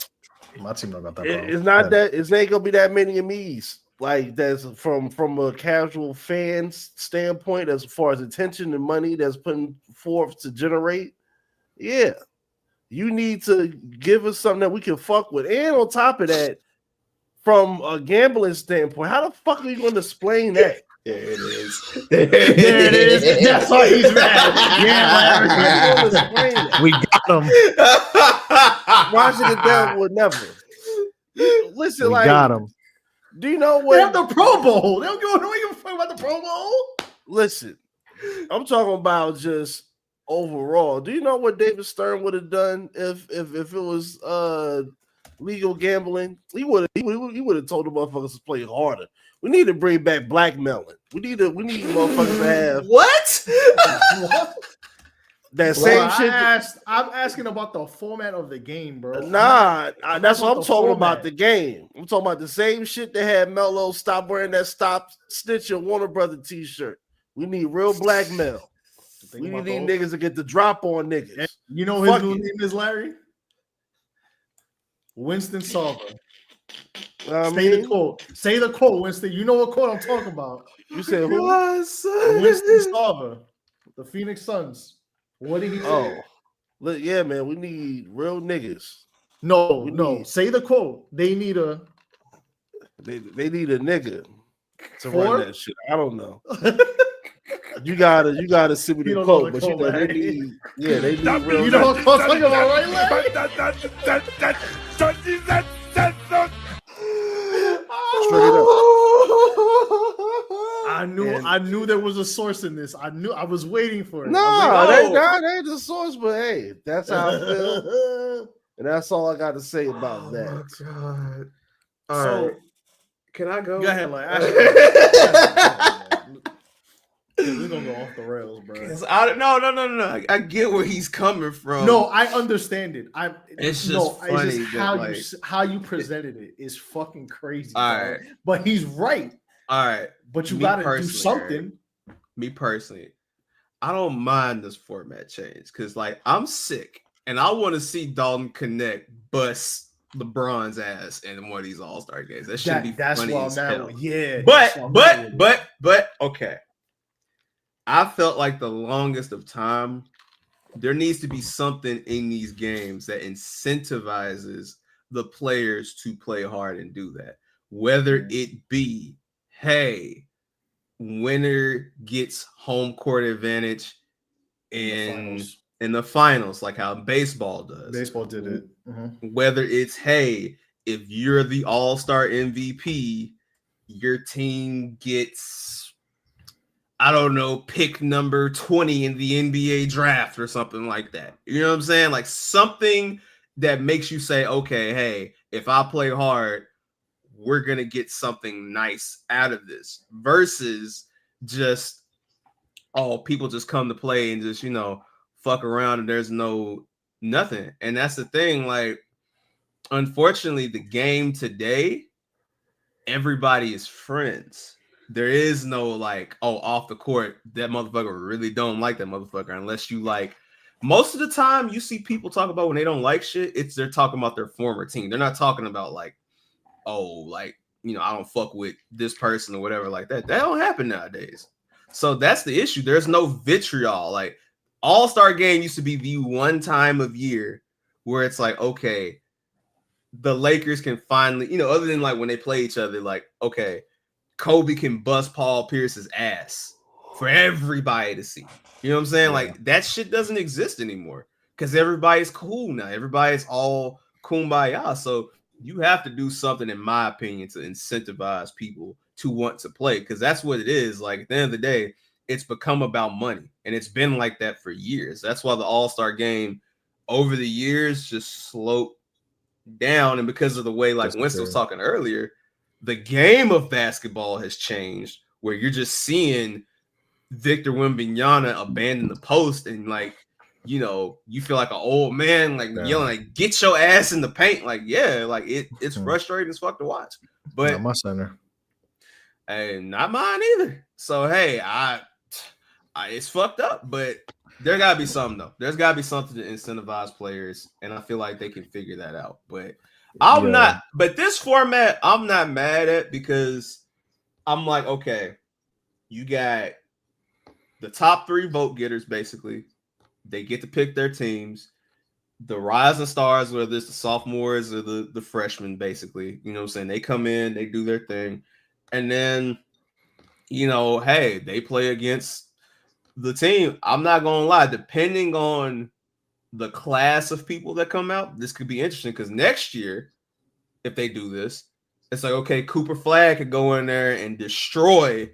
team don't got that. It's not that it ain't gonna be that many of me's. Like, that's from a casual fan standpoint, as far as attention and money that's putting forth to generate. Yeah. You need to give us something that we can fuck with. And on top of that, from a gambling standpoint, how the fuck are you going to explain that? There it is. There it is. That's why he's mad. Yeah, we got him. Roger Goodell would never. Listen, we got him. Do you know what? They have the Pro Bowl. They don't give a fuck about the Pro Bowl. Listen, I'm talking about just overall. Do you know what David Stern would have done if it was legal gambling? He would have told the motherfuckers to play harder. We need to bring back blackmailing. We need motherfuckers to have what? That same shit. I'm asking about the format of the game, bro. Nah, that's what I'm talking about. The game. I'm talking about the same shit that had Melo stop wearing that Stop Snitching Warner Brother t-shirt. We need real blackmail. We need niggas to get the drop on niggas. And you know his new name is, Larry? Winston Salver. Say the quote, Winston. You know what quote I'm talking about. You said who? Winston Salver, the Phoenix Suns. What did he say? Oh, yeah, man. We need real niggas. No. Say the quote. They need a. They need a nigga to run that shit. I don't know. You gotta see me the quote, but you know they need. Yeah, they need real. You know what I'm talking about, right, Larry? Straight up. I knew there was a source in this. I was waiting for it. No, they ain't the source, but hey, that's how I feel. And that's all I got to say about that. Oh God. All right. Can I go? Go ahead, like we're gonna go off the rails, bro. No. I get where he's coming from. No, I understand it. It's just funny. It's just how you presented it is fucking crazy. All right, but he's right. All right, but you gotta do something. Right? Me personally, I don't mind this format change because, like, I'm sick and I want to see Dalton Connect bust LeBron's ass in one of these All-Star games. That should be funny as hell. Yeah, but okay. I felt like the longest of time, there needs to be something in these games that incentivizes the players to play hard and do that. Whether it be, hey, winner gets home court advantage in the finals, like how baseball does. Baseball did it. Whether it's, hey, if you're the all-star MVP, your team gets, I don't know, pick number 20 in the NBA draft or something like that. You know what I'm saying? Like something that makes you say, okay, hey, if I play hard, we're going to get something nice out of this versus just, oh, people just come to play and just, fuck around and there's no Nothing. And that's the thing. Like, unfortunately, the game today, everybody is friends. There is no like, oh, off the court, that motherfucker really don't like that motherfucker unless you like. Most of the time, you see people talk about when they don't like shit, they're talking about their former team. They're not talking about like, oh, like, you know, I don't fuck with this person or whatever like that. That don't happen nowadays. So that's the issue. There's no vitriol. Like, All-Star Game used to be the one time of year where it's like, okay, the Lakers can finally, you know, other than like when they play each other, like, okay, Kobe can bust Paul Pierce's ass for everybody to see. You know what I'm saying? Yeah. Like, that shit doesn't exist anymore because everybody's cool now. Everybody's all kumbaya. So you have to do something, in my opinion, to incentivize people to want to play, because that's what it is. Like, at the end of the day, it's become about money, and it's been like that for years. That's why the All-Star Game over the years just slowed down, and because of the way, like Winston was talking earlier, the game of basketball has changed, where you're just seeing Victor Wembanyama abandon the post, and like, you know, you feel like an old man, like yelling, like, "Get your ass in the paint!" Like, yeah, like it's frustrating as fuck to watch. But not my center, and not mine either. So hey, I it's fucked up, but there gotta be something though. There's gotta be something to incentivize players, and I feel like they can figure that out. But I'm not. But this format, I'm not mad at, because I'm like, okay, you got the top 3 vote getters. Basically, they get to pick their teams. The rising stars, whether it's the sophomores or the freshmen, basically, you know what I'm saying? They come in, they do their thing, and then, you know, hey, they play against the team. I'm not gonna lie, depending on the class of people that come out, this could be interesting, because next year, if they do this, it's like, okay, Cooper Flag could go in there and destroy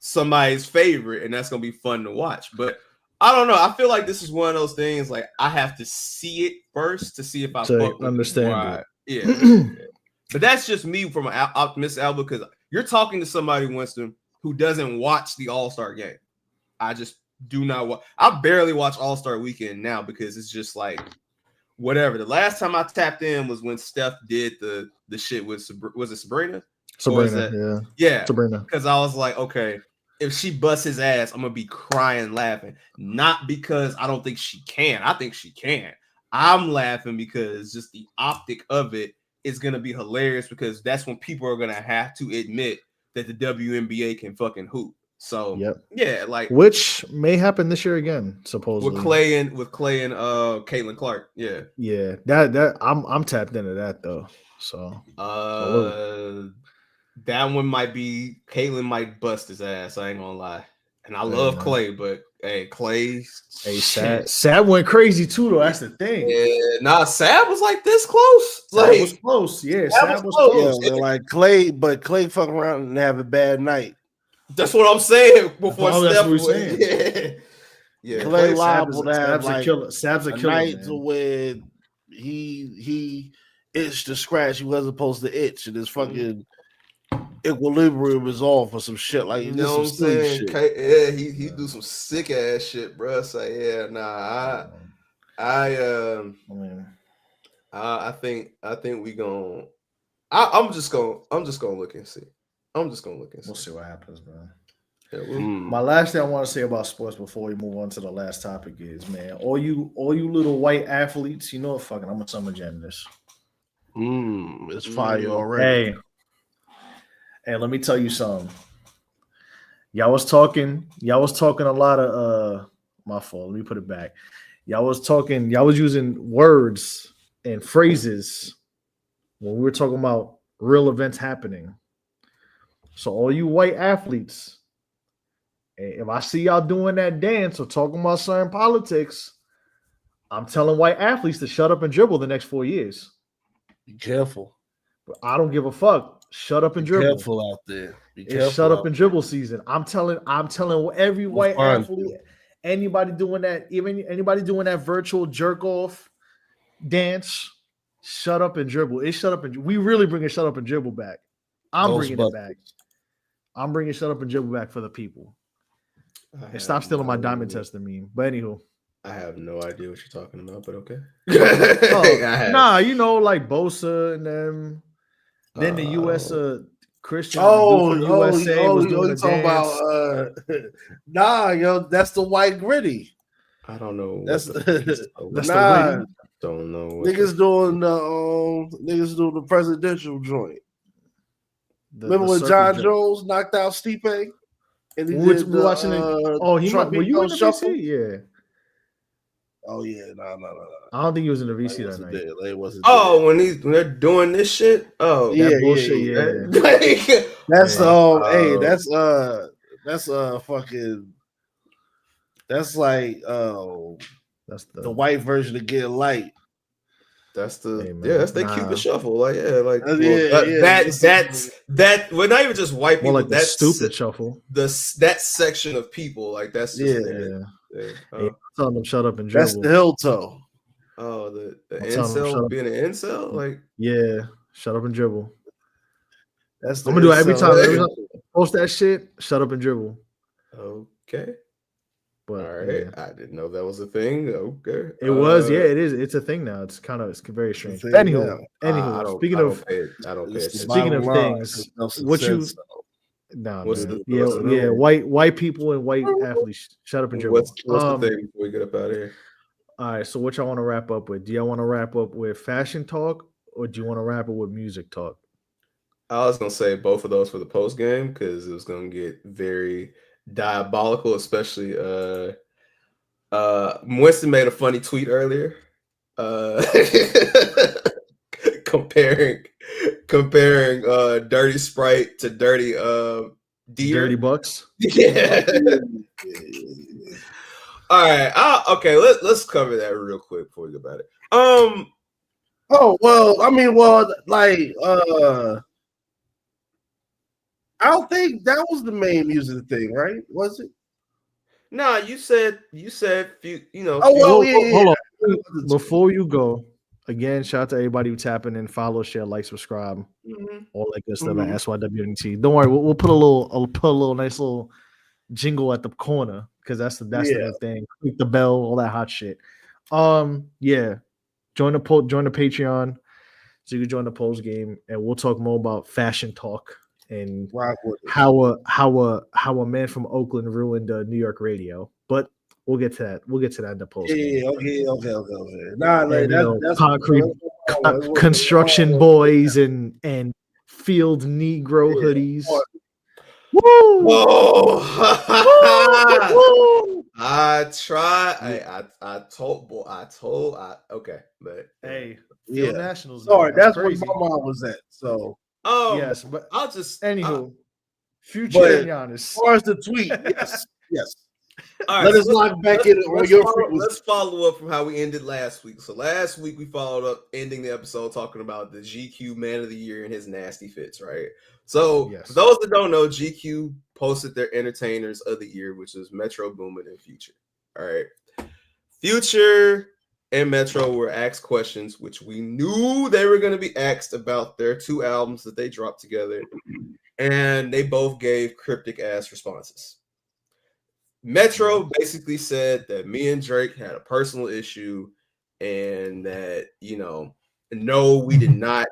somebody's favorite, and that's gonna be fun to watch. But I don't know. I feel like this is one of those things, like, I have to see it first to see if I fuck with understand it. Yeah. But that's just me from an optimistic outlook, because you're talking to somebody, Winston, who doesn't watch the All-Star Game. I just do not watch. I barely watch All-Star Weekend now, because it's just like whatever. The last time I tapped in was when Steph did the shit with, was it Sabrina? Yeah. Sabrina. Because I was like, okay, if she busts his ass, I'm gonna be crying, laughing. Not because I don't think she can. I think she can. I'm laughing because just the optic of it is gonna be hilarious, because that's when people are gonna have to admit that the WNBA can fucking hoop. So yeah, like, which may happen this year again, supposedly, with Clay and Caitlin Clark. Yeah. That I'm tapped into that though. So that one might be, Caitlin might bust his ass. I ain't gonna lie, and I love Clay, but hey, Clay, Sab went crazy too though. That's the thing. Yeah, Sab was like this close. Sab was close. Yeah, Sab was close. Yeah, like Clay fuck around and have a bad night. That's what I'm saying. Before Steph was saying, yeah. Clay liable to have like Sab's a killer, night to where he itched to scratch. He wasn't supposed to itch, and his fucking equilibrium is off or some shit. Like, you know what I'm saying? Yeah, he do some sick ass shit, bro. So yeah, nah, I think we gonna. I'm just gonna look and see. We'll see what happens, man. Yeah, my last thing I want to say about sports before we move on to the last topic is, man, all you little white athletes, you know what? Fucking, I'm gonna summer jam this. It's fire already. Hey, let me tell you something. Y'all was talking a lot of my fault. Let me put it back. Y'all was using words and phrases when we were talking about real events happening. So all you white athletes, if I see y'all doing that dance or talking about certain politics, I'm telling white athletes to shut up and dribble the next 4 years. Be careful. But I don't give a fuck. Shut up and dribble. Be careful out there. It's shut up and dribble season. I'm telling every white athlete, anybody doing that, even anybody doing that virtual jerk off dance, shut up and dribble. It's shut up and we really bringing shut up and dribble back. I'm bringing it back. I'm bringing shut up and dribble back for the people. And stop stealing my diamond tester meme. But anywho, I have no idea what you're talking about, but okay. Nah, you know, like Bosa and them. Then the U.S. Christian from USA was doing you a talking dance. about nah, yo, that's the white gritty. I don't know. That's that's the don't know. Niggas doing the presidential joint. Remember when John Jones knocked out Stipe? And he we did watching it. Oh, he might. Were you in the shuffle? VC? Yeah. Oh yeah, no. I don't think he was in the VC that night. They wasn't when they're doing this shit. Oh, that bullshit. Yeah. That's that's fucking. That's like that's the white version of Get Light. That's that's the Cupid shuffle. Like that's well, not even just white people. More like that's stupid shuffle. That section of people, like that's just I'm telling them shut up and dribble. That's the heel toe. Oh, the incel being an incel, like shut up and dribble. That's I'm gonna do it every time. Every time I post that shit. Shut up and dribble. Okay. But, all right, I didn't know that was a thing. Okay, it was. Yeah, it is. It's a thing now. It's very strange. Anywho, speaking of things, what you? White people and white athletes. Shut up and dribble. What's the thing before we get up out of here? All right. So what y'all want to wrap up with? Do y'all want to wrap up with fashion talk or do you want to wrap up with music talk? I was gonna say both of those for the post game because it was gonna get very diabolical, especially Winston made a funny tweet earlier comparing dirty Sprite to dirty deer. Dirty Bucks. Yeah. All right. Okay, let's cover that real quick before we go about it. I don't think that was the main music thing, right? Was it? Nah, you said Hold on. Before you go, again, shout out to everybody who tapping in, follow, share, like, subscribe, all that good stuff at SYWNT. Don't worry, we'll put a little nice little jingle at the corner because that's the thing. Click the bell, all that hot shit. Join the Patreon so you can join the post game, and we'll talk more about fashion talk. And how a man from Oakland ruined New York radio, but we'll get to that. We'll get to that in the post. Okay. Nah, that's concrete construction boys and field Negro hoodies. Woo! I tried. I told. Okay, but hey, Field Nationals. Sorry, that's where my mom was at. So. Yes, but I'll just Future and Giannis. As far as the tweet, yes. All right, let us lock back in on your frequency. Let's follow up from how we ended last week. So last week we followed up, ending the episode talking about the GQ Man of the Year and his nasty fits, right? So for those that don't know, GQ posted their Entertainers of the Year, which is Metro Boomin and Future. All right, Future and Metro were asked questions, which we knew they were going to be asked about their two albums that they dropped together, and they both gave cryptic ass responses. Metro basically said that me and Drake had a personal issue, and that no, we did not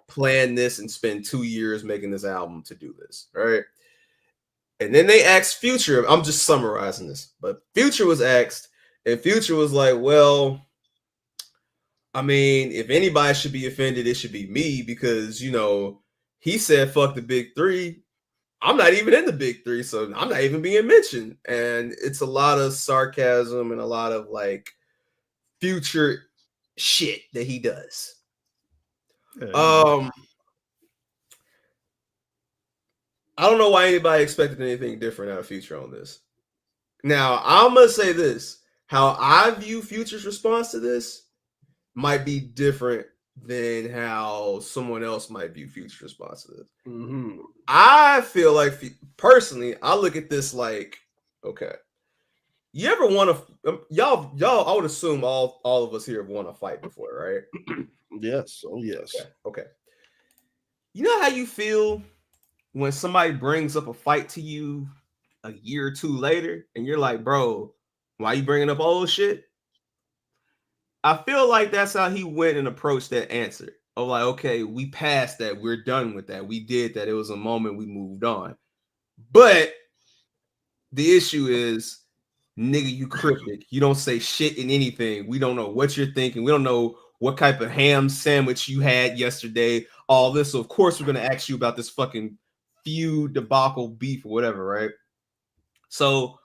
plan this and spend 2 years making this album to do this, right? And then they asked Future. I'm just summarizing this, but Future was asked, and Future was like, well, I mean, if anybody should be offended, it should be me because, he said, fuck the big three. I'm not even in the big three, so I'm not even being mentioned. And it's a lot of sarcasm and a lot of like Future shit that he does. I don't know why anybody expected anything different out of Future on this. Now, I'm going to say this. How I view Future's response to this might be different than how someone else might view Future's response to this. Mm-hmm. I feel like, personally, I look at this like, okay, you ever want to, y'all, I would assume all of us here have won a fight before, right? Yes. Oh, yes. Okay. You know how you feel when somebody brings up a fight to you a year or two later, and you're like, bro, why you bringing up old shit? I feel like that's how he went and approached that answer. Of like, okay, we passed that. We're done with that. We did that. It was a moment. We moved on. But the issue is, nigga, you cryptic. You don't say shit in anything. We don't know what you're thinking. We don't know what type of ham sandwich you had yesterday. All this. So of course, we're going to ask you about this fucking feud, debacle, beef, or whatever, right? So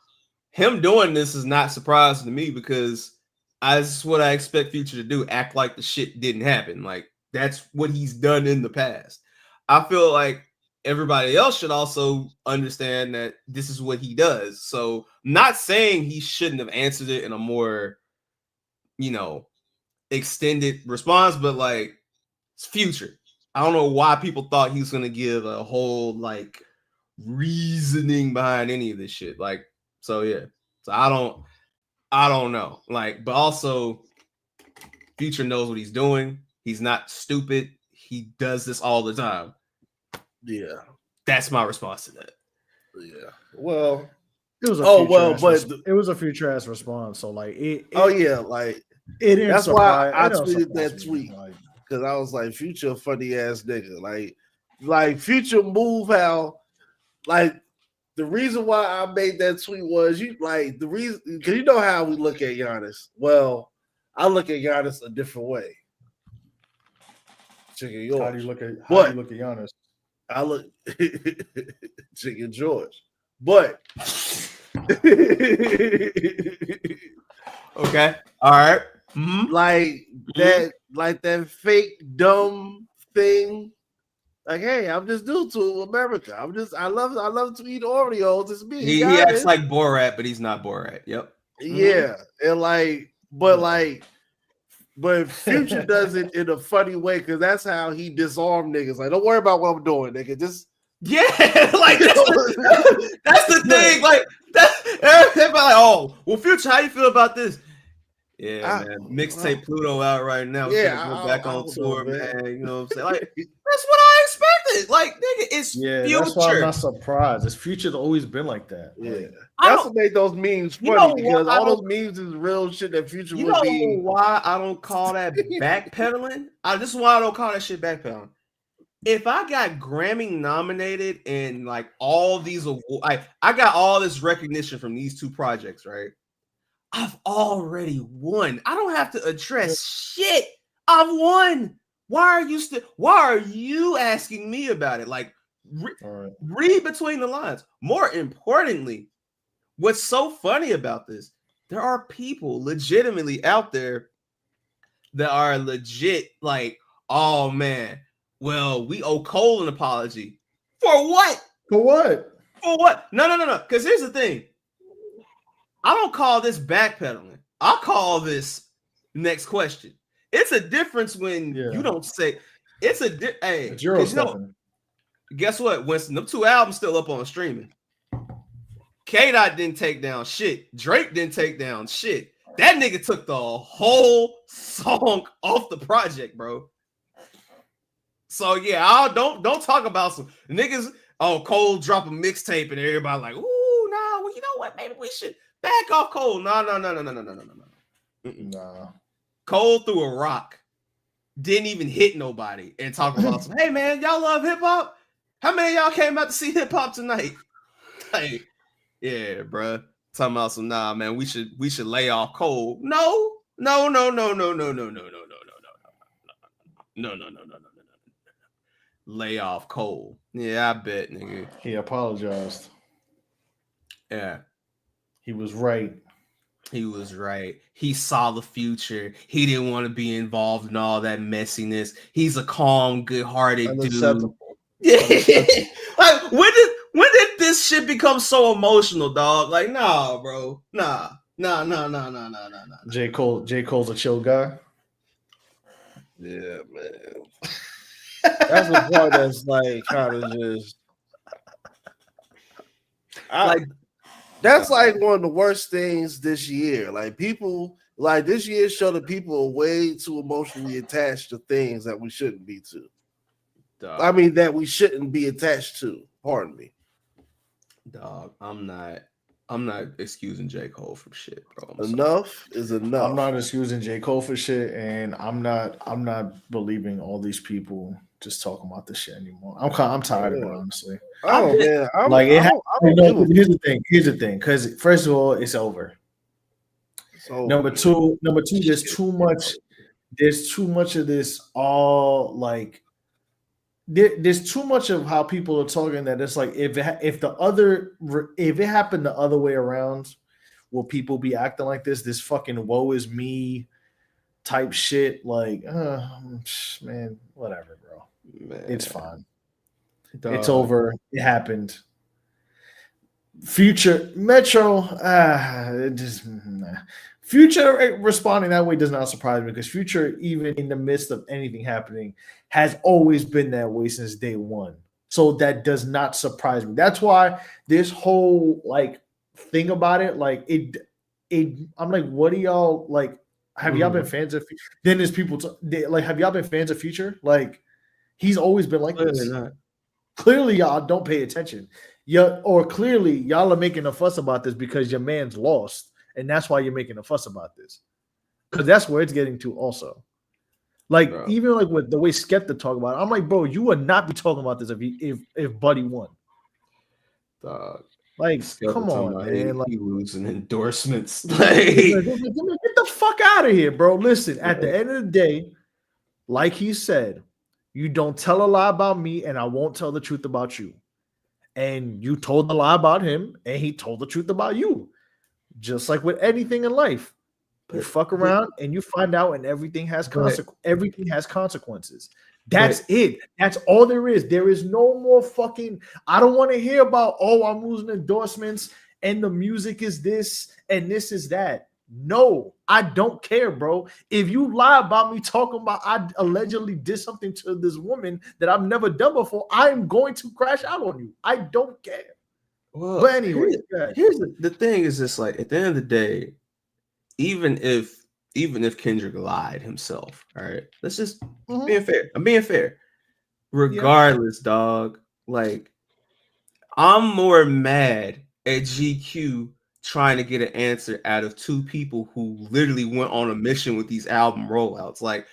him doing this is not surprising to me because that's what I expect Future to do. Act like the shit didn't happen. Like, that's what he's done in the past. I feel like everybody else should also understand that this is what he does. So, not saying he shouldn't have answered it in a more, extended response, but like, it's Future. I don't know why people thought he was going to give a whole like reasoning behind any of this shit. Like, so yeah. So I don't know. Like, but also Future knows what he's doing. He's not stupid. He does this all the time. Yeah. That's my response to that. Yeah. Well, it was it was a Future ass response. So like it that's why I tweeted that tweet. Because I was like, Future a funny ass nigga. Like Future move how like the reason why I made that tweet was the reason because you know how we look at Giannis. Well, I look at Giannis a different way. Chicken yours. How do you look at Giannis? I look Chicken George. But okay. All right. Mm-hmm. Like that fake dumb thing. Like, hey, I'm just new to America. I love to eat Oreos. It's me. He acts like Borat, but he's not Borat. Yep. Yeah. And but Future does it in a funny way because that's how he disarmed niggas. Like, don't worry about what I'm doing, nigga. Just like that's the thing. Like everybody like, oh, well, Future, how you feel about this? Yeah, man. Mixtape Pluto out right now. Yeah, go back on tour, man. You know what I'm saying? Like, that's what I expected. Like, nigga, it's Future. That's why I'm not surprised. It's Future's always been like that. Yeah, that's what made those memes funny because all those memes is real shit that Future would be. You know why I don't call that backpedaling? This is why I don't call that shit backpedaling. If I got Grammy nominated and like all these awards, I got all this recognition from these two projects, right? I've already won. I don't have to address shit. I've won. Why are you asking me about it? Like, read between the lines. More importantly, what's so funny about this, there are people legitimately out there that are legit like, oh man, well, we owe Cole an apology. For what? For what? For what? No. Because here's the thing. I don't call this backpedaling. I call this next question. It's a difference when you don't say it's a hey. Guess what? Winston, them two albums still up on streaming. K-Dot didn't take down shit. Drake didn't take down shit. That nigga took the whole song off the project, bro. So yeah, don't talk about some niggas. Oh, Cole drop a mixtape and everybody like, ooh, nah. Well, you know what? Maybe we should. Back off Cole. No. Cole threw a rock. Didn't even hit nobody and talk about some, hey man, y'all love hip-hop? How many of y'all came out to see hip-hop tonight? Hey, yeah, bro. Talking about some man, we should lay off Cole. No. Lay off Cole. Yeah, I bet, nigga. He apologized. Yeah. He was right. He saw the future. He didn't want to be involved in all that messiness. He's a calm, good-hearted dude. Yeah. Like, when did this shit become so emotional, dog? Like, nah, bro. Nah. J. Cole's a chill guy. Yeah, man. That's the part that's like kind of just that's like one of the worst things this year. Like people like this year showed that people are way too emotionally attached to things that we shouldn't be to. Dog. I mean that we shouldn't be attached to. Pardon me. Dog, I'm not. I'm not excusing J. Cole from shit, bro. Enough is enough. I'm not excusing J. Cole for shit, and I'm not believing all these people just talking about this shit anymore. I'm tired of it, honestly. Oh man, here's the thing. Because first of all, it's over. Number two, there's too much. There's too much of this. All like there's too much of how people are talking that it's like if it happened the other way around, will people be acting like this fucking woe is me type shit? Like, man, whatever, bro. Man. It's fine. It's over. It happened. Future Metro, Future responding that way does not surprise me because Future, even in the midst of anything happening, has always been that way since day one. So that does not surprise me. That's why this whole like thing about it, like it I'm like, what do y'all like? Have y'all been fans of? Then there's people like, have y'all been fans of Future? Like, he's always been like this. Clearly, y'all don't pay attention. Yeah, or clearly y'all are making a fuss about this because your man's lost, and that's why you're making a fuss about this. Because that's where it's getting to also. Like, bro. Even like with the way Skepta talk about it, I'm like, bro, you would not be talking about this if Buddy won. Like, Skepta, come on, man. Like, he losing endorsements. Like, get the fuck out of here, bro. Listen, at the end of the day, like he said, you don't tell a lie about me, and I won't tell the truth about you. And you told the lie about him, and he told the truth about you. Just like with anything in life, you fuck around and you find out, and everything has consequences. That's it. That's all there is. There is no more fucking. I don't want to hear about, I'm losing endorsements and the music is this and this is that. No, I don't care, bro. If you lie about me talking about I allegedly did something to this woman that I've never done before, I'm going to crash out on you. I don't care. Well, but anyway, here's the thing is this, like, at the end of the day, even if Kendrick lied himself, all right, let's just being fair. I'm being fair. Regardless, dog, like, I'm more mad at GQ trying to get an answer out of two people who literally went on a mission with these album rollouts. Like,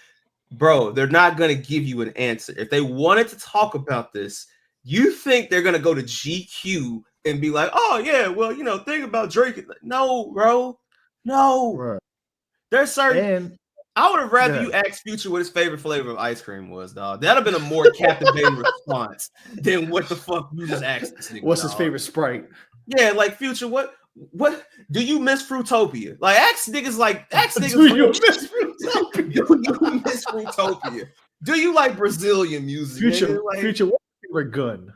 bro, they're not going to give you an answer. If they wanted to talk about this, you think they're going to go to GQ and be like, oh, yeah, well, think about Drake. No, bro. No. Right. There's certain... I would have rather you ask Future what his favorite flavor of ice cream was, dog. That'd have been a more captivating response than what the fuck you just asked this nigga. What's his favorite Sprite? Yeah, like, Future, what do you miss Fruitopia? Like, ask niggas. Do you miss Fruitopia? Do you miss Fruitopia? Do you like Brazilian music? Future, what's your favorite gun?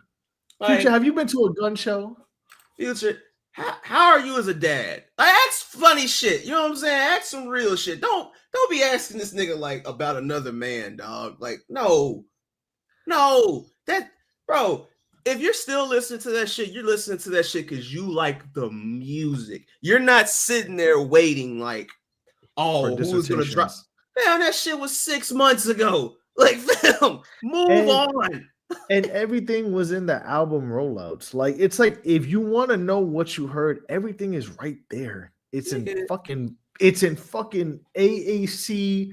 Like, Future, have you been to a gun show? Future, how are you as a dad? Like, ask funny shit. You know what I'm saying? Ask some real shit. Don't be asking this nigga like about another man, dog. Like, no, that, bro. If you're still listening to that shit, you're listening to that shit because you like the music. You're not sitting there waiting like, who's gonna drop? Man, that shit was 6 months ago. Like, fam, move on. And everything was in the album rollouts. Like, it's like, if you want to know what you heard, everything is right there. It's in fucking AAC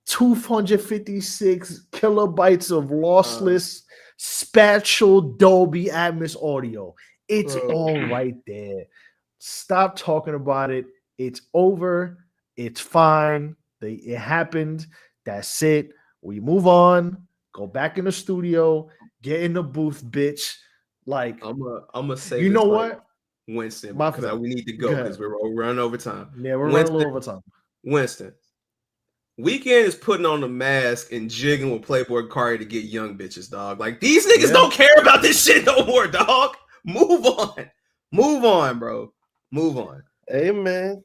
256 kilobytes of lossless spatial Dolby Atmos audio. It's all right there. Stop talking about it. It's over. It's fine. It happened. That's it. We move on. Go back in the studio. Get in the booth, bitch. Like, I'm gonna say, you know what, Winston, because we need to go because we're running over time. Yeah, we're running a little over time. Winston, Weeknd is putting on the mask and jigging with Playboy Cardi to get young bitches, dog. Like, these niggas don't care about this shit no more, dog. Move on, bro. Move on. Hey, man.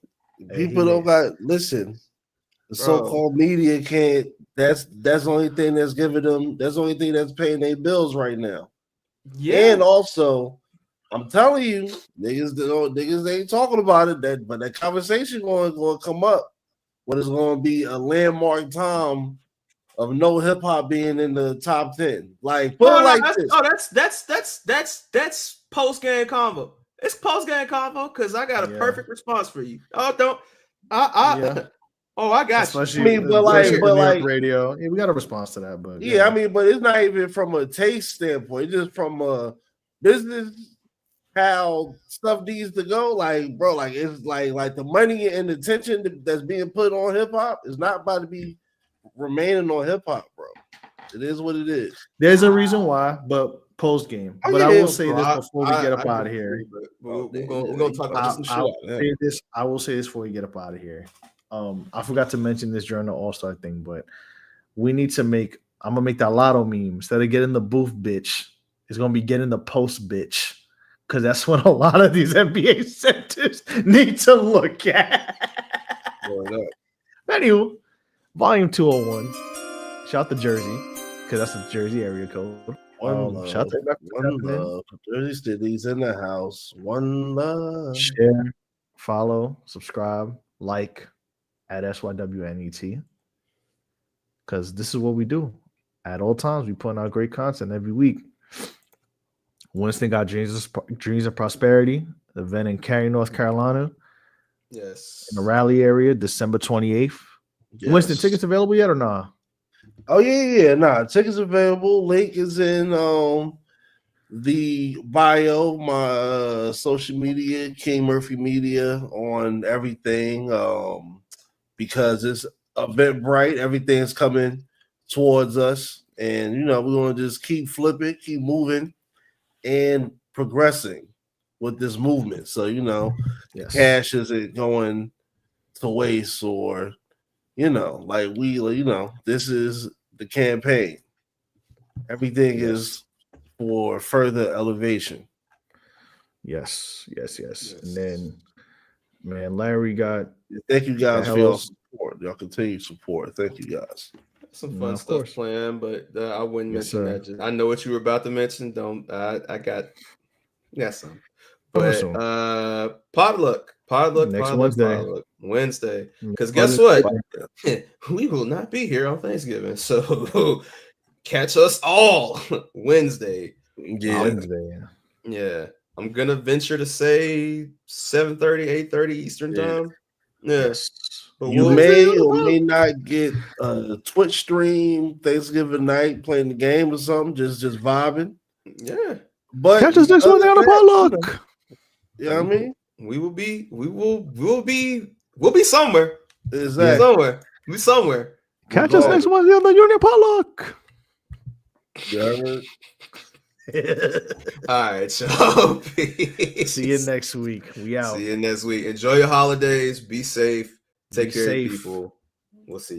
People don't got, listen, the so-called media can't, that's the only thing that's giving them, that's the only thing that's paying their bills right now. Yeah. And also, I'm telling you, niggas ain't talking about it, but that conversation going to come up. What is going to be a landmark time of no hip hop being in the top 10? Like, that's post game convo. It's post game convo because I got a perfect response for you. Oh, don't. I got especially, you. But like radio. Yeah, we got a response to that, but I mean, but it's not even from a taste standpoint, it's just from a business how stuff needs to go. Like, bro, like it's like the money and the attention that's being put on hip hop is not about to be remaining on hip hop, bro. It is what it is. There's a reason why, but post game. But I will say this before we get up out of here. We're gonna talk about some shit. I will say this before we get up out of here. I forgot to mention this during the All-Star thing, but we need to I'm gonna make that lotto meme. Instead of getting the booth bitch, it's gonna be getting the post bitch. Because that's what a lot of these NBA centers need to look at. Anywho, volume 201. Shout out to Jersey, because that's the Jersey area code. Shout out to one love. Jersey City's in the house. One love. Share, follow, subscribe, like at SYWNET. Because this is what we do. At all times, we put out great content every week. Winston got Dreams of Prosperity, event in Cary, North Carolina. Yes. In the Raleigh area, December 28th. Yes. Winston, tickets available yet or nah? Oh, yeah. Nah, tickets available. Link is in the bio, my social media, King Murphy Media on everything. Because it's Eventbrite, everything's coming towards us. And, we're going to just keep flipping, keep moving, and progressing with this movement. So, cash isn't going to waste or, this is the campaign. Everything is for further elevation. Yes. And then, man, Larry got... Thank you guys for your support. Y'all continued support. Thank you guys. Some fun stuff planned, but I wouldn't mention that. Just, I know what you were about to mention. I got some. But potluck next Wednesday. Because guess what? We will not be here on Thanksgiving. So catch us all Wednesday. Yeah. I'm gonna venture to say 7:30, 8:30 Eastern time. Yes. But you may or may not get a Twitch stream Thanksgiving night playing the game or something, just vibing. Yeah. But catch us next Wednesday on the potluck. You know what I mean? We'll be somewhere. Exactly. We'll be somewhere. Catch us next Wednesday on the Union potluck. All right, y'all. See you next week. We out. See you next week. Enjoy your holidays. Be safe. Take care of people. We'll see y'all.